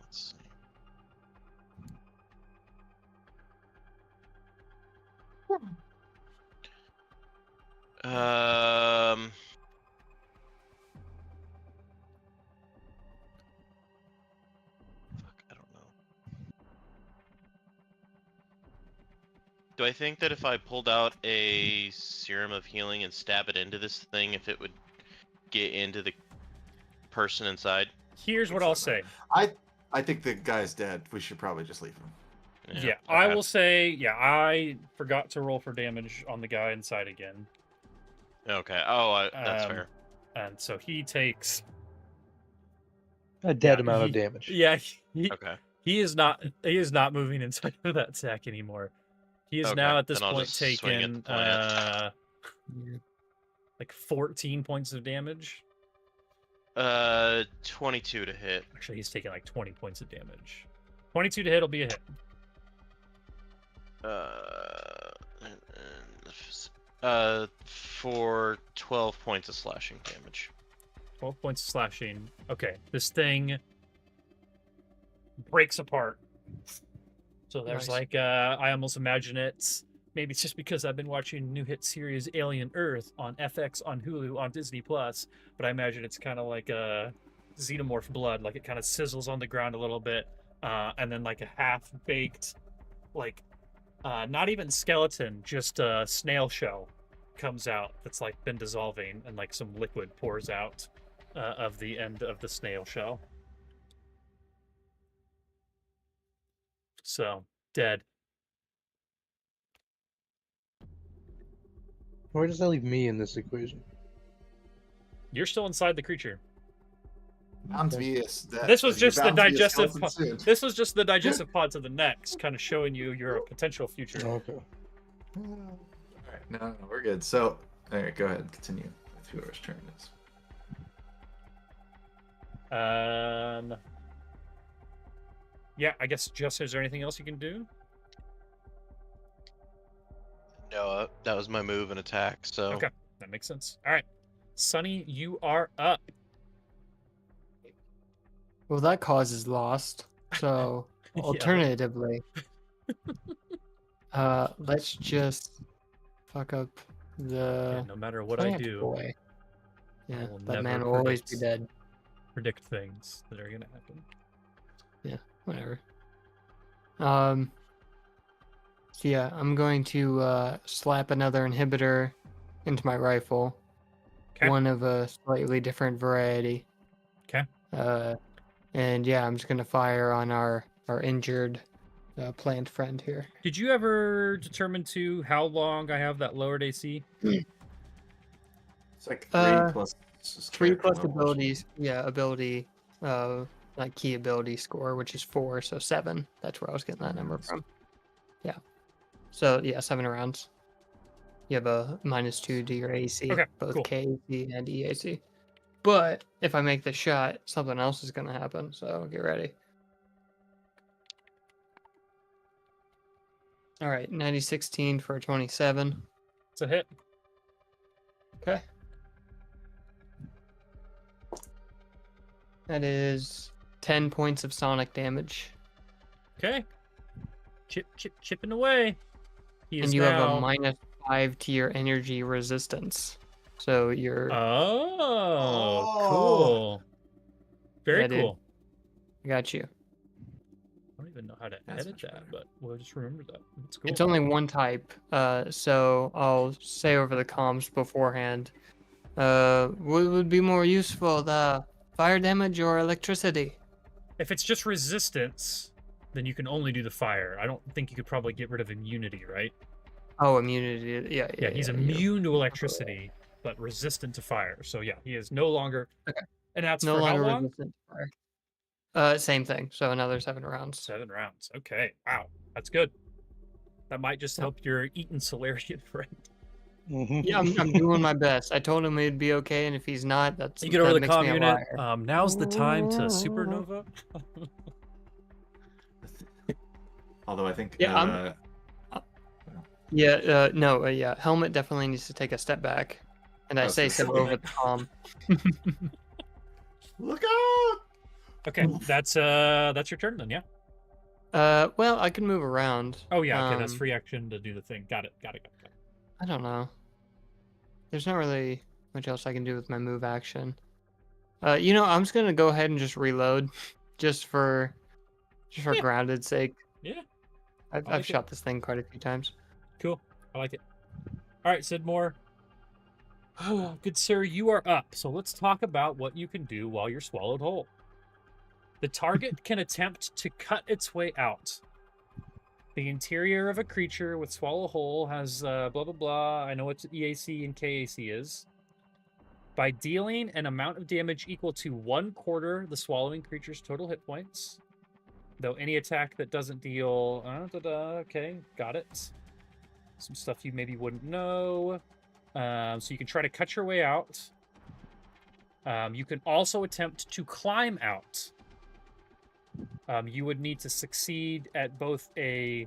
Let's see. Do I think that if I pulled out a serum of healing and stab it into this thing, if it would get into the person inside? Here's what I'll say. I think the guy's dead. We should probably just leave him. Yeah, okay. I will say, I forgot to roll for damage on the guy inside again. Okay. Oh, that's fair. And so he takes a dead amount of damage. Yeah. Okay. He is not moving inside of that sack anymore. He is now at this point taking like 14 points of damage. 22 to hit. Actually, he's taking like 20 points of damage. 22 to hit will be a hit. For 12 points of slashing damage. 12 points of slashing. Okay, this thing breaks apart. So there's I almost imagine maybe it's just because I've been watching new hit series Alien Earth on FX, on Hulu, on Disney Plus, but I imagine it's kind of like a xenomorph blood, like it kind of sizzles on the ground a little bit, and then like a half-baked, like not even skeleton, just a snail shell comes out that's like been dissolving, and like some liquid pours out of the end of the snail shell. So, dead. Where does that leave me in this equation? You're still inside the creature. This was just the digestive pod. This was just the digestive pod to the next, kind of showing you your potential future. Okay. All right, no, we're good. So, all right, go ahead and continue with whoever's turn it is. yeah, I guess just is there anything else you can do? No, that was my move and attack. So Okay, that makes sense. All right, Sunny, you are up. Well, that cause is lost. So, Yeah. alternatively, let's just fuck up Yeah, the no matter what I plant do, boy. I Yeah, will that never man will always be dead. predict things that are gonna happen. Yeah, whatever. So yeah, I'm going to slap another inhibitor into my rifle. Okay. One of a slightly different variety. Okay. And yeah, I'm just gonna fire on our injured plant friend here. Did you ever determine to how long I have that lowered AC? It's like 3 plus. 3 character plus level. abilities. Yeah, ability. Like key ability score, which is 4, so 7. That's where I was getting that number from. Yeah. So yeah, 7 rounds. You have a -2 to your AC, Okay, both cool. KAC and EAC. But if I make the shot, something else is gonna happen. So get ready. All right, 90-16 for 27. It's a hit. Okay. That is 10 points of sonic damage. Okay. Chipping away. He is And you now... have a -5 to your energy resistance. So you're... Oh, Oh. cool. Very Yeah, dude. cool. I got you. I don't even know how to That's edit much that, better. but we'll just remember that. It's cool. It's only one type. So I'll say over the comms beforehand. What would be more useful, the fire damage or electricity? If it's just resistance, then you can only do the fire. I don't think you could probably get rid of immunity, right? Oh, immunity. Yeah, Yeah, he's immune to electricity, but resistant to fire. So yeah, he is no longer. Okay. And that's No for how longer long? resistant to fire. Same thing. So another 7 rounds. 7 rounds. Okay. Wow. That's good. That might just help your Eaton Solarian friend. Yeah, I'm doing my best. I told him it'd be okay, and if he's not, You that get over the makes me comm a unit. liar. Now's the time to supernova. Although I think. Yeah, yeah. Helmet definitely needs to take a step back, and I Oh, say so so over the comm. Look out! Okay, that's your turn then, yeah. Well, I can move around. Oh yeah, okay, that's free action to do the thing. Got it. I don't know. There's not really much else I can do with my move action. I'm just gonna go ahead and just reload, just for Yeah. grounded sake. Yeah. I've shot this thing quite a few times. Cool. I like it. All right, Sidmor. Good sir, you are up. So let's talk about what you can do while you're swallowed whole. The target can attempt to cut its way out. The interior of a creature with swallow whole has blah, blah, blah. I know what EAC and KAC is. By dealing an amount of damage equal to 1/4 the swallowing creature's total hit points. Though any attack that doesn't deal... okay, got it. Some stuff you maybe wouldn't know. So you can try to cut your way out. You can also attempt to climb out. You would need to succeed at both a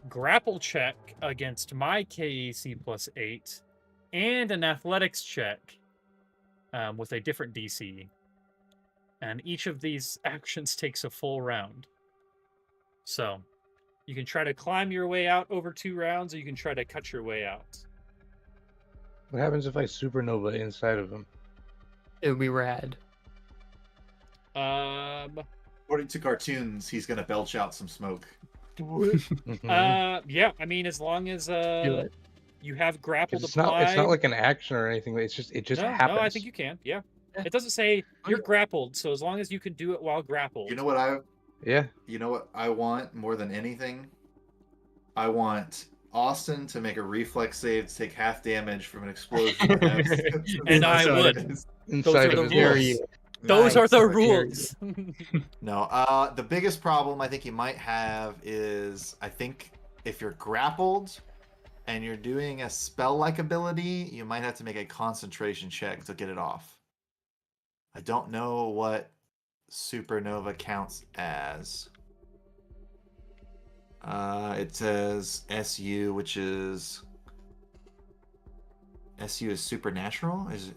grapple check against my KAC +8 and an athletics check with a different DC. And each of these actions takes a full round. So you can try to climb your way out over 2 rounds, or you can try to cut your way out. What happens if I supernova inside of him? It would be rad. According to cartoons, he's gonna belch out some smoke. Yeah, I mean, as long as you have grapple to It's not like an action or anything. It just happens. No, I think you can. Yeah, it doesn't say you're grappled, so as long as you can do it while grappled. You know what You know what I want more than anything? I want Austin to make a reflex save to take half damage from an explosion. And I would. Those are the rules. Those are the rules. No, the biggest problem I think you might have is I think if you're grappled and you're doing a spell-like ability, you might have to make a concentration check to get it off. I don't know what supernova counts as. It says SU, which is SU is supernatural. Is it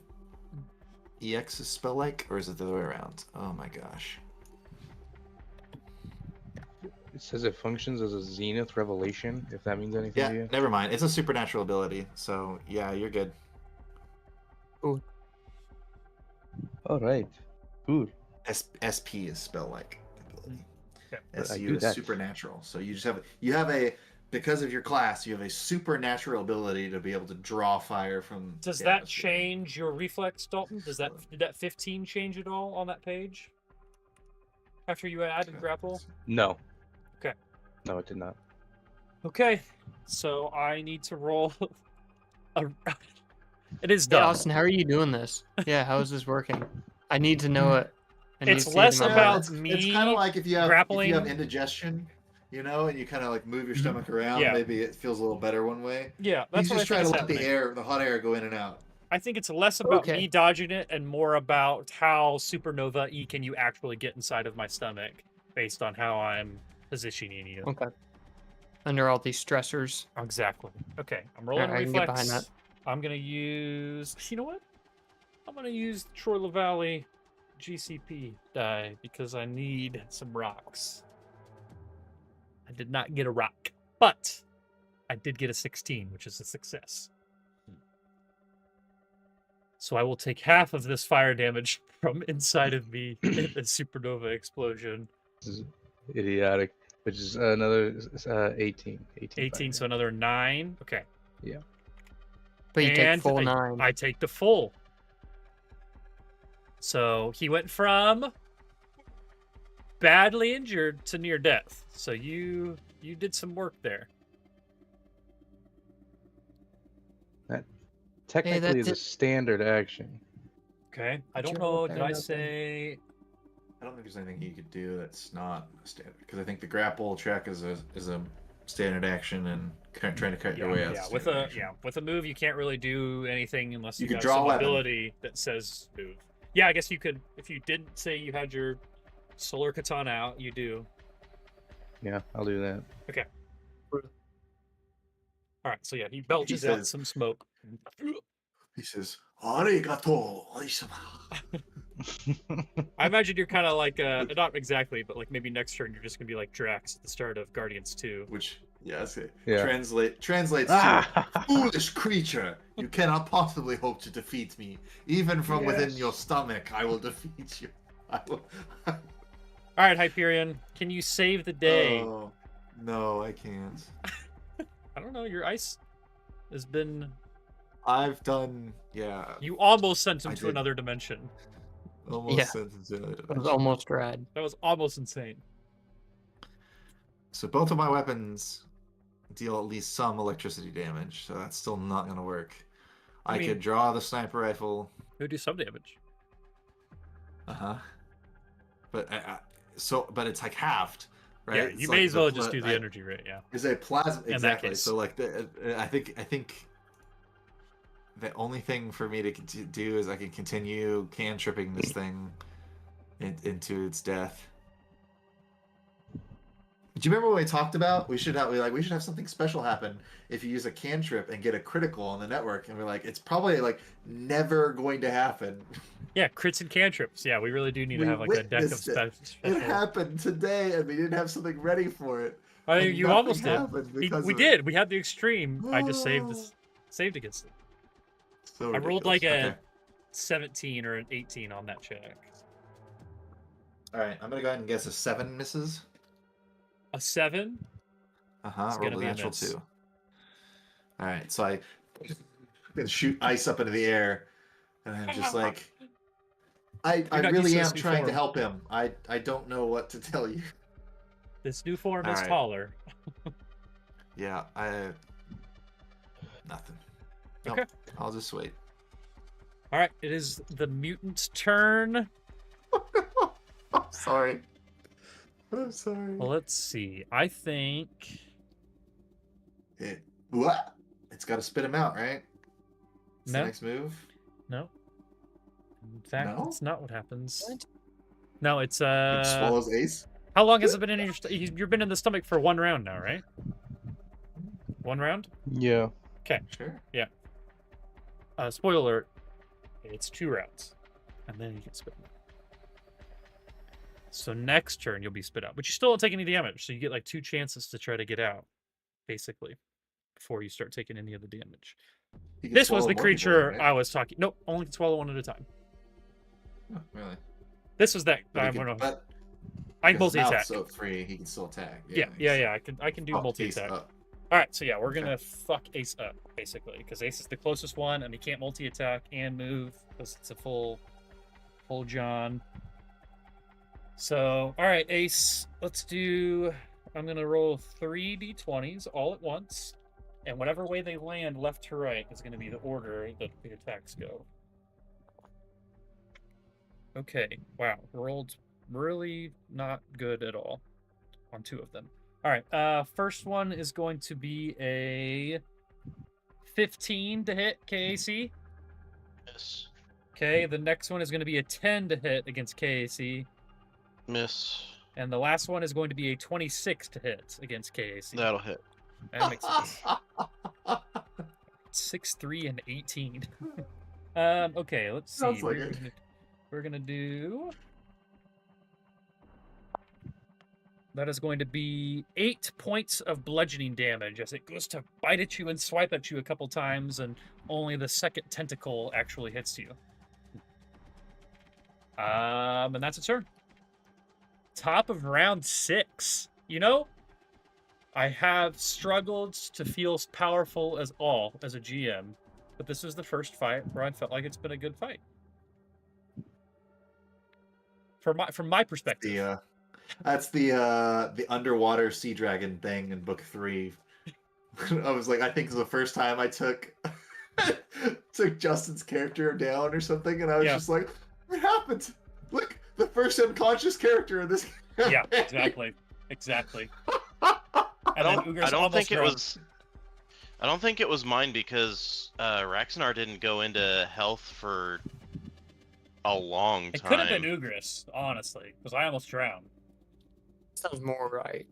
EX is spell like, or is it the other way around? Oh my gosh. It says it functions as a zenith revelation. If that means anything Yeah, to you. never mind. It's a supernatural ability, so yeah, you're good. All right. Good. SP is spell like ability. Okay. But I SU do is that. supernatural. So you have a because of your class, you have a supernatural ability to be able to draw fire from. Does the that atmosphere. change your reflex, Dalton? Did that 15 change at all on that page? After you added grapple? No. Okay. No, it did not. Okay. So I need to roll a It is Hey, done. Austin, how are you doing this? Yeah, how is this working? I need to know it. I need It's to see it less in my about mind. me It's kind of like if you have grappling. indigestion, you know, and you kind of like move your stomach around. Yeah. Maybe it feels a little better one way. Yeah, that's He's what I just think trying is to let happening. the hot air go in and out. I think it's less about Okay. me dodging it and more about how supernova E can you actually get inside of my stomach based on how I'm positioning you. Okay. Under all these stressors. Exactly. Okay, I'm rolling I can get behind reflex. I'm gonna use. You know what? I'm gonna use the Troy LaValle GCP die because I need some rocks. I did not get a rock, but I did get a 16, which is a success. So I will take half of this fire damage from inside of me in the supernova explosion. This is idiotic. Which is another 18. 18, so another 9. Okay. But you take And full 9. I take the full. So he went from badly injured to near death. So you did some work there. That technically is a standard action. Okay. I don't Did you know. roll Did better I than that? say? I don't think there's anything he could do that's not a standard. Because I think the grapple check is a standard action, and trying to cut your way out. Yeah. With a move, you can't really do anything unless You you could have draw a some weapon. ability that says move. Yeah, I guess you could. If you didn't say you had your solar katana out, you do. Yeah, I'll do that. Okay. All right. So yeah, he belches out says- some smoke. He says, "Arigato, oisama." I imagine you're kind of like, not exactly, but like maybe next turn you're just gonna be like Drax at the start of Guardians 2. Which, yeah, that's it. Yeah. Translates to foolish creature. You cannot possibly hope to defeat me. Even from within Yes. your stomach, I will defeat you. I will. All right, Hyperion, can you save the day? Oh, no, I can't. I don't know. Your ice has been. I've done, yeah. You almost sent him I to did. another dimension. Almost Yeah. sent it to another It was dimension. almost rad. That was almost insane. So both of my weapons deal at least some electricity damage, so that's still not going to work. I mean- could draw the sniper rifle. It would do some damage. But but it's like halved, right? Yeah, It's you like may as the well just pla- do the energy rate. Yeah. Is a plasma that exactly? case. So like I think the only thing for me to do is I can continue cantripping this thing into its death. Do you remember what we talked about? We should have something special happen if you use a cantrip and get a critical on the network, and we're like, it's probably like never going to happen. Yeah, crits and cantrips. Yeah, we really do need to We have like a deck of witnessed it. special. It happened today, and we didn't have something ready for it. I mean, and you nothing almost did. happened because We of did. it. We had the extreme. I just saved against it. So I rolled like ridiculous. a 17 or an 18 on that check. All right, I'm gonna go ahead and guess a 7 misses. A 7? Uh-huh, It's rolled gonna a be a natural miss. 2. All right, so I shoot ice up into the air, and I'm just like, I not really used to am this new trying to form. help him. I don't know what to tell you. This new form All is right. taller. Yeah, nothing. Okay. Nope, I'll just wait. All right, it is the mutant's turn. I'm sorry. I'm sorry. Well, let's see. I think. What? It's got to spit him out, right? It's No. the next move. No. In fact, No? that's not what happens. No, it's It swallows ace. How long has it been in your? You've been in the stomach for 1 round now, right? 1 round. Yeah. Okay. Sure. Spoiler alert. It's 2 rounds, and then you get spit out. So next turn you'll be spit out, but you still don't take any damage. So you get like 2 chances to try to get out, basically, before you start taking any of the damage. You can This was swallow the more people creature in, right? I was talking. Nope, only can swallow 1 at a time. Oh, really? This was that. But, I he can, can but multi his attack. mouth's so free, he can still attack. Yeah. I can do Oh, multi ace attack. up. All right, so yeah, we're Okay. gonna fuck Ace up basically because Ace is the closest one, and he can't multi attack and move because it's a full John. So, all right, Ace, let's do. I'm gonna roll 3 d20s all at once, and whatever way they land, left to right, is gonna be the order that the attacks go. Okay, wow, rolled really not good at all on 2 of them. All right, first one is going to be a 15 to hit KAC. Miss. Okay, the next one is going to be a 10 to hit against KAC. Miss. And the last one is going to be a 26 to hit against KAC. That'll hit. That makes sense. 6, 3, and 18. Okay, let's see. Sounds like it. We're gonna do. That is going to be 8 points of bludgeoning damage as it goes to bite at you and swipe at you a couple times, and only the second tentacle actually hits you. And that's a turn. Top of round 6. You know, I have struggled to feel powerful as a GM, but this is the first fight where I felt like it's been a good fight. From my perspective. That's the underwater sea dragon thing in book 3. I was like, I think it was the first time I took Justin's character down or something, and I was just like, what happened? Look, the first unconscious character in this. Yeah, exactly. I don't think it was mine because Raxanar didn't go into health for a long time. It could have been Ugris, honestly, because I almost drowned. Sounds more right.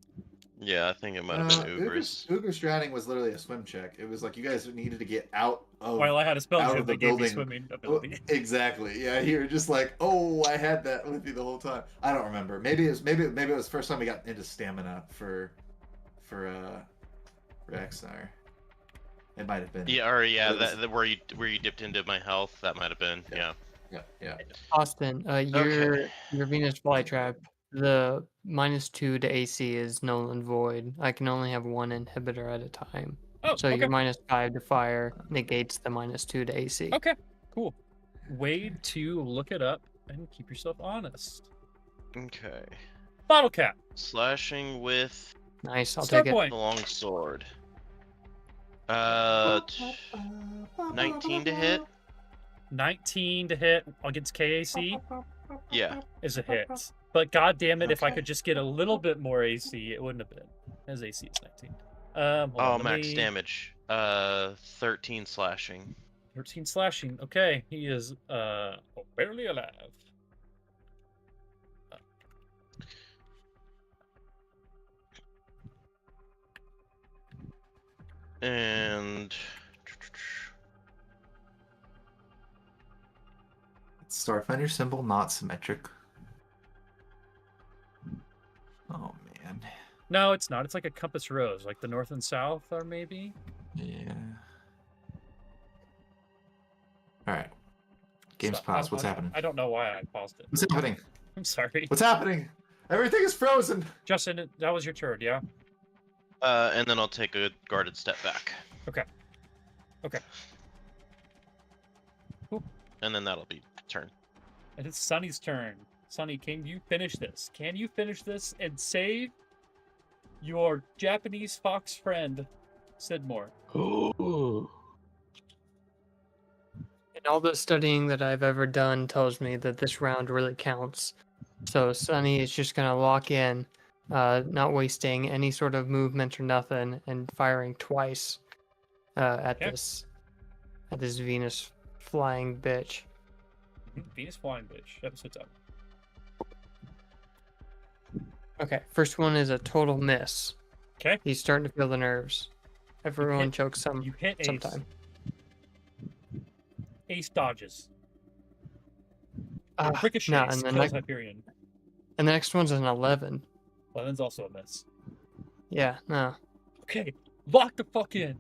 Yeah, I think it might have been Ugris. Ugris drowning was literally a swim check. It was like you guys needed to get out of. While I had a spell out check of the that gave me building. swimming ability. Exactly. Yeah, you were just like, oh, I had that with you the whole time. I don't remember. Maybe it was the first time we got into stamina for Raxanar. It might have been. Yeah, or that where you dipped into my health. That might have been. Yeah. Austin, your Venus flytrap, the -2 to AC is null and void. I can only have 1 inhibitor at a time. Oh, so okay. your -5 to fire negates the -2 to AC. Okay, cool. Way to look it up and keep yourself honest. Okay. Bottle cap. Slashing with Nice, I'll Star take point. it. the long sword. 19 to hit. 19 to hit against KAC Yeah. is a hit. But god damn it, if I could just get a little bit more AC, it wouldn't have been. His AC is 19. Hold on, let Max me- damage. 13 slashing. 13 slashing. Okay, he is barely alive. And Starfinder symbol not symmetric. Oh man. No, it's not. It's like a compass rose, like the north and south are maybe. Yeah. All right. Game's Stop. paused. What's happening? I don't know why I paused it. What's happening? I'm sorry. What's happening? Everything is frozen. Justin, that was your turn, yeah? and then I'll take a guarded step back. Okay. Cool. And then that'll be turn. And it's Sunny's turn. Sunny, can you finish this? Can you finish this and save your Japanese fox friend, Sidmor? Ooh. And all the studying that I've ever done tells me that this round really counts. So Sunny is just gonna lock in, not wasting any sort of movement or nothing, and firing twice at Okay. this Venus flying bitch. Venus flying bitch. Episode 7. Okay, first one is a total miss. Okay. He's starting to feel the nerves. Everyone chokes You hit Ace. sometime. Ace dodges. Ah, Ricochets no, and the kills next Hyperion. and the next one's an 11. 11's also a miss. Yeah, no. Okay, lock the fuck in.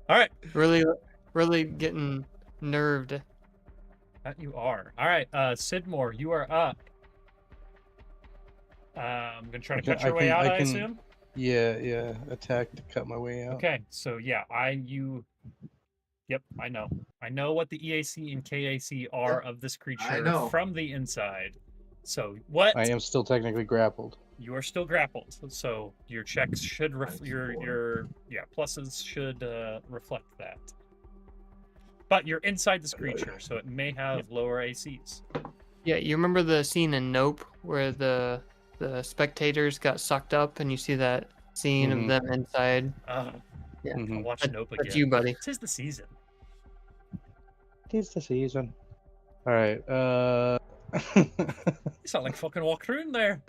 All right. Really getting nerved. That you are. All right, Sidmor, you are up. I'm gonna try to cut your way out, I assume. Yeah. Attack to cut my way out. Okay, so yeah, Yep, I know. I know what the EAC and KAC are of this creature know. from the inside. So what? I am still technically grappled. You are still grappled, so your checks should your pluses should reflect that. But you're inside this creature, so it may have lower ACs. Yeah, you remember the scene in Nope where the spectators got sucked up and you see that scene of them inside? Yeah. I'll watch Nope again. That's you, buddy. 'Tis the season. Tis the season. All right. You sound like fucking Walkthrough there.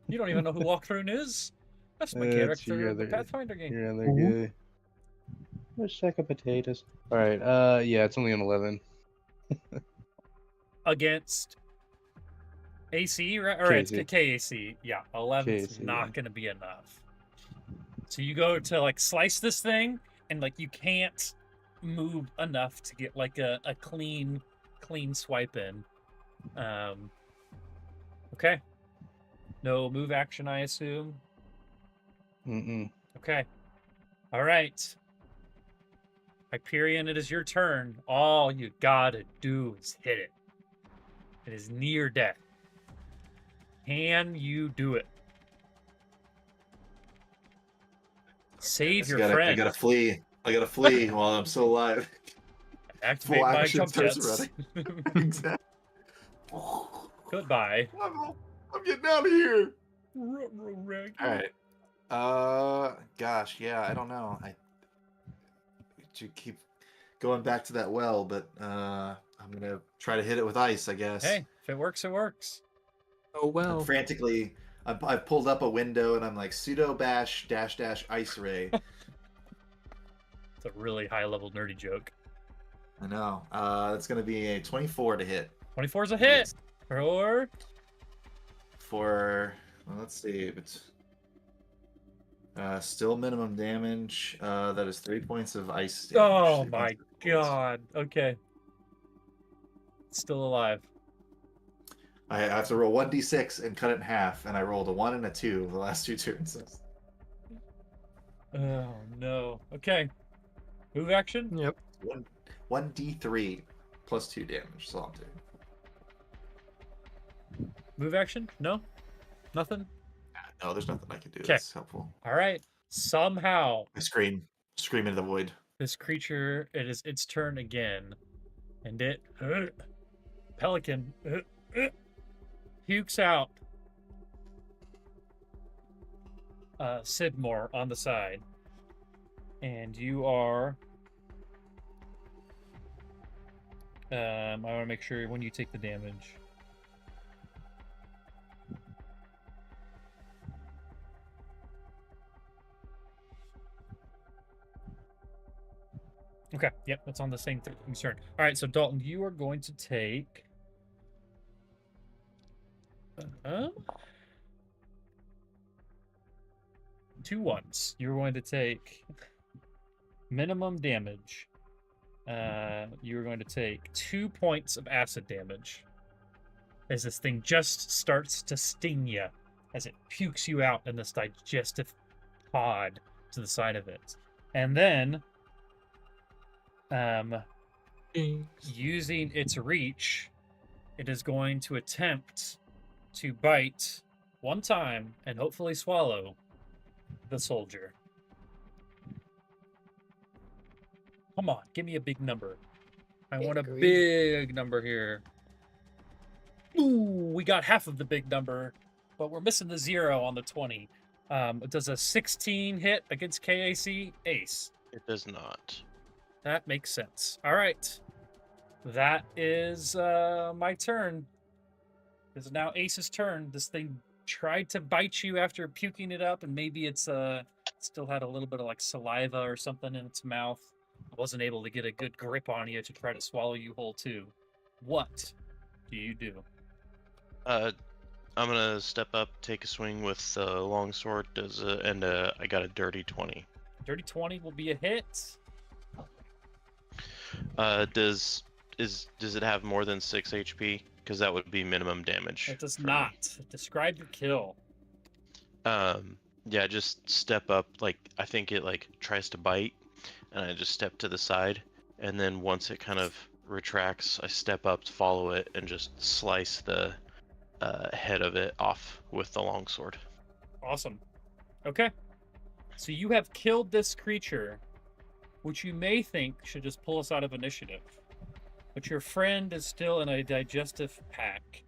You don't even know who Walkthrough is. That's my character in the Pathfinder game. You're other guy. Let's sack of potatoes. All right. Yeah, it's only an 11. Against AC, right? Or it's KAC. KAC. Yeah, 11 is KAC, not yeah. going to be enough. So you go to like slice this thing, and like you can't move enough to get like a clean swipe in. Okay. No move action, I assume. Okay. All right. Hyperion, it is your turn. All you gotta do is hit it. It is near death. Can you do it? Save your friend. I gotta flee. I gotta flee while I'm still alive. Activate Full my action jump starts jets. Exactly. Goodbye. I'm getting out of here. All right. Gosh, yeah, I don't know. I should keep going back to that well, but I'm gonna try to hit it with ice, I guess. Hey, if it works, it works. Oh well. And frantically, I've pulled up a window and I'm like pseudo bash dash ice ray. It's a really high level nerdy joke. I know. It's gonna be a 24 to hit. 24 is a hit. Or For let's see, it's still minimum damage. That is 3 points of ice damage. oh my god. Okay. Still alive. I have to roll 1d6 and cut it in half, and I rolled a 1 and a 2 the last 2 turns. Oh no. Okay. Move action? Yep. 1d3 plus 2 damage. That's all I'm doing. Move action? No? Nothing? No, there's nothing I can do. 'Kay. That's helpful. All right. Somehow I scream into the void. this creature, it is its turn again. And it Pelican pukes out Sidmor on the side. And you are I want to make sure when you take the damage. Okay, yep, that's on the same turn. All right, so Dalton, you are going to take 2 1s. You're going to take minimum damage. You're going to take 2 points of acid damage as this thing just starts to sting you as it pukes you out in this digestive pod to the side of it. And then using its reach, it is going to attempt to bite one time and hopefully swallow the soldier. Come on, give me a big number. I want a big number here. Ooh, we got half of the big number, but we're missing the 0 on the 20. Does a 16 hit against KAC? Ace. It does not. That makes sense. All right. That is my turn. This is now Ace's turn. This thing tried to bite you after puking it up, and maybe it's still had a little bit of like saliva or something in its mouth. I wasn't able to get a good grip on you to try to swallow you whole too. What do you do? I'm gonna step up, take a swing with the longsword. I got a dirty 20. Dirty 20 will be a hit. Does it have more than 6 HP? Because that would be minimum damage. It does for me. not. Describe your kill. Yeah, just step up. Like I think it like tries to bite, and I just step to the side, and then once it kind of retracts, I step up to follow it and just slice the head of it off with the longsword. Awesome. Okay. So you have killed this creature, which you may think should just pull us out of initiative. But your friend is still in a digestive pack,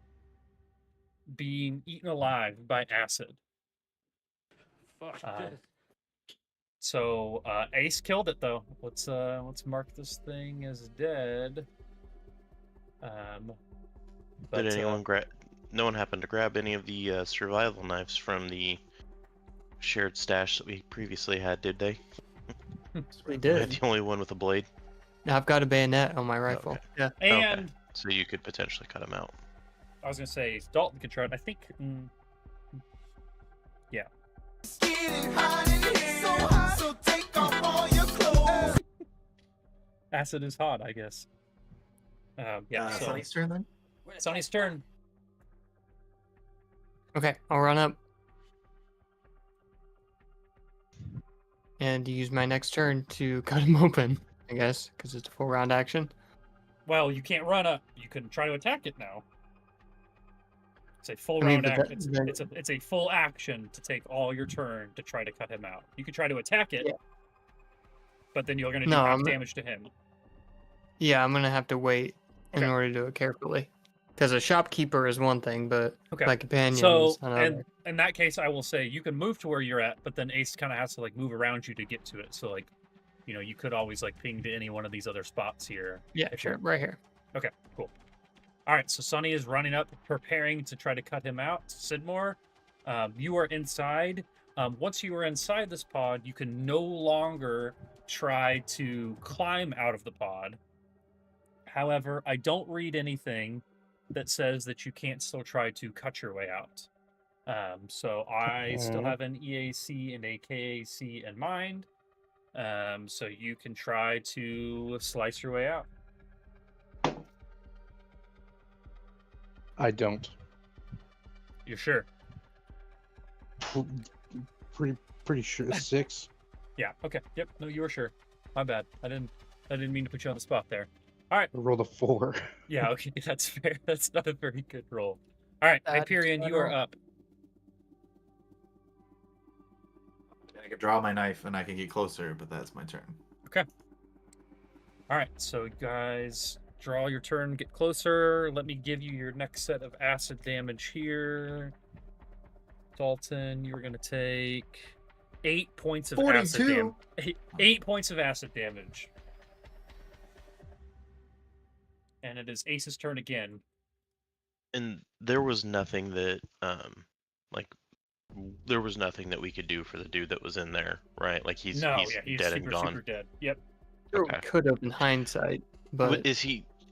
being eaten alive by acid. Fuck So Ace killed it though. Let's mark this thing as dead. Did anyone grab? No one happened to grab any of the survival knives from the shared stash that we previously had, did they? We I did. had the only one with a blade. Now I've got a bayonet on my rifle. Okay. Yeah. And Okay. So you could potentially cut them out. I was gonna say Dalton can try it. I think. Yeah. Acid is hot, I guess. Yeah. So Sunny's turn then. Sonny's turn. Okay, I'll run up. And use my next turn to cut him open, I guess, because it's a full round action. Well, you can't run up. You can try to attack it now. It's a full I mean, round but action. It's a full action to take all your turn to try to cut him out. You could try to attack it, Yeah. but then you're going to do No, half I'm- damage to him. Yeah, I'm gonna have to wait in Okay. order to do it carefully. Because a shopkeeper is one thing, but Okay. my companion So, is another. and in that case, I will say you can move to where you're at, but then Ace kind of has to like move around you to get to it. So, like, you know, you could always like ping to any one of these other spots here. Yeah, if sure, you're- right here. Okay, cool. All right, so Sonny is running up, preparing to try to cut him out. Sidmor, you are inside. Once you are inside this pod, you can no longer try to climb out of the pod. However, I don't read anything that says that you can't still try to cut your way out. So I still Okay. have an EAC and a KAC in mind. So you can try to slice your way out. I don't. You're sure? Pretty sure 6. Yeah. Okay. Yep. No, you were sure. My bad. I didn't mean to put you on the spot there. All right. I rolled a 4. Yeah. Okay. That's fair. That's not a very good roll. All right, That's Hyperion, my you are roll. up. I could draw my knife and I can get closer, but that's my turn. All right. So guys, draw your turn. Get closer. Let me give you your next set of acid damage here. Dalton, you are going to take 8 points of acid 42. damage. 8 points of acid damage. And it is Ace's turn again. And there was nothing that there was nothing that we could do for the dude that was in there, right? Like he's dead super, and gone. super dead. Yep. Sure, Okay. we could have in hindsight, but Is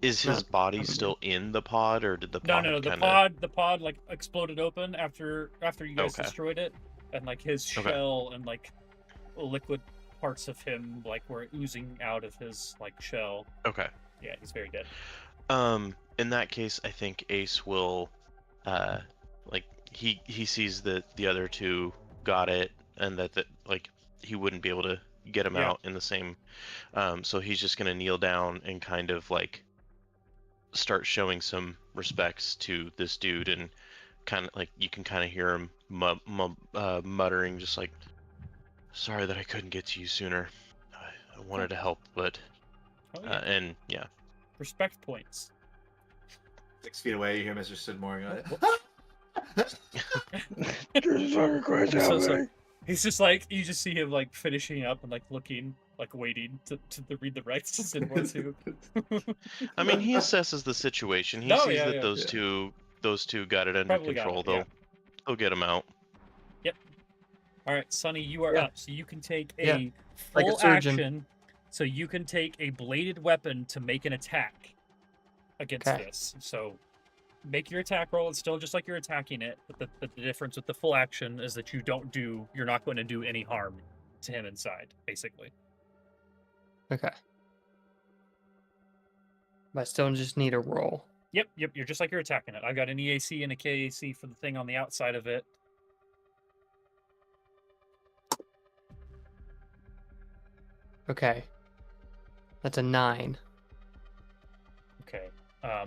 his not body gonna be. still in the pod, or did the No, pod no, kinda... the pod like exploded open after you guys Okay. destroyed it, and like his Okay. shell and like liquid parts of him like were oozing out of his like shell. Okay. Yeah, he's very dead. In that case, I think Ace will, like he sees that the other two got it, and that like he wouldn't be able to get him Yeah. out in the same. So he's just gonna kneel down and kind of like start showing some respects to this dude, and kind of like you can kind of hear him muttering, just like, "Sorry that I couldn't get to you sooner. I wanted to help, but Oh, yeah. and yeah." Respect points. 6 feet away, you hear Mr. Sidmore go, So he's just like, you just see him like finishing up and like looking, like waiting to read the rights to Sidmor too. I mean, he assesses the situation. He No, sees yeah, that yeah. those two got it under Probably got control. it, yeah. They'll get him out. Yep. All right, Sonny, you are Yeah. up. So you can take Yeah, a like a full surgeon. action. So you can take a bladed weapon to make an attack against Okay. this. So make your attack roll. It's still just like you're attacking it, but the difference with the full action is that you're not going to do any harm to him inside, basically. Okay. But I still just need a roll. Yep. You're just like you're attacking it. I've got an EAC and a KAC for the thing on the outside of it. Okay. That's a 9. Okay.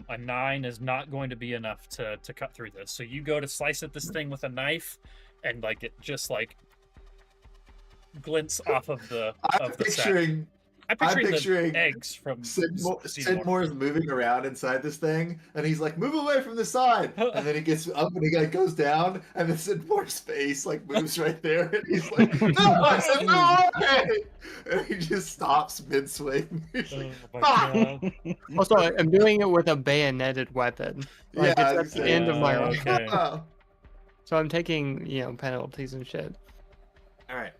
A 9 is not going to be enough to cut through this. So you go to slice at this thing with a knife, and like it just like glints off of the I'm of the sack. picturing I'm I'm picturing picturing the eggs from Sidmore is moving around inside this thing, and he's like, "Move away from the side!" And then he gets up and he like goes down, and then Sidmore's face like moves right there, and he's like, "No, I said no way!" And he just stops mid swing. Oh my god. Also, I'm doing it with a bayoneted weapon. Like, Yeah, it's at the end of my arm. okay. So I'm taking, penalties and shit. All right.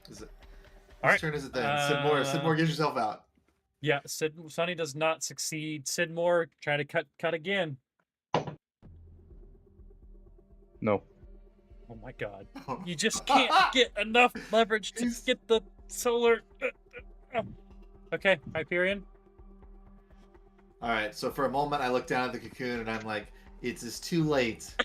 Is it? All Whose right. turn is it then? Sidmore, get yourself out. Yeah, Sonny does not succeed. Sidmore trying to cut again. No. Oh my god. You just can't get enough leverage to get the solar. Okay, Hyperion. All right. So for a moment, I look down at the cocoon and I'm like, "It's too late."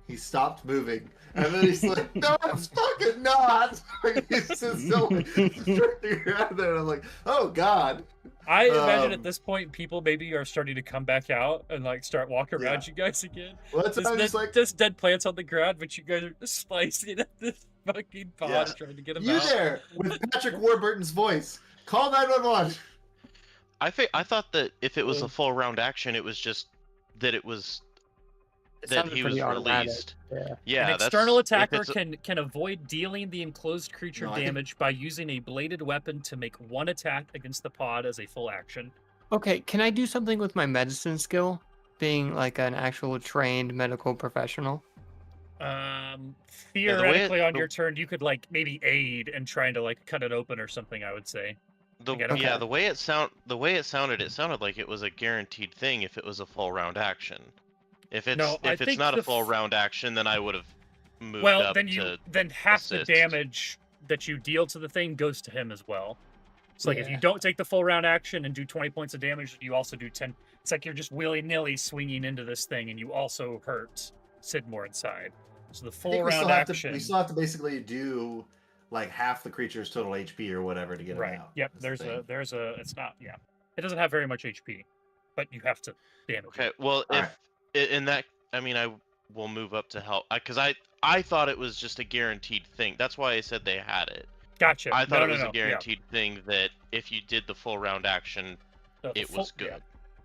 He stopped moving, and then he's like, "No, it's fucking not." He's just still around there, and I'm like, "Oh god." I imagine at this point, people maybe are starting to come back out and like start walking around Yeah. you guys again. Well, that's what I'm just like, There's dead plants on the ground, but you guys are just slicing at this fucking pod Yeah. trying to get them "You out. there with Patrick Warburton's voice? Call 911." I thought that if it was a full round action, it was just that It that sounded he was pretty automatic. released. Yeah. Yeah, An external that's, if attacker it's a- can avoid dealing the enclosed creature No, I think- damage by using a bladed weapon to make one attack against the pod as a full action. Okay, can I do something with my medicine skill? Being like an actual trained medical professional? Theoretically, on the- your turn, you could like maybe aid in trying to like cut it open or something. I would say. the I don't yeah know. the way it sounded like it was a guaranteed thing if it was a full round action. If it's No, I if it's think not the a full round action, then I would have moved Well, up then then half the assist. damage that you deal to the thing goes to him as well. So like if you Yeah. don't take the full round action and do 20 points of damage, you also do 10. It's like you're just willy-nilly swinging into this thing, and you also hurt Sidmore inside. So the I full think we round still have action. to. We still have to basically do like half the creature's total HP or whatever to get him Right. out. Yep. That's the There's thing. a. It's not. Yeah. It doesn't have very much HP, but you have to damage. Okay, it. well, All if in that, I mean, I will move up to help because I thought it was just a guaranteed thing. That's why I said they had it. Gotcha. I thought No, it no, was no. a guaranteed thing that if you did the full round action, Yeah. it was good. Yeah.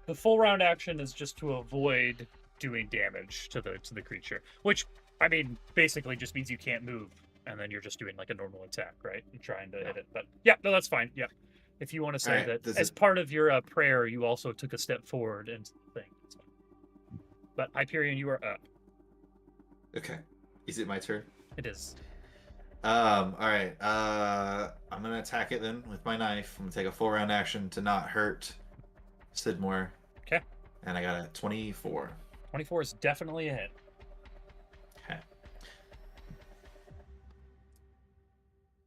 The full round action is just to avoid doing damage to the creature, which I mean basically just means you can't move, and then you're just doing like a normal attack, right? And trying to hit it. But yeah, no, that's fine. Yeah. If you want to say Alright, that does as it- part of your prayer, you also took a step forward into the thing. That's fine. But Hyperion, you are up. Okay. Is it my turn? It is. All right. I'm gonna attack it then with my knife. I'm gonna take a full round action to not hurt Sidmore. Okay. And I got a 24. 24 is definitely a hit. Okay.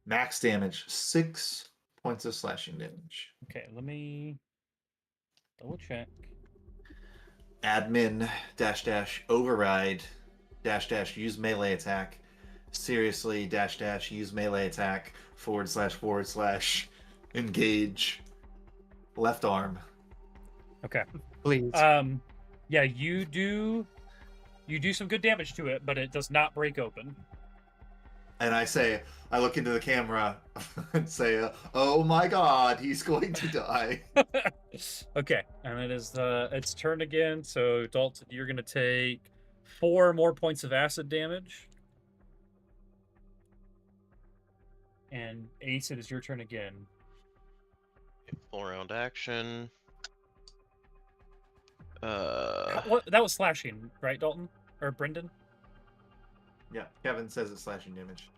Max damage, 6 points of slashing damage. Okay, let me double check. Admin -- override -- use melee attack. Seriously -- use melee attack / engage left arm. Okay. Please. Yeah, you do some good damage to it, but it does not break open. And I look into the camera and say, "Oh my god, he's going to die." Okay, and it is its turn again. So Dalton, you're gonna take 4 more points of acid damage. And Ace, it is your turn again. Full round action. What? That was slashing, right, Dalton or Brendan? Yeah, Kevin says it's slashing damage.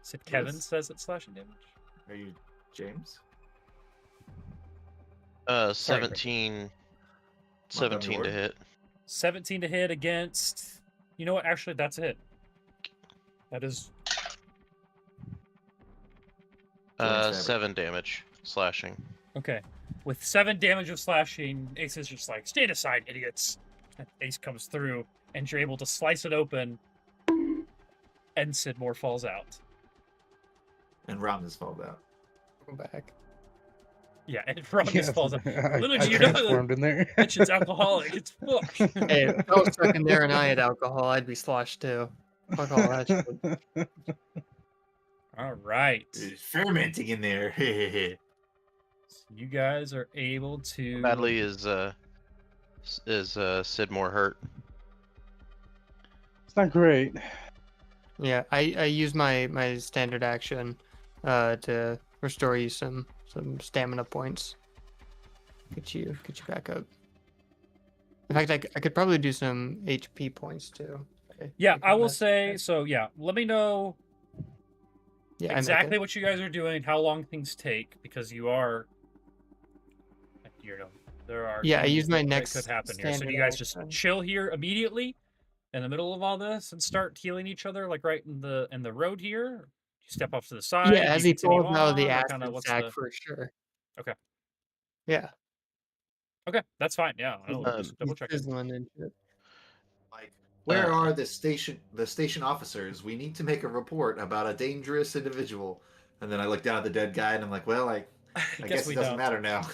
Said Kevin Yes. says it's slashing damage. Are you James? 17. Come on, 17 to Lord. hit. 17 to hit against. You know what? Actually, that's a hit. That is. 7 damage slashing. Okay. With 7 damage of slashing, Ace is just like, stand aside, idiots. And Ace comes through, and you're able to slice it open, and Sidmor falls out. And Ram has fallen out. Go back. Yeah, and Ron just falls out. Little I do you know transformed in there. that shit's alcoholic. It's fucked. Hey, if I was stuck in there and I had alcohol, I'd be sloshed too. Fuck all that shit. All right. It's fermenting in there. So you guys are able to. How badly is Sidmor hurt? It's not great. Yeah, I use my standard action to restore you some stamina points. Get you back up. In fact, I could probably do some HP points too. Yeah, I will That's- say so. Yeah, let me know Yeah, I make exactly it. what you guys are doing, how long things take, because you know, there are. Yeah, I things use my that next could happen here. So do standard you guys just action. chill here immediately, in the middle of all this, and start healing each other, like right in the road here? Do you step off to the side? Yeah, Do as you he continue falls out of the on, or acid kinda what's sack the- for sure. Okay. Yeah. Okay, that's fine. Yeah, I He's- was just double he's checking. sizzling and shit. Like, where Uh, are the station officers? We need to make a report about a dangerous individual. And then I look down at the dead guy and I'm like, well, I guess we it doesn't don't. matter now.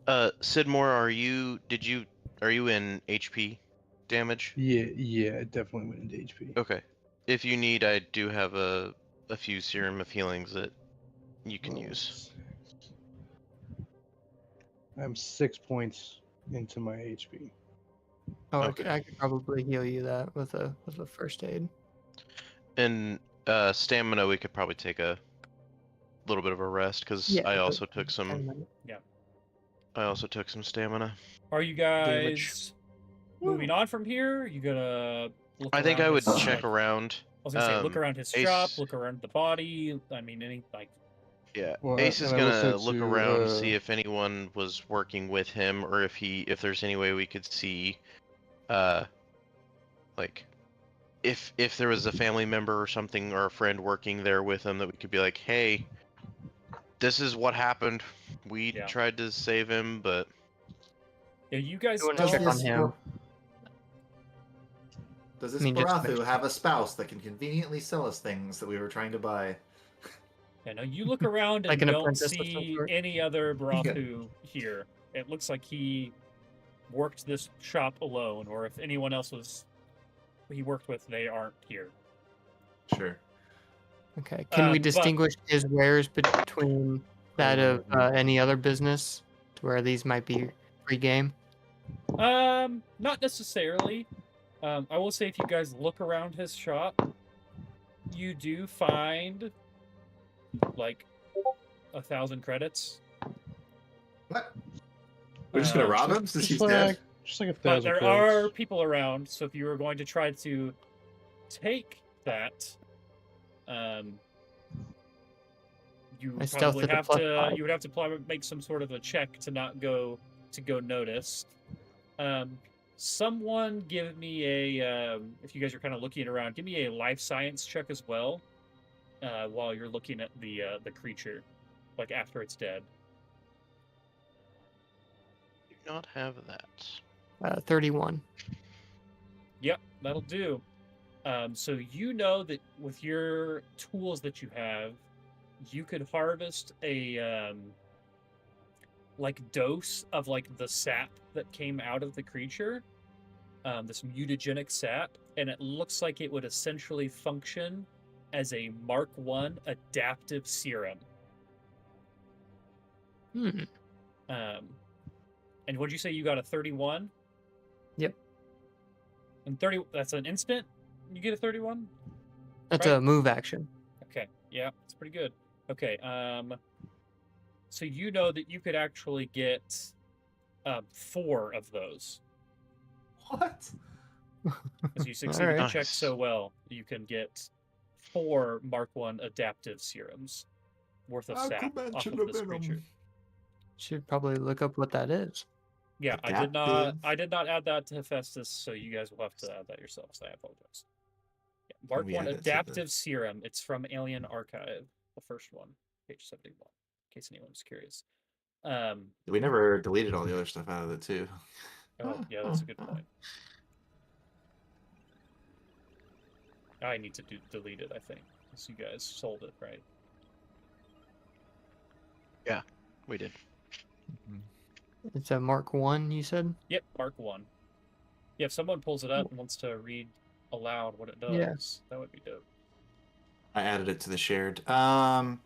Sidmor, are you in HP damage? Yeah, it definitely went into HP. Okay. If you need, I do have a few serum of healings that you can use. I'm 6 points into my HP. Oh, Okay. I could probably heal you that with a first aid. And stamina, we could probably take a little bit of a rest because Yeah, I but- also took some. 10 minutes. I also took some stamina. Are you Damage. guys moving on from here? You gonna look I think I around would his, check like, around. I was gonna say, look um, around his Ace- shop, look around the body. I mean, any like. Yeah, Well, Ace is and I will gonna say look too, around, see if anyone was working with him, or if there's any way we could see, like, if there was a family member or something or a friend working there with him that we could be like, hey, this is what happened. We Yeah. tried to save him, but Yeah, you guys You wanna don't. check on him? Does this I mean, just Barathu mention have a spouse that can conveniently sell us things that we were trying to buy? Yeah, no, you look around and Like an don't apprentice of some see sort? any other Barathu here. It looks like he worked this shop alone, or if anyone else he worked with, they aren't here. Sure. Okay. Can we but- distinguish his wares between that of any other business to where these might be free game? Not necessarily. I will say if you guys look around his shop, you do find like 1,000 credits. What? We're just gonna Uh, rob him since he's Just dead? like, just like a But 1,000 there credits. are people around, so if you were going to try to take that, you I stealth probably with a have plus to. 5. You would have to make some sort of a check to not go noticed. Someone give me a. If you guys are kind of looking around, give me a life science check as well, while you're looking at the creature, like after it's dead. do not have that. 31. Yep, that'll do. So you know that with your tools that you have, you could harvest a like dose of like the sap that came out of the creature, this mutagenic sap, and it looks like it would essentially function as a Mark I adaptive serum. Hmm. And what'd you say you got a 31? Yep. And 30, that's an instant? You get a 31? That's Right. a move action. Okay, yeah, it's pretty good. Okay, so you know that you could actually get 4 of those. What? Because you All succeeded the right. check so well, you can get 4 Mark 1 adaptive serums worth of sap off of this creature. Should probably look up what that is. Yeah, Adaptive. I did not add that to Hephaestus, so you guys will have to add that yourselves. I apologize. Yeah, Mark we 1 add it to the- adaptive serum. It's from Alien Archive, the first one, page 71, in case anyone was curious. We never deleted all the other stuff out of it too. Oh, yeah, that's a good point. I need to delete it, I think, because you guys sold it, right? Yeah, we did. It's a Mark 1, you said? Yep, Mark 1. Yeah, if someone pulls it up and wants to read aloud what it does, Yeah. that would be dope. I added it to the shared. For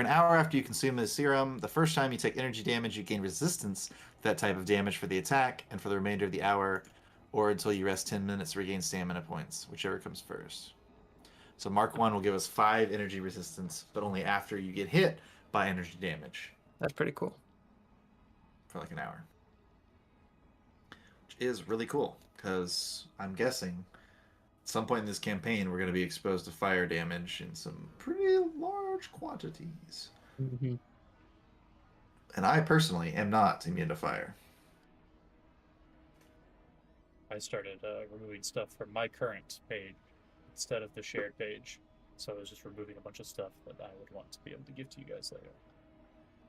an hour after you consume this serum, the first time you take energy damage, you gain resistance to that type of damage for the attack, and for the remainder of the hour, or until you rest 10 minutes to regain stamina points, whichever comes first. So Mark 1 will give us 5 energy resistance, but only after you get hit by energy damage That's pretty cool. for like an hour. Which is really cool, because I'm guessing at some point in this campaign we're going to be exposed to fire damage in some pretty large quantities. Mm-hmm. And I personally am not immune to fire. I started removing stuff from my current page instead of the shared page. So I was just removing a bunch of stuff that I would want to be able to give to you guys later.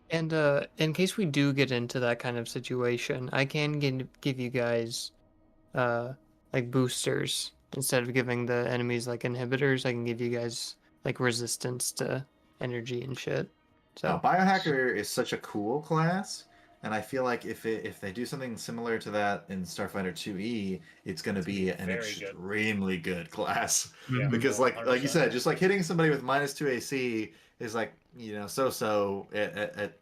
And in case we do get into that kind of situation, I can give you guys like boosters instead of giving the enemies like inhibitors. I can give you guys like resistance to energy and shit. So Now, Biohacker is such a cool class, and I feel like if they do something similar to that in Starfinder 2E, it's going to be an very good. extremely good class. Yeah, Because no, like you 100%. said, just like hitting somebody with -2 AC is like, so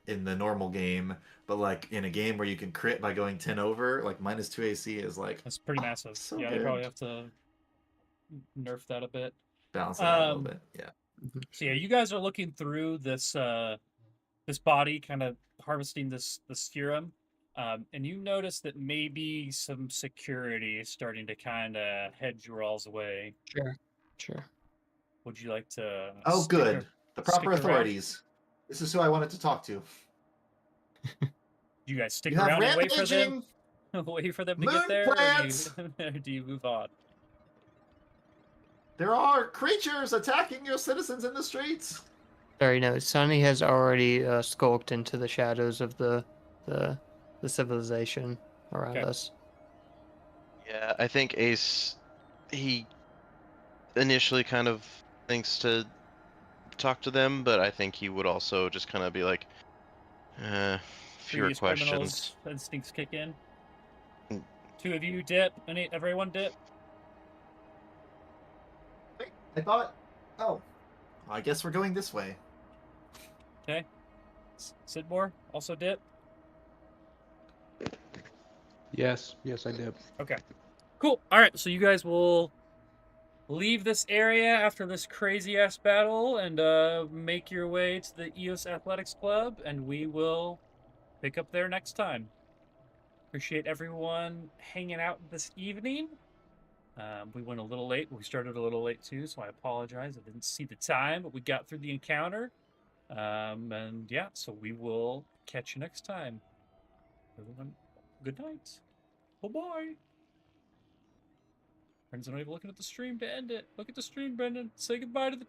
in the normal game, but like in a game where you can crit by going 10 over, like -2 AC is like That's pretty massive. so Yeah, good. they probably have to nerf that a bit. Balance it out a little bit. Yeah. So yeah, you guys are looking through this this body, kind of harvesting this serum, and you notice that maybe some security is starting to kind of head your all's way. sure. Would you like to? Oh, stick good. ar- The proper stick around? authorities. This is who I wanted to talk to. Do you guys stick You have around and wait for them? rampaging Wait for them to moon get there, plants! or do you move on? There are creatures attacking your citizens in the streets. Sorry, no. Sunny has already skulked into the shadows of the civilization around Okay. us. Yeah, I think Ace, he initially kind of thinks to talk to them, but I think he would also just kind of be like, fewer Previous questions. criminals instincts kick in. Mm. 2 of you dip. Everyone dip. Wait, I thought. Oh, I guess we're going this way. Okay. Sidmor also dip. Yes, I did. Okay. Cool. All right. So you guys will leave this area after this crazy ass battle and make your way to the EOS Athletics Club, and we will pick up there next time. Appreciate everyone hanging out this evening. We went a little late. We started a little late too, so I apologize. I didn't see the time, but we got through the encounter. And yeah, so we will catch you next time. Everyone, good night. Bye-bye. Brendan's not even looking at the stream to end it. Look at the stream, Brendan. Say goodbye to the